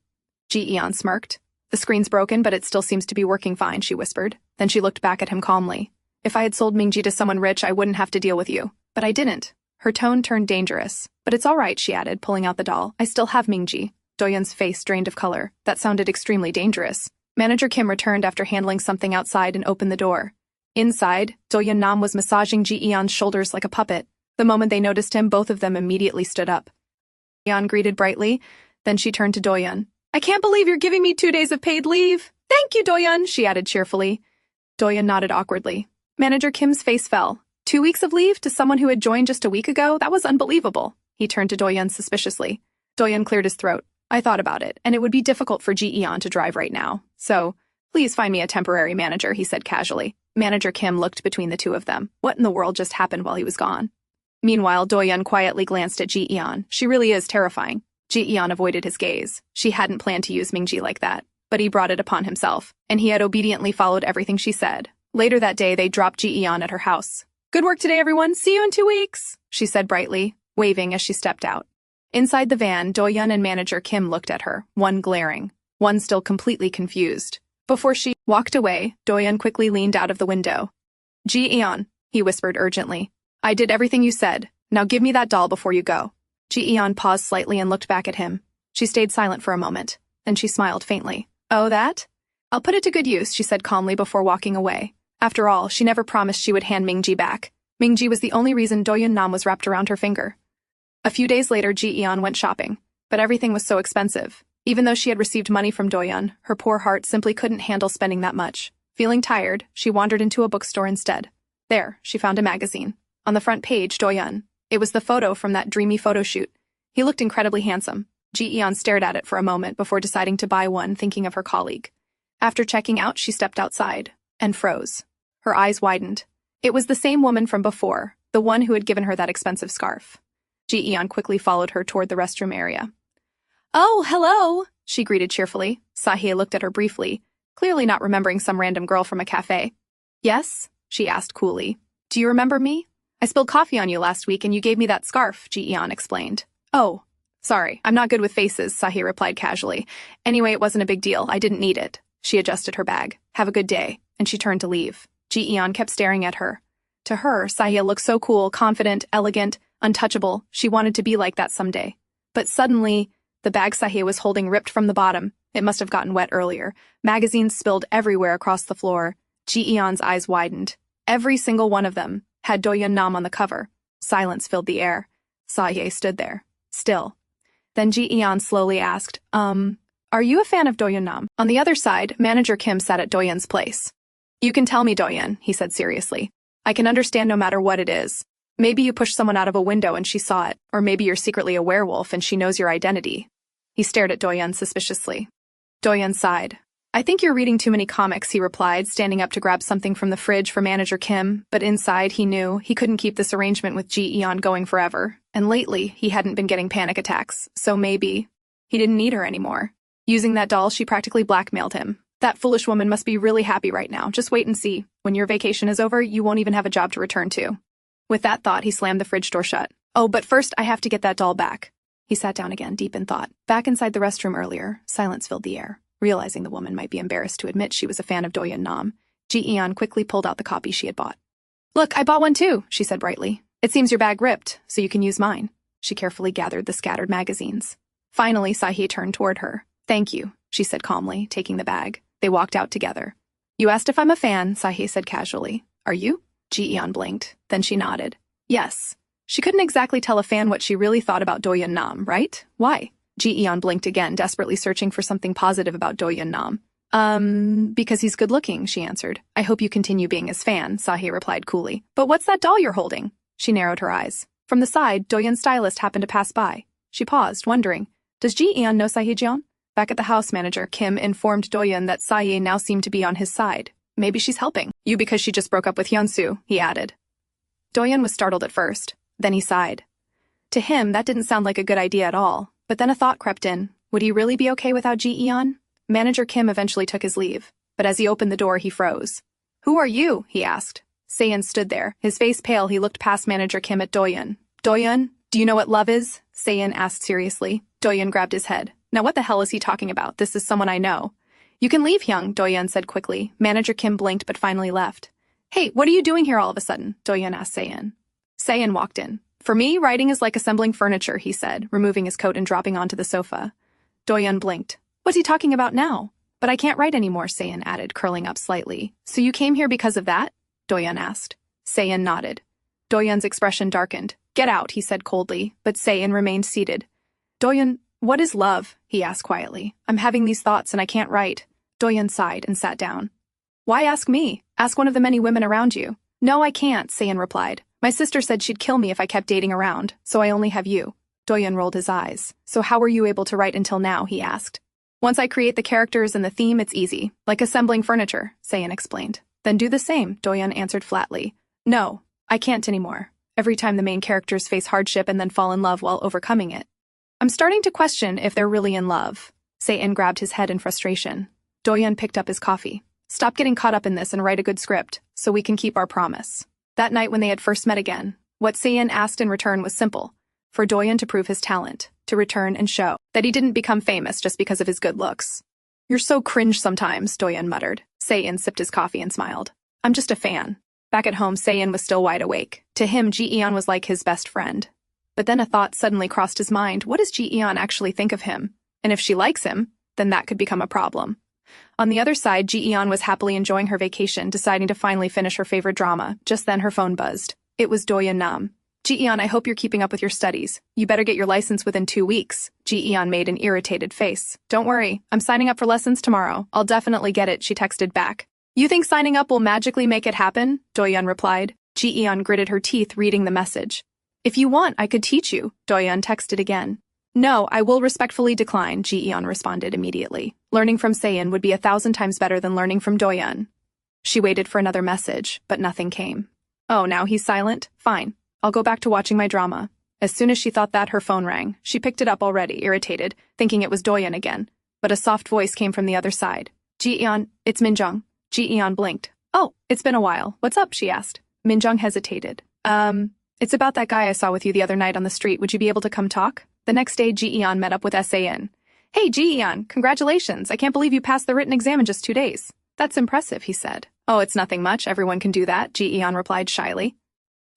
Ji-eon smirked. The screen's broken, but it still seems to be working fine, she whispered. Then she looked back at him calmly. If I had sold Mingji to someone rich, I wouldn't have to deal with you. But I didn't. Her tone turned dangerous. But it's all right, she added, pulling out the doll. I still have Mingji. Doyun's face drained of color. That sounded extremely dangerous. Manager Kim returned after handling something outside and opened the door. Inside, Doyun Nam was massaging Ji-eon's shoulders like a puppet. The moment they noticed him, both of them immediately stood up. Ji-eon greeted brightly. Then she turned to Doyun. I can't believe you're giving me 2 days of paid leave. Thank you, Doyun, she added cheerfully. Doyun nodded awkwardly. Manager Kim's face fell. 2 weeks of leave to someone who had joined just a week ago? That was unbelievable. He turned to Doyun suspiciously. Doyun cleared his throat. I thought about it, and it would be difficult for Ji-eon to drive right now. So, please find me a temporary manager, he said casually. Manager Kim looked between the two of them. What in the world just happened while he was gone? Meanwhile, Doyun quietly glanced at Ji-eon. She really is terrifying. Ji-eon avoided his gaze. She hadn't planned to use Mingji like that, but he brought it upon himself, and he had obediently followed everything she said. Later that day, they dropped Ji-eon at her house. Good work today, everyone. See you in 2 weeks, she said brightly, waving as she stepped out. Inside the van, Doyun and Manager Kim looked at her, one glaring, one still completely confused. Before she walked away, Doyun quickly leaned out of the window. Ji-eon, he whispered urgently. I did everything you said. Now give me that doll before you go. Ji-eon paused slightly and looked back at him. She stayed silent for a moment. Then she smiled faintly. Oh, that? I'll put it to good use, she said calmly before walking away. After all, she never promised she would hand Mingji back. Mingji was the only reason Doyun Nam was wrapped around her finger. A few days later, Ji-eon went shopping, but everything was so expensive. Even though she had received money from Doyun, her poor heart simply couldn't handle spending that much. Feeling tired, she wandered into a bookstore instead. There, she found a magazine. On the front page, Doyun. It was the photo from that dreamy photo shoot. He looked incredibly handsome. Ji-eon stared at it for a moment before deciding to buy one, thinking of her colleague. After checking out, she stepped outside and froze. Her eyes widened. It was the same woman from before, the one who had given her that expensive scarf. Ji-eon quickly followed her toward the restroom area. Oh, hello, she greeted cheerfully. Sahie looked at her briefly, clearly not remembering some random girl from a cafe. Yes, she asked coolly. Do you remember me? I spilled coffee on you last week and you gave me that scarf, Ji-eon explained. Oh, sorry, I'm not good with faces, Sahie replied casually. Anyway, it wasn't a big deal. I didn't need it. She adjusted her bag. Have a good day. And she turned to leave. Ji-eon kept staring at her. To her, Sahie looked so cool, confident, elegant, untouchable. She wanted to be like that someday. But suddenly, the bag Sahie was holding ripped from the bottom. It must have gotten wet earlier. Magazines spilled everywhere across the floor. Ji-eon's eyes widened. Every single one of them had Doyun Nam on the cover. Silence filled the air. Sahie stood there, still. Then Ji-eon slowly asked, are you a fan of Doyun Nam? On the other side, Manager Kim sat at Doyun's place. You can tell me, Doyun, he said seriously. I can understand no matter what it is. Maybe you pushed someone out of a window and she saw it, or maybe you're secretly a werewolf and she knows your identity. He stared at Doyun suspiciously. Doyun sighed. I think you're reading too many comics, he replied, standing up to grab something from the fridge for Manager Kim, but inside he knew he couldn't keep this arrangement with Ji-eon going forever, and lately he hadn't been getting panic attacks, so maybe. He didn't need her anymore. Using that doll, she practically blackmailed him. That foolish woman must be really happy right now. Just wait and see. When your vacation is over, you won't even have a job to return to. With that thought, he slammed the fridge door shut. Oh, but first I have to get that doll back. He sat down again, deep in thought. Back inside the restroom earlier, silence filled the air. Realizing the woman might be embarrassed to admit she was a fan of Doyun Nam, Ji-eon quickly pulled out the copy she had bought. Look, I bought one too, she said brightly. It seems your bag ripped, so you can use mine. She carefully gathered the scattered magazines. Finally, Sahi turned toward her. Thank you, she said calmly, taking the bag. They walked out together. You asked if I'm a fan, Sahi said casually. Are you? Ji-eon blinked. Then she nodded. Yes. She couldn't exactly tell a fan what she really thought about Doyun Nam, right? Why? Ji-eon blinked again, desperately searching for something positive about Doyun Nam. Because he's good-looking, she answered. I hope you continue being his fan, Sahi replied coolly. But what's that doll you're holding? She narrowed her eyes. From the side, Doyun's stylist happened to pass by. She paused, wondering, does Ji-eon know Sahi-jeon? Back at the house, manager Kim informed Doyun that Sahi now seemed to be on his side. Maybe she's helping. You because she just broke up with Hyunsu, he added. Doyun was startled at first. Then he sighed. To him, that didn't sound like a good idea at all. But then a thought crept in. Would he really be okay without Ji-eon? Manager Kim eventually took his leave. But as he opened the door, he froze. Who are you? He asked. Saein stood there. His face pale, he looked past Manager Kim at Doyun. Doyun, do you know what love is? Saein asked seriously. Doyun grabbed his head. Now what the hell is he talking about? This is someone I know. You can leave, Hyung, Doyun said quickly. Manager Kim blinked but finally left. Hey, what are you doing here all of a sudden? Doyun asked Saein. Saein walked in. For me, writing is like assembling furniture, he said, removing his coat and dropping onto the sofa. Doyun blinked. What's he talking about now? But I can't write anymore, Saein added, curling up slightly. So you came here because of that? Doyun asked. Saein nodded. Doyun's expression darkened. Get out, he said coldly, but Saein remained seated. Doyun, what is love? He asked quietly. I'm having these thoughts and I can't write. Doyun sighed and sat down. Why ask me? Ask one of the many women around you. No, I can't, Saein replied. My sister said she'd kill me if I kept dating around, so I only have you. Doyun rolled his eyes. So how were you able to write until now, he asked. Once I create the characters and the theme, it's easy. Like assembling furniture, Saein explained. Then do the same, Doyun answered flatly. No, I can't anymore. Every time the main characters face hardship and then fall in love while overcoming it. I'm starting to question if they're really in love. Saein grabbed his head in frustration. Doyun picked up his coffee. Stop getting caught up in this and write a good script, so we can keep our promise. That night when they had first met again, what Saein asked in return was simple. For Doyun to prove his talent, to return and show that he didn't become famous just because of his good looks. You're so cringe sometimes, Doyun muttered. Saein sipped his coffee and smiled. I'm just a fan. Back at home, Saein was still wide awake. To him, Ji-eon was like his best friend. But then a thought suddenly crossed his mind. What does Ji-eon actually think of him? And if she likes him, then that could become a problem. On the other side, Ji-eon was happily enjoying her vacation, deciding to finally finish her favorite drama. Just then her phone buzzed. It was Doyun Nam. Ji-eon, I hope you're keeping up with your studies. You better get your license within 2 weeks. Ji-eon made an irritated face. Don't worry, I'm signing up for lessons tomorrow. I'll definitely get it, she texted back. You think signing up will magically make it happen? Doyun replied. Ji-eon gritted her teeth reading the message. If you want, I could teach you, Doyun texted again. No, I will respectfully decline, Ji-eon responded immediately. Learning from Saein would be 1,000 times better than learning from Doyun. She waited for another message, but nothing came. Oh, now he's silent? Fine. I'll go back to watching my drama. As soon as she thought that, her phone rang. She picked it up already, irritated, thinking it was Doyun again. But a soft voice came from the other side. Ji-eon, it's Minjung. Ji-eon blinked. Oh, it's been a while. What's up? She asked. Minjung hesitated. It's about that guy I saw with you the other night on the street. Would you be able to come talk? The next day, Ji-eon met up with Saein. Hey, Ji-eon, congratulations. I can't believe you passed the written exam in just 2 days. That's impressive, he said. Oh, it's nothing much. Everyone can do that, Ji-eon replied shyly.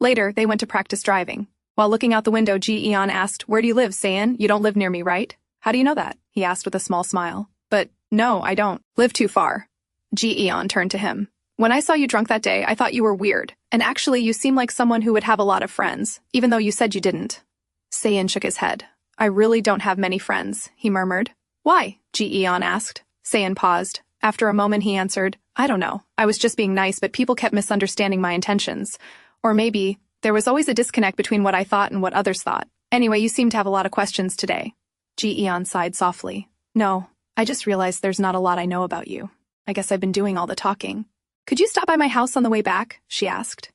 Later, they went to practice driving. While looking out the window, Ji-eon asked, Where do you live, Saein? You don't live near me, right? How do you know that? He asked with a small smile. But, no, I don't. Live too far. Ji-eon turned to him. When I saw you drunk that day, I thought you were weird. And actually, you seem like someone who would have a lot of friends, even though you said you didn't. Saein shook his head. I really don't have many friends, he murmured. Why? Ji-eon asked. Saein paused. After a moment, he answered, I don't know. I was just being nice, but people kept misunderstanding my intentions. Or maybe, there was always a disconnect between what I thought and what others thought. Anyway, you seem to have a lot of questions today. Ji-eon sighed softly. No, I just realized there's not a lot I know about you. I guess I've been doing all the talking. Could you stop by my house on the way back? She asked.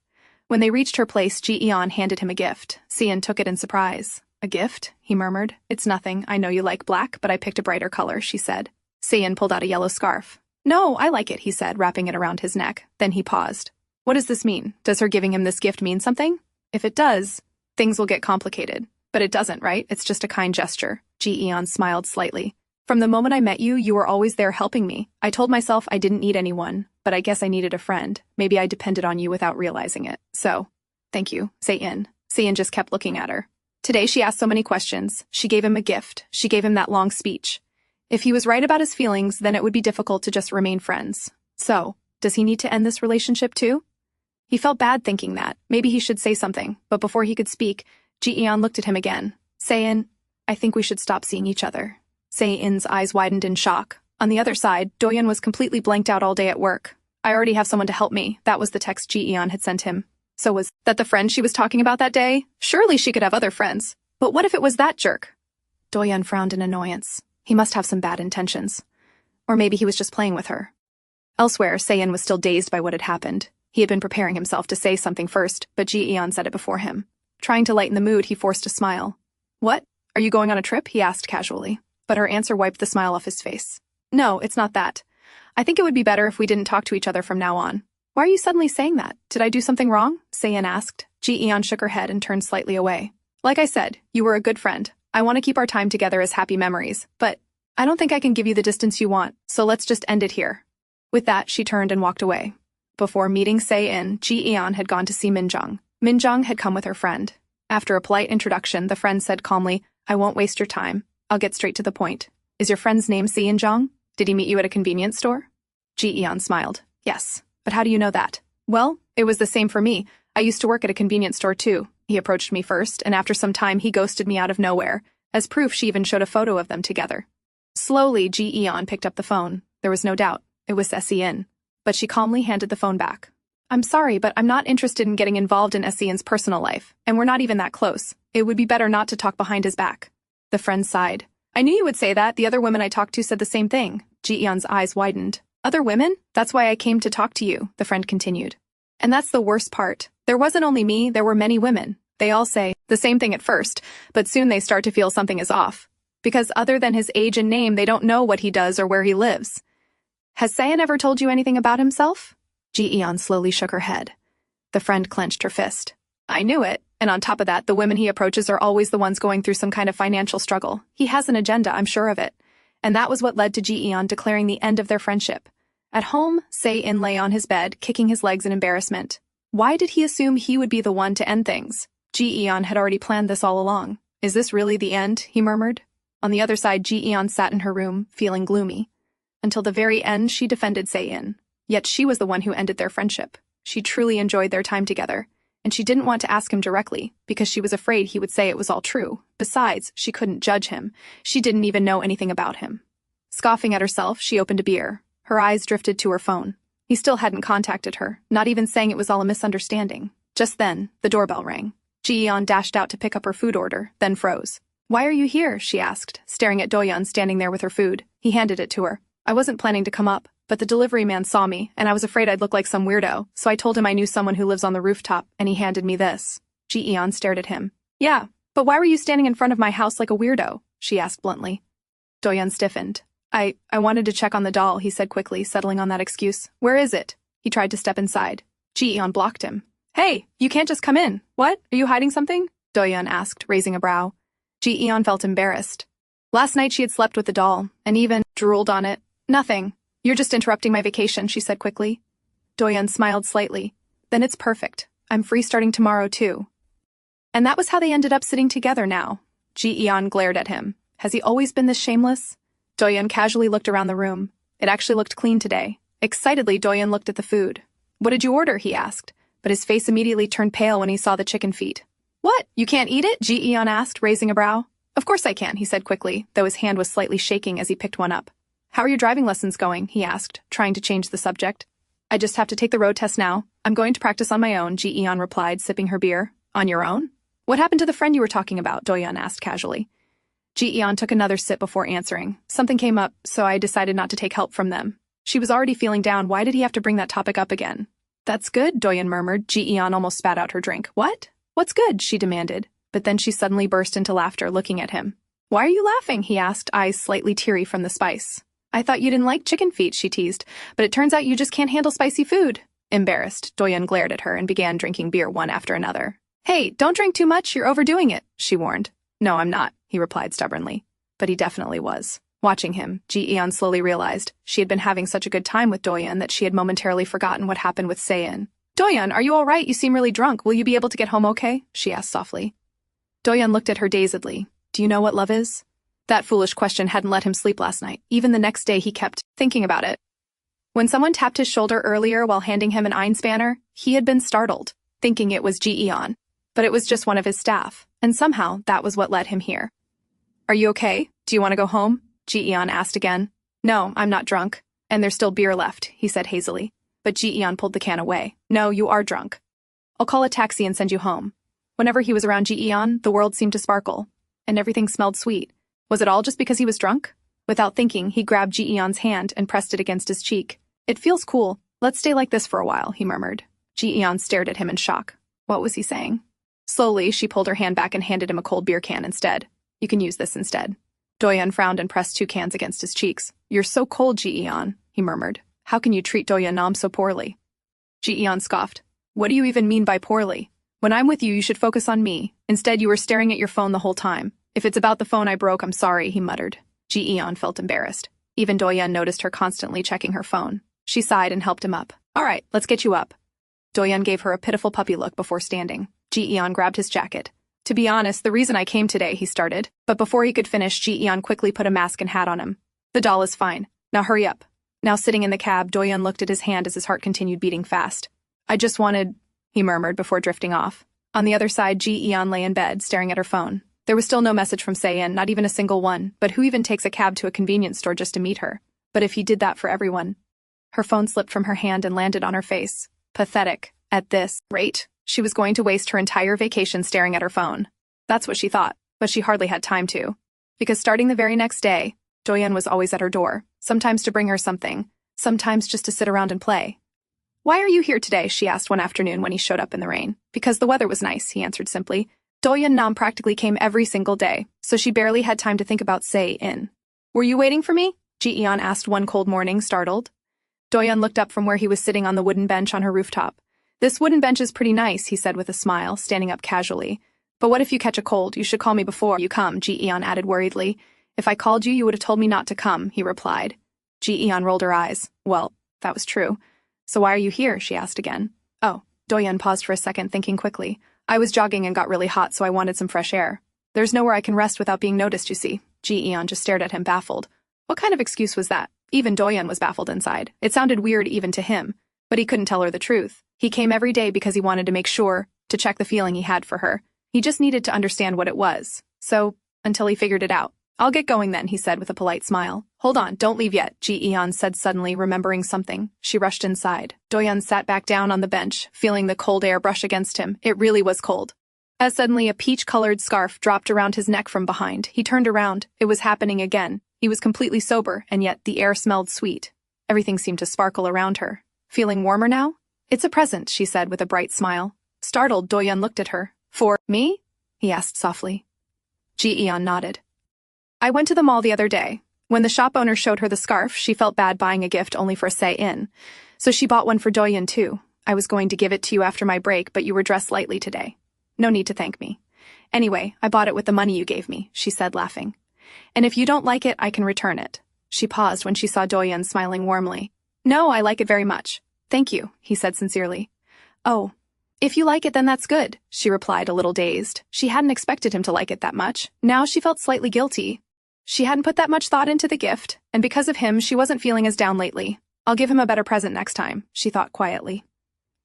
When they reached her place, Ji-eon handed him a gift. Saein took it in surprise. A gift? He murmured. It's nothing. I know you like black, but I picked a brighter color, she said. Se-in pulled out a yellow scarf. No, I like it, he said, wrapping it around his neck. Then he paused. What does this mean? Does her giving him this gift mean something? If it does, things will get complicated. But it doesn't, right? It's just a kind gesture. Ji-eon smiled slightly. From the moment I met you, you were always there helping me. I told myself I didn't need anyone, but I guess I needed a friend. Maybe I depended on you without realizing it. So, thank you, Se-in. Se-in just kept looking at her. Today she asked so many questions. She gave him a gift. She gave him that long speech. If he was right about his feelings, then it would be difficult to just remain friends. So, does he need to end this relationship too? He felt bad thinking that. Maybe he should say something, but before he could speak, Ji-eon looked at him again. Se-in, I think we should stop seeing each other. Se-in's eyes widened in shock. On the other side, Doyun was completely blanked out all day at work. I already have someone to help me. That was the text Ji-eon had sent him. So was that the friend she was talking about that day? Surely she could have other friends. But what if it was that jerk? Doyun frowned in annoyance. He must have some bad intentions. Or maybe he was just playing with her. Elsewhere, Se-in was still dazed by what had happened. He had been preparing himself to say something first, but Ji-eon said it before him. Trying to lighten the mood, he forced a smile. What? Are you going on a trip? He asked casually. But her answer wiped the smile off his face. No, it's not that. I think it would be better if we didn't talk to each other from now on. Why are you suddenly saying that? Did I do something wrong? Se-in asked. Ji-eon shook her head and turned slightly away. Like I said, you were a good friend. I want to keep our time together as happy memories, but I don't think I can give you the distance you want, so let's just end it here. With that, she turned and walked away. Before meeting Se-in, Ji-eon had gone to see Min-jung. Min-jung had come with her friend. After a polite introduction, the friend said calmly, I won't waste your time. I'll get straight to the point. Is your friend's name Se-in-jung? Did he meet you at a convenience store? Ji-eon smiled. Yes. But how do you know that? Well, it was the same for me. I used to work at a convenience store too. He approached me first, and after some time he ghosted me out of nowhere. As proof, she even showed a photo of them together. Slowly, Ji-eon picked up the phone. There was no doubt. It was Se-in. But she calmly handed the phone back. I'm sorry, but I'm not interested in getting involved in Se-in's personal life, and we're not even that close. It would be better not to talk behind his back. The friend sighed. I knew you would say that. The other women I talked to said the same thing. Ji-eon's eyes widened. Other women? That's why I came to talk to you, the friend continued. And that's the worst part. There wasn't only me, there were many women. They all say the same thing at first, but soon they start to feel something is off. Because other than his age and name, they don't know what he does or where he lives. Has Se-in ever told you anything about himself? Ji-eon slowly shook her head. The friend clenched her fist. I knew it. And on top of that, the women he approaches are always the ones going through some kind of financial struggle. He has an agenda, I'm sure of it. And that was what led to Ji-eon declaring the end of their friendship. At home, Se-in lay on his bed, kicking his legs in embarrassment. Why did he assume he would be the one to end things? Ji-eon had already planned this all along. Is this really the end? He murmured. On the other side, Ji-eon sat in her room, feeling gloomy. Until the very end, she defended Se-in. Yet she was the one who ended their friendship. She truly enjoyed their time together. And she didn't want to ask him directly, because she was afraid he would say it was all true. Besides, she couldn't judge him. She didn't even know anything about him. Scoffing at herself, she opened a beer. Her eyes drifted to her phone. He still hadn't contacted her, not even saying it was all a misunderstanding. Just then, the doorbell rang. Ji-eon dashed out to pick up her food order, then froze. Why are you here? She asked, staring at Doyun standing there with her food. He handed it to her. I wasn't planning to come up, but the delivery man saw me, and I was afraid I'd look like some weirdo, so I told him I knew someone who lives on the rooftop, and he handed me this. Ji-eon stared at him. Yeah, but why were you standing in front of my house like a weirdo? She asked bluntly. Doyun stiffened. I wanted to check on the doll, he said quickly, settling on that excuse. Where is it? He tried to step inside. Ji-eon blocked him. Hey, you can't just come in. What? Are you hiding something? Doyun asked, raising a brow. Ji-eon felt embarrassed. Last night she had slept with the doll, and even drooled on it. Nothing. You're just interrupting my vacation, she said quickly. Doyun smiled slightly. Then it's perfect. I'm free starting tomorrow, too. And that was how they ended up sitting together now. Ji-eon glared at him. Has he always been this shameless? Doyun casually looked around the room. It actually looked clean today. Excitedly, Doyun looked at the food. What did you order? He asked, but his face immediately turned pale when he saw the chicken feet. What? You can't eat it? Ji-eon asked, raising a brow. Of course I can, he said quickly, though his hand was slightly shaking as he picked one up. How are your driving lessons going? He asked, trying to change the subject. I just have to take the road test now. I'm going to practice on my own, Ji-eon replied, sipping her beer. On your own? What happened to the friend you were talking about? Doyun asked casually. Ji-eon took another sip before answering. Something came up, so I decided not to take help from them. She was already feeling down. Why did he have to bring that topic up again? That's good, Doyun murmured. Ji-eon almost spat out her drink. What? What's good? She demanded. but then she suddenly burst into laughter looking at him. Why are you laughing? He asked, eyes slightly teary from the spice. I thought you didn't like chicken feet, she teased, but it turns out you just can't handle spicy food. Embarrassed, Doyun glared at her and began drinking beer one after another. Hey, don't drink too much, you're overdoing it, she warned. No, I'm not, he replied stubbornly. But he definitely was. Watching him, Ji-eon slowly realized she had been having such a good time with Doyun that she had momentarily forgotten what happened with Se-in. Doyun, are you all right? You seem really drunk. Will you be able to get home okay? She asked softly. Doyun looked at her dazedly. Do you know what love is? That foolish question hadn't let him sleep last night. Even the next day he kept thinking about it. When someone tapped his shoulder earlier while handing him an einspanner, he had been startled, thinking it was Ji-eon. But it was just one of his staff, and somehow that was what led him here. Are you okay? Do you want to go home? Ji-eon asked again. No, I'm not drunk. And there's still beer left, he said hazily. But Ji-eon pulled the can away. No, you are drunk. I'll call a taxi and send you home. Whenever he was around Ji-eon, the world seemed to sparkle, and everything smelled sweet. Was it all just because he was drunk? Without thinking, he grabbed Ji-eon's hand and pressed it against his cheek. It feels cool. Let's stay like this for a while, he murmured. Ji-eon stared at him in shock. What was he saying? Slowly, she pulled her hand back and handed him a cold beer can instead. You can use this instead. Doyun frowned and pressed 2 cans against his cheeks. You're so cold, Ji-eon, he murmured. How can you treat Doyun Nam so poorly? Ji-eon scoffed. What do you even mean by poorly? When I'm with you, you should focus on me. Instead, you were staring at your phone the whole time. If it's about the phone I broke, I'm sorry, he muttered. Ji-eon felt embarrassed. Even Doyun noticed her constantly checking her phone. She sighed and helped him up. All right, let's get you up. Doyun gave her a pitiful puppy look before standing. Ji-eon grabbed his jacket. To be honest, the reason I came today, he started. But before he could finish, Ji-eon quickly put a mask and hat on him. The doll is fine. Now hurry up. Now sitting in the cab, Doyun looked at his hand as his heart continued beating fast. I just wanted, he murmured before drifting off. On the other side, Ji-eon lay in bed, staring at her phone. There was still no message from Se-in, not even a single one, but who even takes a cab to a convenience store just to meet her? But if he did that for everyone? Her phone slipped from her hand and landed on her face. Pathetic. At this rate, she was going to waste her entire vacation staring at her phone. That's what she thought, but she hardly had time to. Because starting the very next day, Doyun was always at her door, sometimes to bring her something, sometimes just to sit around and play. Why are you here today? She asked one afternoon when he showed up in the rain. Because the weather was nice, he answered simply. Doyun Nam practically came every single day, so she barely had time to think about Se-in. Were you waiting for me? Ji-eon asked one cold morning, startled. Doyun looked up from where he was sitting on the wooden bench on her rooftop. This wooden bench is pretty nice, he said with a smile, standing up casually. But what if you catch a cold? You should call me before you come, Ji-eon added worriedly. If I called you, you would have told me not to come, he replied. Ji-eon rolled her eyes. Well, that was true. So why are you here? She asked again. Oh, Doyun paused for a second, thinking quickly. I was jogging and got really hot, so I wanted some fresh air. There's nowhere I can rest without being noticed, you see. Ji-eon just stared at him, baffled. What kind of excuse was that? Even Doyun was baffled inside. It sounded weird even to him, but he couldn't tell her the truth. He came every day because he wanted to make sure, to check the feeling he had for her. He just needed to understand what it was. So, until he figured it out. I'll get going then, he said with a polite smile. Hold on, don't leave yet, Ji-eon said suddenly, remembering something. She rushed inside. Doyun sat back down on the bench, feeling the cold air brush against him. It really was cold. As suddenly a peach-colored scarf dropped around his neck from behind, he turned around. It was happening again. He was completely sober, and yet the air smelled sweet. Everything seemed to sparkle around her. Feeling warmer now? It's a present, she said with a bright smile. Startled, Doyun looked at her. For me? He asked softly. Ji-eon nodded. I went to the mall the other day. When the shop owner showed her the scarf, she felt bad buying a gift only for Se-in. So she bought one for Doyun too. I was going to give it to you after my break, but you were dressed lightly today. No need to thank me. Anyway, I bought it with the money you gave me, she said, laughing. And if you don't like it, I can return it. She paused when she saw Doyun smiling warmly. No, I like it very much. Thank you, he said sincerely. Oh, if you like it, then that's good, she replied, a little dazed. She hadn't expected him to like it that much. Now she felt slightly guilty. She hadn't put that much thought into the gift, and because of him, she wasn't feeling as down lately. I'll give him a better present next time, she thought quietly.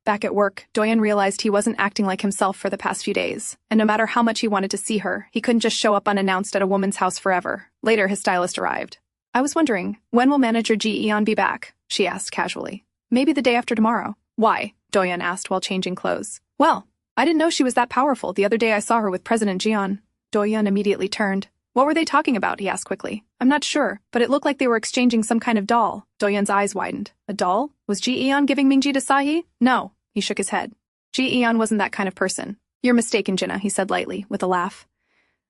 Back at work, Doyun realized he wasn't acting like himself for the past few days, and no matter how much he wanted to see her, he couldn't just show up unannounced at a woman's house forever. Later, his stylist arrived. I was wondering, when will manager Ji-eon be back? She asked casually. Maybe the day after tomorrow. Why? Doyun asked while changing clothes. Well, I didn't know she was that powerful. The other day I saw her with President Ji-eon. Doyun immediately turned. What were they talking about? He asked quickly. I'm not sure, but it looked like they were exchanging some kind of doll. Doyun's eyes widened. A doll? Was Ji-eon giving Mingji to Sahi? No. He shook his head. Ji-eon wasn't that kind of person. You're mistaken, Jinna, he said lightly, with a laugh.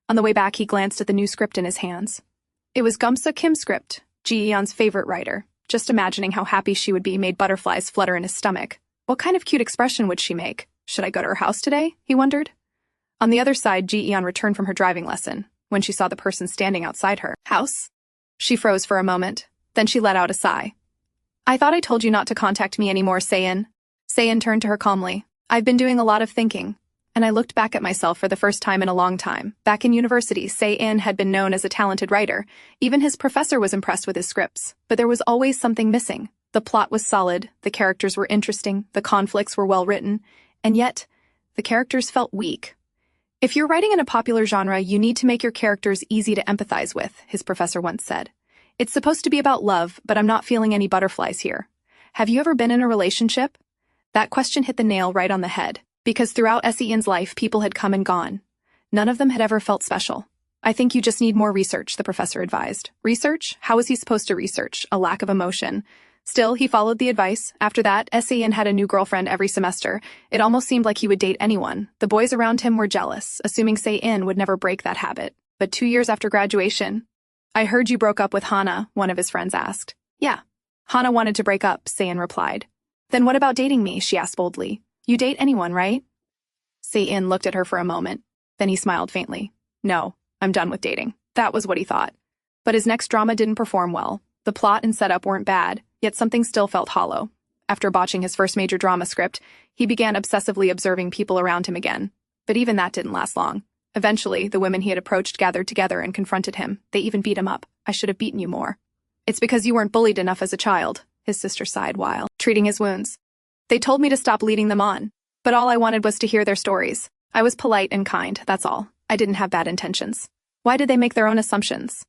On the way back, he glanced at the new script in his hands. It was Gumsa Kim's script, Ji-eon's favorite writer. Just imagining how happy she would be made butterflies flutter in his stomach. What kind of cute expression would she make? Should I go to her house today? He wondered. On the other side, Ji-eon returned from her driving lesson. When she saw the person standing outside her house, she froze for a moment. Then she let out a sigh. I thought I told you not to contact me anymore, Se-in. Se-in turned to her calmly. I've been doing a lot of thinking. And I looked back at myself for the first time in a long time. Back in university, Se-in had been known as a talented writer. Even his professor was impressed with his scripts. But there was always something missing. The plot was solid, the characters were interesting, the conflicts were well written, and yet, the characters felt weak. If you're writing in a popular genre, you need to make your characters easy to empathize with, his professor once said. It's supposed to be about love, but I'm not feeling any butterflies here. Have you ever been in a relationship? That question hit the nail right on the head, because throughout Se-in's life, people had come and gone. None of them had ever felt special. I think you just need more research, the professor advised. Research? How was he supposed to research? A lack of emotion. Still, he followed the advice. After that, Se-in had a new girlfriend every semester. It almost seemed like he would date anyone. The boys around him were jealous, assuming Se-in would never break that habit. But 2 years after graduation, I heard you broke up with Hana, one of his friends asked. Yeah. Hana wanted to break up, Se-in replied. Then what about dating me, she asked boldly. You date anyone, right? Se-in looked at her for a moment. Then he smiled faintly. No, I'm done with dating. That was what he thought. But his next drama didn't perform well. The plot and setup weren't bad, yet something still felt hollow. After botching his first major drama script, he began obsessively observing people around him again. But even that didn't last long. Eventually, the women he had approached gathered together and confronted him. They even beat him up. I should have beaten you more. It's because you weren't bullied enough as a child, his sister sighed while treating his wounds. They told me to stop leading them on. But all I wanted was to hear their stories. I was polite and kind, that's all. I didn't have bad intentions. Why did they make their own assumptions?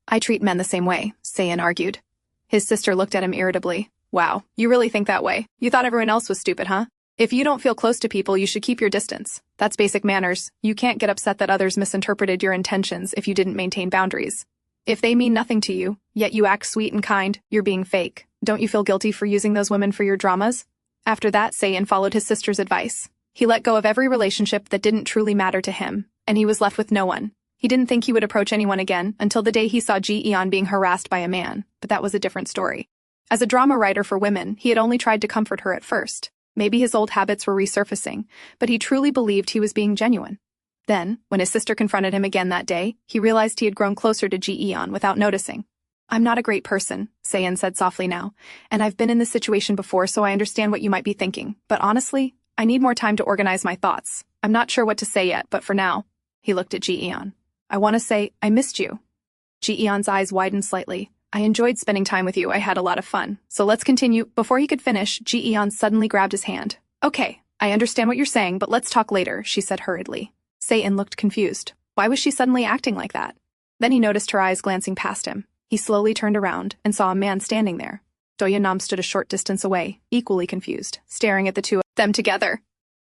I treat men the same way, Se-in argued. His sister looked at him irritably. Wow, you really think that way? You thought everyone else was stupid, huh? If you don't feel close to people, you should keep your distance. That's basic manners. You can't get upset that others misinterpreted your intentions if you didn't maintain boundaries. If they mean nothing to you, yet you act sweet and kind, you're being fake. Don't you feel guilty for using those women for your dramas? After that, Se-in followed his sister's advice. He let go of every relationship that didn't truly matter to him, and he was left with no one. He didn't think he would approach anyone again until the day he saw Ji-eon being harassed by a man, but that was a different story. As a drama writer for women, he had only tried to comfort her at first. Maybe his old habits were resurfacing, but he truly believed he was being genuine. Then, when his sister confronted him again that day, he realized he had grown closer to Ji-eon without noticing. I'm not a great person, Se-in said softly now, and I've been in this situation before, so I understand what you might be thinking. But honestly, I need more time to organize my thoughts. I'm not sure what to say yet, but for now, he looked at Ji-eon. I want to say, I missed you. Ji-eon's eyes widened slightly. I enjoyed spending time with you. I had a lot of fun. So let's continue. Before he could finish, Ji-eon suddenly grabbed his hand. Okay, I understand what you're saying, but let's talk later, she said hurriedly. Se-in looked confused. Why was she suddenly acting like that? Then he noticed her eyes glancing past him. He slowly turned around and saw a man standing there. Doyun Nam stood a short distance away, equally confused, staring at the two of them together.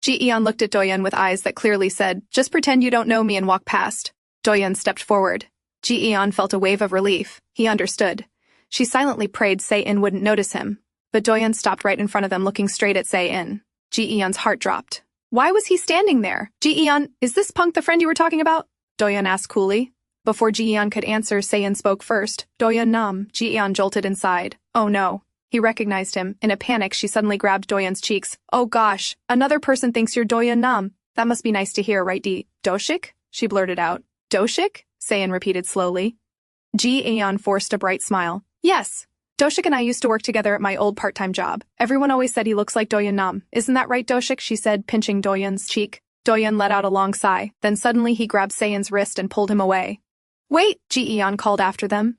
Ji-eon looked at Doyun with eyes that clearly said, just pretend you don't know me and walk past. Doyun stepped forward. Ji-eon felt a wave of relief. He understood. She silently prayed Se-in wouldn't notice him. But Doyun stopped right in front of them, looking straight at Se-in. Ji-eon's heart dropped. Why was he standing there? Ji-eon, is this punk the friend you were talking about? Doyun asked coolly. Before Ji-eon could answer, Se-in spoke first. Doyun Nam. Ji-eon jolted inside. Oh no. He recognized him. In a panic, she suddenly grabbed Doyun's cheeks. Oh gosh, another person thinks you're Doyun Nam. That must be nice to hear, right, Doshik? She blurted out. Doshik? Se-in repeated slowly. Ji-eon forced a bright smile. Yes. Doshik and I used to work together at my old part-time job. Everyone always said he looks like Doyun Nam. Isn't that right, Doshik? She said, pinching Doyun's cheek. Doyun let out a long sigh. Then suddenly he grabbed Se-in's wrist and pulled him away. Wait, Ji-eon called after them.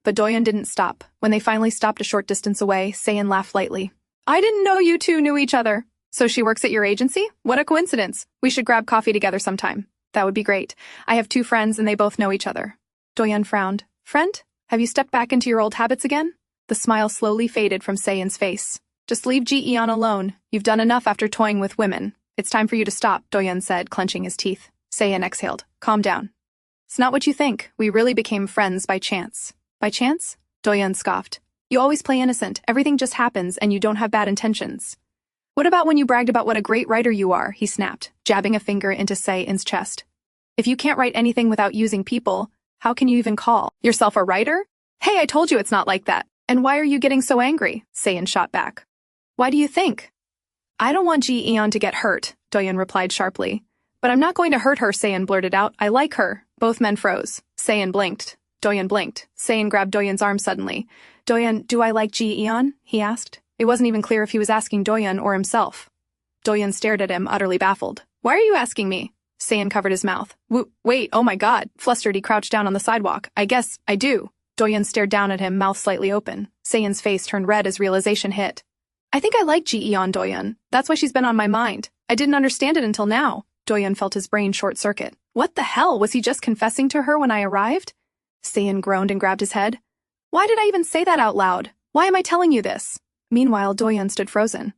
But Doyun didn't stop. When they finally stopped a short distance away, Se-in laughed lightly. I didn't know you two knew each other. So she works at your agency? What a coincidence. We should grab coffee together sometime. That would be great. I have 2 friends and they both know each other. Doyun frowned. Friend? Have you stepped back into your old habits again? The smile slowly faded from Se-in's face. Just leave Ji-eon alone. You've done enough after toying with women. It's time for you to stop, Doyun said, clenching his teeth. Se-in exhaled. Calm down. It's not what you think. We really became friends by chance. By chance? Doyun scoffed. You always play innocent. Everything just happens and you don't have bad intentions. What about when you bragged about what a great writer you are, he snapped, jabbing a finger into Se-in's chest. If you can't write anything without using people, how can you even call yourself a writer? Hey, I told you it's not like that. And why are you getting so angry? Se-in shot back. Why do you think? I don't want Ji-eon to get hurt, Doyun replied sharply. But I'm not going to hurt her, Se-in blurted out. I like her. Both men froze. Se-in blinked. Doyun blinked. Se-in grabbed Doyun's arm suddenly. Doyun, do I like Ji-eon? He asked. It wasn't even clear if he was asking Doyun or himself. Doyun stared at him, utterly baffled. Why are you asking me? Se-in covered his mouth. Wait, oh my god. Flustered, he crouched down on the sidewalk. I guess I do. Doyun stared down at him, mouth slightly open. Se-in's face turned red as realization hit. I think I like Ji-eon, Doyun. That's why she's been on my mind. I didn't understand it until now. Doyun felt his brain short-circuit. What the hell? Was he just confessing to her when I arrived? Se-in groaned and grabbed his head. Why did I even say that out loud? Why am I telling you this? Meanwhile, Doyun stood frozen.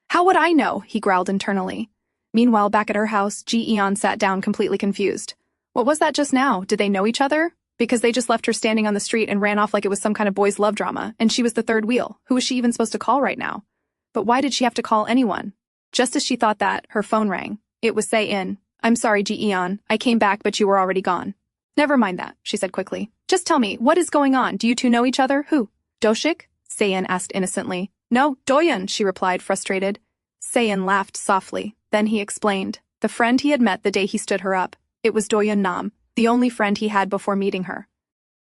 How would I know? He growled internally. Meanwhile, back at her house, Ji-eon sat down completely confused. What was that just now? Did they know each other? Because they just left her standing on the street and ran off like it was some kind of boys' love drama, and she was the third wheel. Who was she even supposed to call right now? But why did she have to call anyone? Just as she thought that, her phone rang. It was Se-in. I'm sorry, Ji-eon. I came back, but you were already gone. Never mind that, she said quickly. Just tell me, what is going on? Do you two know each other? Who? Doshik? Se-in asked innocently. No, Doyun, she replied, frustrated. Se-in laughed softly. Then he explained. The friend he had met the day he stood her up. It was Doyun Nam, the only friend he had before meeting her.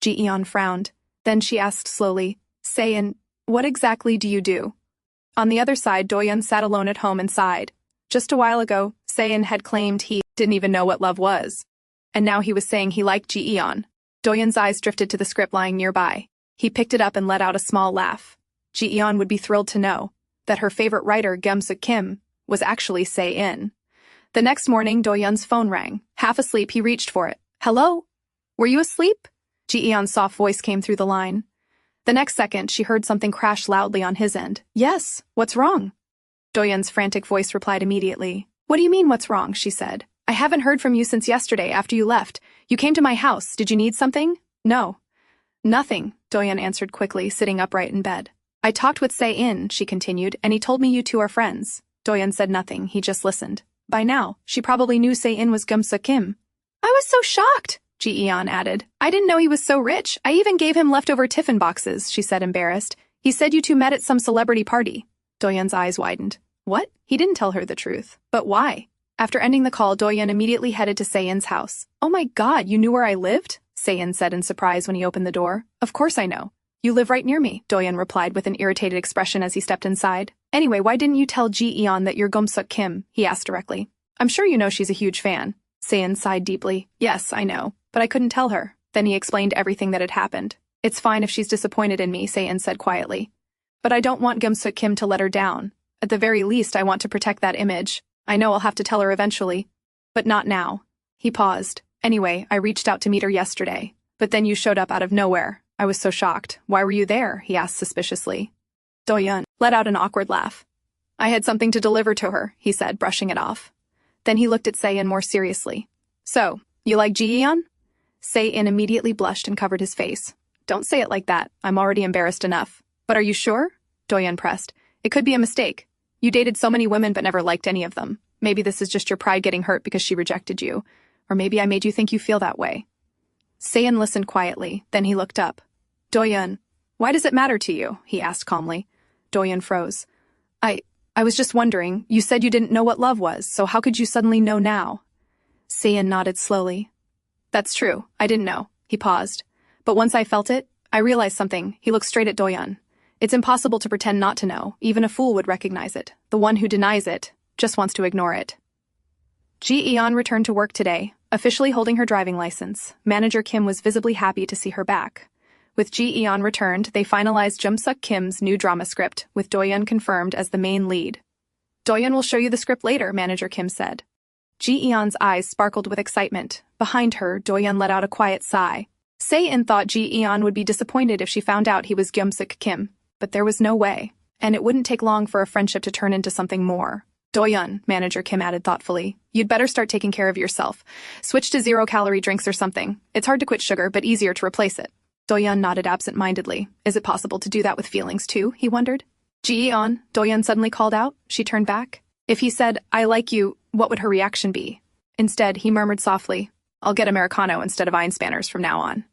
Ji-eon frowned. Then she asked slowly, Se-in, what exactly do you do? On the other side, Doyun sat alone at home and sighed. Just a while ago, Se-in had claimed he didn't even know what love was. And now he was saying he liked Ji-eon. Doyun's eyes drifted to the script lying nearby. He picked it up and let out a small laugh. Ji-eon would be thrilled to know that her favorite writer, Gyeom-suk Kim, was actually Se-in. The next morning, Doyun's phone rang. Half asleep, he reached for it. Hello? Were you asleep? Ji-eon's soft voice came through the line. The next second, she heard something crash loudly on his end. Yes, what's wrong? Doyun's frantic voice replied immediately. What do you mean, what's wrong? She said. I haven't heard from you since yesterday after you left. You came to my house. Did you need something? No. Nothing, Doyun answered quickly, sitting upright in bed. I talked with Se-in, she continued, and he told me you two are friends. Doyun said nothing, he just listened. By now, she probably knew Se-in was Gyeom-suk Kim. I was so shocked, Ji-eon added. I didn't know he was so rich. I even gave him leftover tiffin boxes, she said, embarrassed. He said you two met at some celebrity party. Doyun's eyes widened. What? He didn't tell her the truth. But why? After ending the call, Doyun immediately headed to Se-in's house. Oh my god, you knew where I lived? Se-in said in surprise when he opened the door. Of course I know. You live right near me, Doyun replied with an irritated expression as he stepped inside. Anyway, why didn't you tell Ji-eon that you're Gyeom-suk Kim? He asked directly. I'm sure you know she's a huge fan. Se-in sighed deeply. Yes, I know. But I couldn't tell her. Then he explained everything that had happened. It's fine if she's disappointed in me, Se-in said quietly. But I don't want Gyeom-suk Kim to let her down. At the very least, I want to protect that image. I know I'll have to tell her eventually. But not now. He paused. Anyway, I reached out to meet her yesterday. But then you showed up out of nowhere. I was so shocked. Why were you there? He asked suspiciously. Doyun let out an awkward laugh. I had something to deliver to her, he said, brushing it off. Then he looked at Se-in more seriously. So, you like Ji-eon? Se-in immediately blushed and covered his face. Don't say it like that. I'm already embarrassed enough. But are you sure? Doyun pressed. It could be a mistake. You dated so many women but never liked any of them. Maybe this is just your pride getting hurt because she rejected you. Or maybe I made you think you feel that way. Se-in listened quietly, then he looked up. Doyun, why does it matter to you? He asked calmly. Doyun froze. I was just wondering, you said you didn't know what love was, so how could you suddenly know now? Se-in nodded slowly. That's true, I didn't know. He paused. But once I felt it, I realized something. He looked straight at Doyun. It's impossible to pretend not to know. Even a fool would recognize it. The one who denies it just wants to ignore it. Ji-eon returned to work today, officially holding her driving license. Manager Kim was visibly happy to see her back. With Ji-eon returned, they finalized Gyeom-suk Kim's new drama script, with Doyun confirmed as the main lead. Doyun will show you the script later, Manager Kim said. Ji-eon's eyes sparkled with excitement. Behind her, Doyun let out a quiet sigh. Se-in thought Ji-eon would be disappointed if she found out he was Gyeom-suk Kim, but there was no way, and it wouldn't take long for a friendship to turn into something more. Doyun, Manager Kim added thoughtfully, you'd better start taking care of yourself. Switch to zero-calorie drinks or something. It's hard to quit sugar, but easier to replace it. Doyun nodded absent-mindedly. Is it possible to do that with feelings too? He wondered. Ji-eon, Doyun suddenly called out. She turned back. If he said, I like you, what would her reaction be? Instead, he murmured softly, I'll get Americano instead of Einspanners from now on.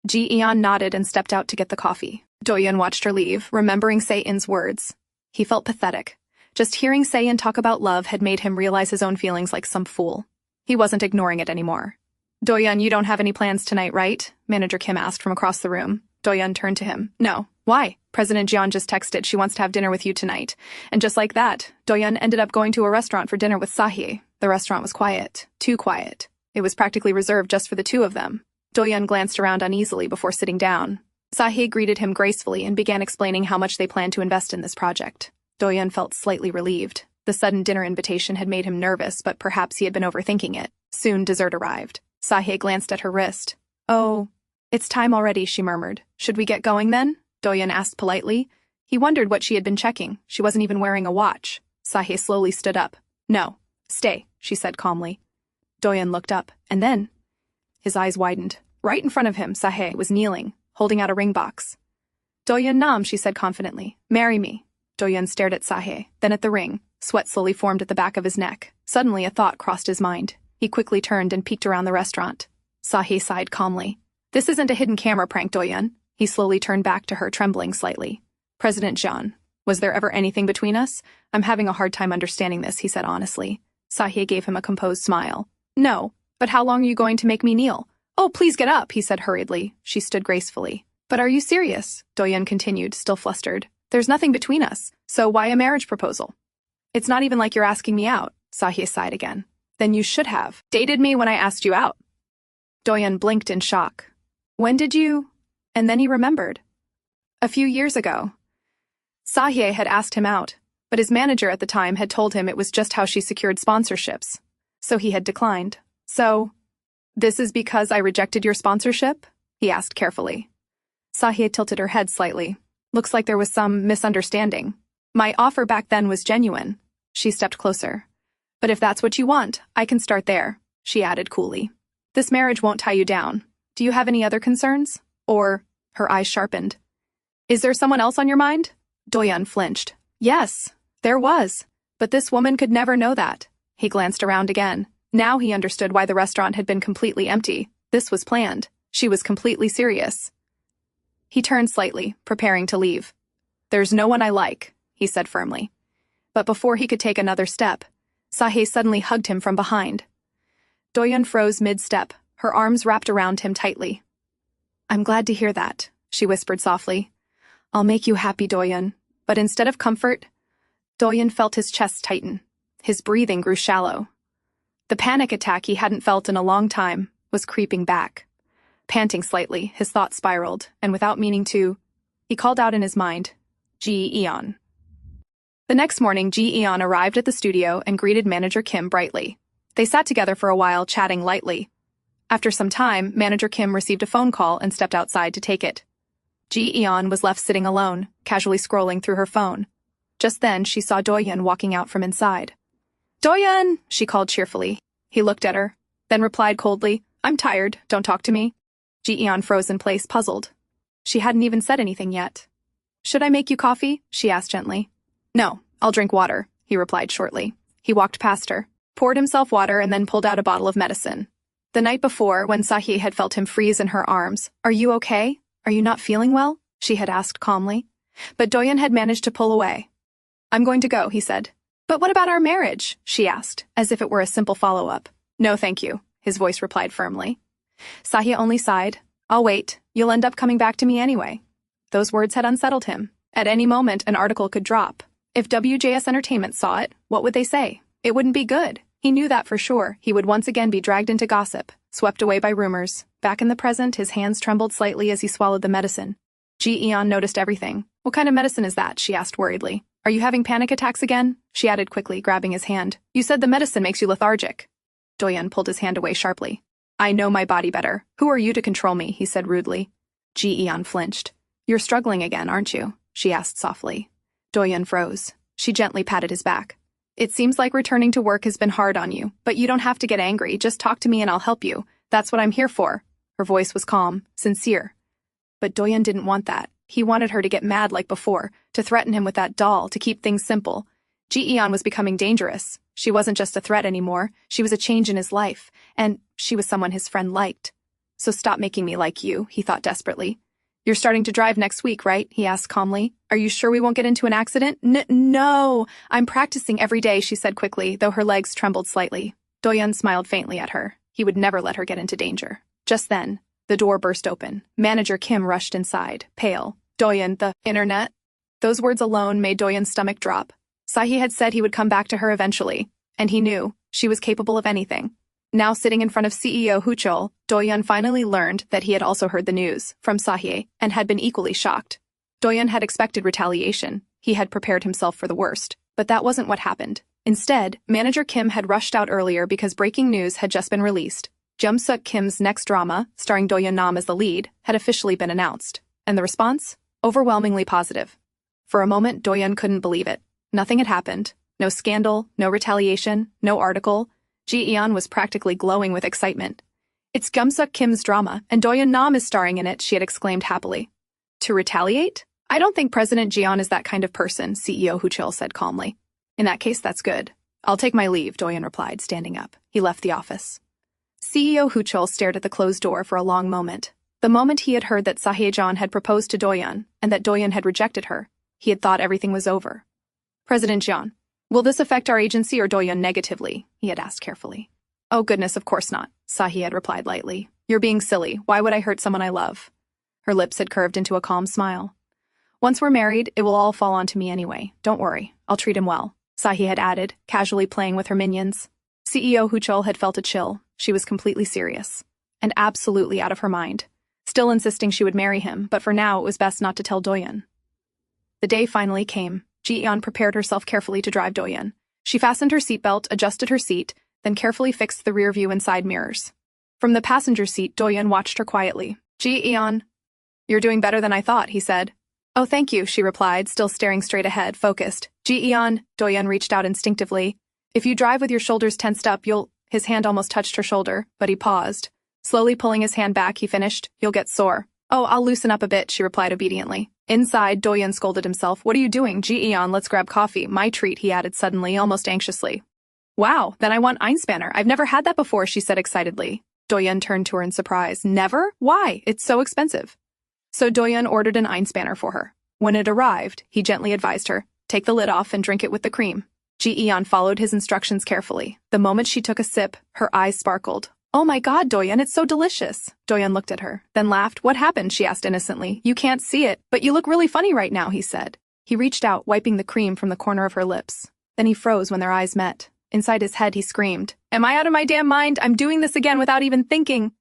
Ji-eon nodded and stepped out to get the coffee. Doyun watched her leave, remembering Se-in's words. He felt pathetic. Just hearing Se-in talk about love had made him realize his own feelings like some fool. He wasn't ignoring it anymore. Doyun, you don't have any plans tonight, right? Manager Kim asked from across the room. Doyun turned to him. No. Why? President Ji-eon just texted she wants to have dinner with you tonight. And just like that, Doyun ended up going to a restaurant for dinner with Sahi. The restaurant was quiet. Too quiet. It was practically reserved just for the two of them. Doyun glanced around uneasily before sitting down. Sahi greeted him gracefully and began explaining how much they planned to invest in this project. Doyun felt slightly relieved. The sudden dinner invitation had made him nervous, but perhaps he had been overthinking it. Soon dessert arrived. Sahi glanced at her wrist. Oh, it's time already, she murmured. Should we get going then? Doyun asked politely. He wondered what she had been checking. She wasn't even wearing a watch. Sahi slowly stood up. No, stay, she said calmly. Doyun looked up, and then his eyes widened. Right in front of him, Sahi was kneeling, holding out a ring box. Doyun Nam, she said confidently. Marry me. Doyun stared at Sahi, then at the ring. Sweat slowly formed at the back of his neck. Suddenly a thought crossed his mind. He quickly turned and peeked around the restaurant. Sahi sighed calmly. This isn't a hidden camera prank, Doyun. He slowly turned back to her, trembling slightly. President Ji-eon, was there ever anything between us? I'm having a hard time understanding this, he said honestly. Sahi gave him a composed smile. No, but how long are you going to make me kneel? Oh, please get up, he said hurriedly. She stood gracefully. But are you serious? Doyun continued, still flustered. There's nothing between us, so why a marriage proposal? It's not even like you're asking me out, Sahi sighed again. Then you should have dated me when I asked you out. Doyun blinked in shock. When did you? And then he remembered. A few years ago. Sahi had asked him out, but his manager at the time had told him it was just how she secured sponsorships. So he had declined. So, this is because I rejected your sponsorship? He asked carefully. Sahi tilted her head slightly. Looks like there was some misunderstanding. My offer back then was genuine. She stepped closer. But if that's what you want, I can start there, she added coolly. This marriage won't tie you down. Do you have any other concerns? Or, her eyes sharpened. Is there someone else on your mind? Doyun flinched. Yes, there was. But this woman could never know that. He glanced around again. Now he understood why the restaurant had been completely empty. This was planned. She was completely serious. He turned slightly, preparing to leave. There's no one I like, he said firmly. But before he could take another step, Sahi suddenly hugged him from behind. Doyun froze mid-step, her arms wrapped around him tightly. I'm glad to hear that, she whispered softly. I'll make you happy, Doyun. But instead of comfort, Doyun felt his chest tighten. His breathing grew shallow. The panic attack he hadn't felt in a long time was creeping back. Panting slightly, his thoughts spiraled, and without meaning to, he called out in his mind, Ji-eon. The next morning, Ji-eon arrived at the studio and greeted manager Kim brightly. They sat together for a while, chatting lightly. After some time, manager Kim received a phone call and stepped outside to take it. Ji-eon was left sitting alone, casually scrolling through her phone. Just then, she saw Doyun walking out from inside. Doyun, she called cheerfully. He looked at her, then replied coldly, I'm tired, don't talk to me. Ji-eon froze in place, puzzled. She hadn't even said anything yet. Should I make you coffee? She asked gently. No, I'll drink water, he replied shortly. He walked past her, poured himself water, and then pulled out a bottle of medicine. The night before, when Sahi had felt him freeze in her arms, Are you okay? Are you not feeling well? She had asked calmly. But Doyun had managed to pull away. I'm going to go, he said. But what about our marriage? She asked, as if it were a simple follow-up. No, thank you, his voice replied firmly. Sahi only sighed. I'll wait. You'll end up coming back to me anyway. Those words had unsettled him. At any moment, an article could drop. If WJS Entertainment saw it, what would they say? It wouldn't be good. He knew that for sure. He would once again be dragged into gossip, swept away by rumors. Back in the present, his hands trembled slightly as he swallowed the medicine. Ji-eon noticed everything. What kind of medicine is that? She asked worriedly. Are you having panic attacks again? She added quickly, grabbing his hand. You said the medicine makes you lethargic. Doyun pulled his hand away sharply. I know my body better. Who are you to control me? He said rudely. Ji-eon flinched. You're struggling again, aren't you? She asked softly. Doyun froze. She gently patted his back. It seems like returning to work has been hard on you, but you don't have to get angry. Just talk to me and I'll help you. That's what I'm here for. Her voice was calm, sincere. But Doyun didn't want that. He wanted her to get mad like before, to threaten him with that doll, to keep things simple. Ji-eon was becoming dangerous. She wasn't just a threat anymore, she was a change in his life, and she was someone his friend liked. So stop making me like you, he thought desperately. You're starting to drive next week, right? He asked calmly. Are you sure we won't get into an accident? No, I'm practicing every day, she said quickly, though her legs trembled slightly. Doyun smiled faintly at her. He would never let her get into danger. Just then, the door burst open. Manager Kim rushed inside, pale. Doyun, the internet? Those words alone made Doyun's stomach drop. Sahi had said he would come back to her eventually, and he knew she was capable of anything. Now sitting in front of CEO Huchol, Doyun finally learned that he had also heard the news from Sahi and had been equally shocked. Doyun had expected retaliation. He had prepared himself for the worst. But that wasn't what happened. Instead, Manager Kim had rushed out earlier because breaking news had just been released. Jumsuk Kim's next drama, starring Doyun Nam as the lead, had officially been announced. And the response? Overwhelmingly positive. For a moment, Doyun couldn't believe it. Nothing had happened. No scandal, no retaliation, no article. Ji-eon was practically glowing with excitement. It's Jumsuk Kim's drama, and Doyun Nam is starring in it, she had exclaimed happily. To retaliate? I don't think President Ji-eon is that kind of person, CEO Huchil said calmly. In that case, that's good. I'll take my leave, Doyun replied, standing up. He left the office. CEO Huchil stared at the closed door for a long moment. The moment he had heard that Sahye-jeon had proposed to Doyun, and that Doyun had rejected her, he had thought everything was over. President Jeon, will this affect our agency or Doyun negatively? He had asked carefully. Oh goodness, of course not, Sahi had replied lightly. You're being silly. Why would I hurt someone I love? Her lips had curved into a calm smile. Once we're married, it will all fall onto me anyway. Don't worry. I'll treat him well, Sahi had added, casually playing with her minions. CEO Huchol had felt a chill. She was completely serious. And absolutely out of her mind. Still insisting she would marry him, but for now it was best not to tell Doyun. The day finally came. Ji-eon prepared herself carefully to drive Doyun. She fastened her seatbelt, adjusted her seat, then carefully fixed the rear view and side mirrors. From the passenger seat, Doyun watched her quietly. Ji-eon, you're doing better than I thought, he said. Oh, thank you, she replied, still staring straight ahead, focused. Ji-eon, Doyun reached out instinctively. If you drive with your shoulders tensed up, you'll... His hand almost touched her shoulder, but he paused. Slowly pulling his hand back, he finished. You'll get sore. Oh, I'll loosen up a bit, she replied obediently. Inside, Doyun scolded himself. What are you doing? Ji-eon, let's grab coffee. My treat, he added suddenly, almost anxiously. Wow, then I want Einspanner. I've never had that before, she said excitedly. Doyun turned to her in surprise. Never? Why? It's so expensive. So Doyun ordered an Einspanner for her. When it arrived, he gently advised her, take the lid off and drink it with the cream. Ji-eon followed his instructions carefully. The moment she took a sip, her eyes sparkled. Oh my god, Doyun, it's so delicious. Doyun looked at her, then laughed. What happened? She asked innocently. You can't see it, but you look really funny right now, he said. He reached out, wiping the cream from the corner of her lips. Then he froze when their eyes met. Inside his head, he screamed, Am I out of my damn mind? I'm doing this again without even thinking.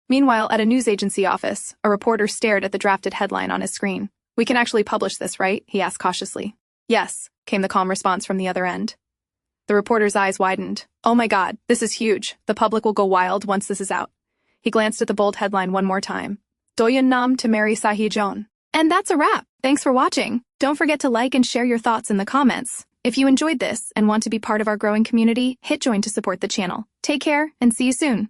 Meanwhile, at a news agency office, a reporter stared at the drafted headline on his screen. We can actually publish this, right? He asked cautiously. Yes, came the calm response from the other end. The reporter's eyes widened. Oh my god, this is huge. The public will go wild once this is out. He glanced at the bold headline one more time. Doyun Nam to marry Sahye-jeon. And that's a wrap. Thanks for watching. Don't forget to like and share your thoughts in the comments. If you enjoyed this and want to be part of our growing community, hit join to support the channel. Take care and see you soon.